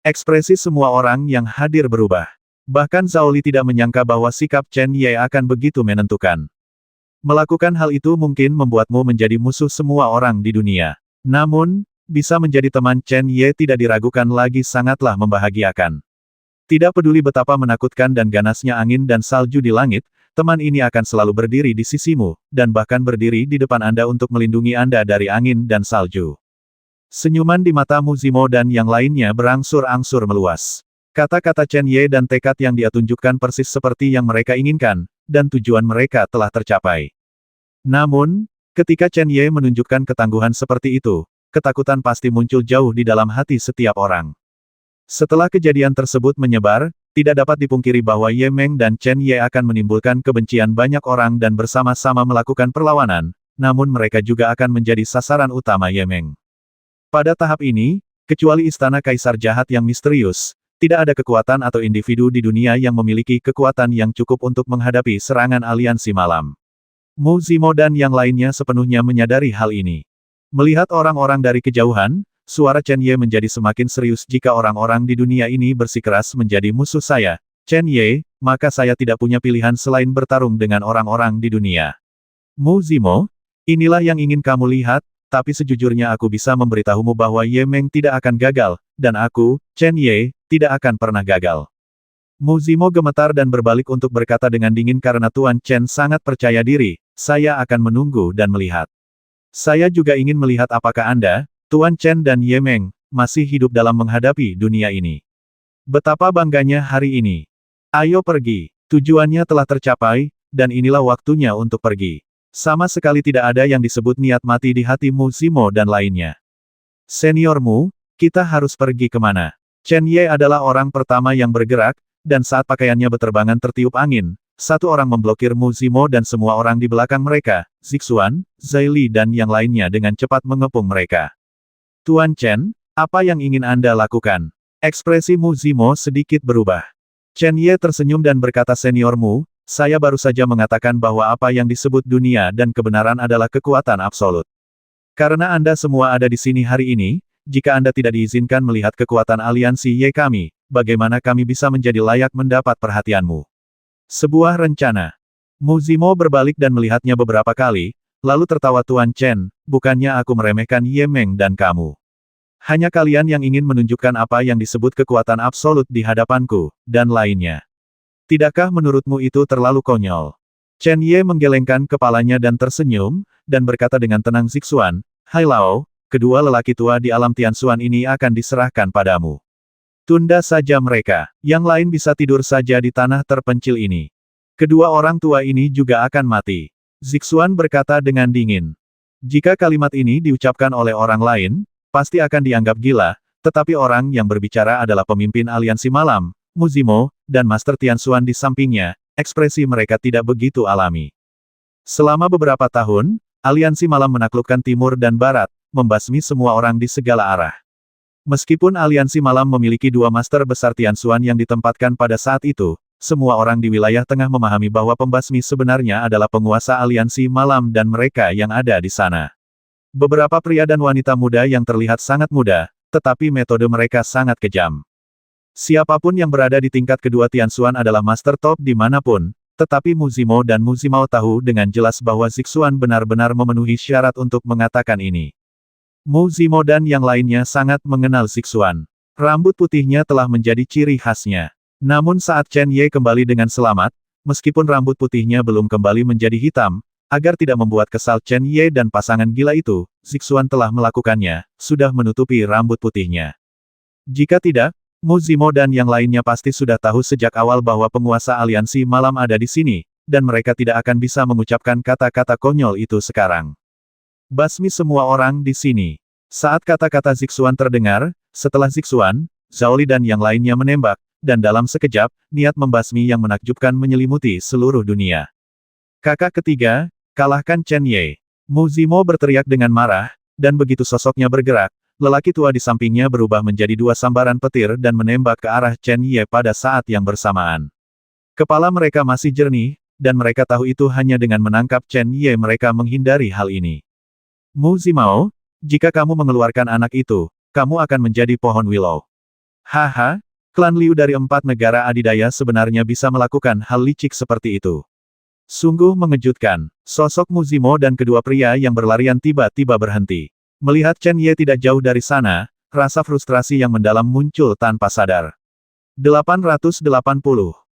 Ekspresi semua orang yang hadir berubah. Bahkan Zhao Li tidak menyangka bahwa sikap Chen Ye akan begitu menentukan. Melakukan hal itu mungkin membuatmu menjadi musuh semua orang di dunia. Namun, bisa menjadi teman Chen Ye tidak diragukan lagi sangatlah membahagiakan. Tidak peduli betapa menakutkan dan ganasnya angin dan salju di langit, teman ini akan selalu berdiri di sisimu, dan bahkan berdiri di depan Anda untuk melindungi Anda dari angin dan salju. Senyuman di mata Muzimo dan yang lainnya berangsur-angsur meluas. Kata-kata Chen Ye dan tekad yang dia tunjukkan persis seperti yang mereka inginkan, dan tujuan mereka telah tercapai. Namun, ketika Chen Ye menunjukkan ketangguhan seperti itu, ketakutan pasti muncul jauh di dalam hati setiap orang. Setelah kejadian tersebut menyebar, tidak dapat dipungkiri bahwa Ye Meng dan Chen Ye akan menimbulkan kebencian banyak orang dan bersama-sama melakukan perlawanan, namun mereka juga akan menjadi sasaran utama Ye Meng. Pada tahap ini, kecuali istana kaisar jahat yang misterius, tidak ada kekuatan atau individu di dunia yang memiliki kekuatan yang cukup untuk menghadapi serangan aliansi malam. Muzimo dan yang lainnya sepenuhnya menyadari hal ini. Melihat orang-orang dari kejauhan, suara Chen Ye menjadi semakin serius. Jika orang-orang di dunia ini bersikeras menjadi musuh saya, Chen Ye, maka saya tidak punya pilihan selain bertarung dengan orang-orang di dunia. Muzimo, Inilah yang ingin kamu lihat, tapi sejujurnya aku bisa memberitahumu bahwa Ye Meng tidak akan gagal, dan aku, Chen Ye, tidak akan pernah gagal. Mu Zimo gemetar dan berbalik untuk berkata dengan dingin karena Tuan Chen sangat percaya diri, saya akan menunggu dan melihat. Saya juga ingin melihat apakah Anda, Tuan Chen dan Ye Meng, masih hidup dalam menghadapi dunia ini. Betapa bangganya hari ini. Ayo pergi. Tujuannya telah tercapai, dan inilah waktunya untuk pergi. Sama sekali tidak ada yang disebut niat mati di hati Mu Zimo dan lainnya. Senior Mu, kita harus pergi kemana? Chen Ye adalah orang pertama yang bergerak, dan saat pakaiannya beterbangan tertiup angin, satu orang memblokir Mu Zimo dan semua orang di belakang mereka, Zixuan, Zai Li dan yang lainnya dengan cepat mengepung mereka. Tuan Chen, apa yang ingin Anda lakukan? Ekspresi Mu Zimo sedikit berubah. Chen Ye tersenyum dan berkata Senior Mu, saya baru saja mengatakan bahwa apa yang disebut dunia dan kebenaran adalah kekuatan absolut. Karena Anda semua ada di sini hari ini, jika Anda tidak diizinkan melihat kekuatan aliansi Ye kami, bagaimana kami bisa menjadi layak mendapat perhatianmu? Sebuah rencana. Mu Zimo berbalik dan melihatnya beberapa kali, lalu tertawa Tuan Chen, bukannya aku meremehkan Ye Meng dan kamu. Hanya kalian yang ingin menunjukkan apa yang disebut kekuatan absolut di hadapanku, dan lainnya. Tidakkah menurutmu itu terlalu konyol? Chen Ye menggelengkan kepalanya dan tersenyum, dan berkata dengan tenang Zixuan, Hai Lao, kedua lelaki tua di alam Tianxuan ini akan diserahkan padamu. Tunda saja mereka, yang lain bisa tidur saja di tanah terpencil ini. Kedua orang tua ini juga akan mati. Zixuan berkata dengan dingin. Jika kalimat ini diucapkan oleh orang lain, pasti akan dianggap gila, tetapi orang yang berbicara adalah pemimpin aliansi malam, Mu Zimo, dan Master Tianxuan di sampingnya, ekspresi mereka tidak begitu alami. Selama beberapa tahun, aliansi malam menaklukkan timur dan barat, membasmi semua orang di segala arah. Meskipun aliansi malam memiliki dua master besar Tianxuan yang ditempatkan pada saat itu, semua orang di wilayah tengah memahami bahwa pembasmi sebenarnya adalah penguasa aliansi malam dan mereka yang ada di sana. Beberapa pria dan wanita muda yang terlihat sangat muda, tetapi metode mereka sangat kejam. Siapapun yang berada di tingkat kedua Tianxuan adalah master top dimanapun, tetapi Mu Zimo dan Mu Zimao tahu dengan jelas bahwa Zixuan benar-benar memenuhi syarat untuk mengatakan ini. Mu Zimo dan yang lainnya sangat mengenal Zixuan. Rambut putihnya telah menjadi ciri khasnya. Namun saat Chen Ye kembali dengan selamat, meskipun rambut putihnya belum kembali menjadi hitam, agar tidak membuat kesal Chen Ye dan pasangan gila itu, Zixuan telah melakukannya, sudah menutupi rambut putihnya. Jika tidak, Mu Zimo dan yang lainnya pasti sudah tahu sejak awal bahwa penguasa aliansi malam ada di sini, dan mereka tidak akan bisa mengucapkan kata-kata konyol itu sekarang. Basmi semua orang di sini. Saat kata-kata Zixuan terdengar, setelah Zixuan, Zhao Li dan yang lainnya menembak, dan dalam sekejap, niat membasmi yang menakjubkan menyelimuti seluruh dunia. Kakak ketiga, kalahkan Chen Ye. Mu Zimo berteriak dengan marah, dan begitu sosoknya bergerak, lelaki tua di sampingnya berubah menjadi dua sambaran petir dan menembak ke arah Chen Ye pada saat yang bersamaan. Kepala mereka masih jernih, dan mereka tahu itu hanya dengan menangkap Chen Ye mereka menghindari hal ini. Mu Zimao, jika kamu mengeluarkan anak itu, kamu akan menjadi pohon willow. Haha, klan Liu dari 4 negara adidaya sebenarnya bisa melakukan hal licik seperti itu. Sungguh mengejutkan, sosok Mu Zimo dan kedua pria yang berlarian tiba-tiba berhenti. Melihat Chen Ye tidak jauh dari sana, rasa frustrasi yang mendalam muncul tanpa sadar. 880.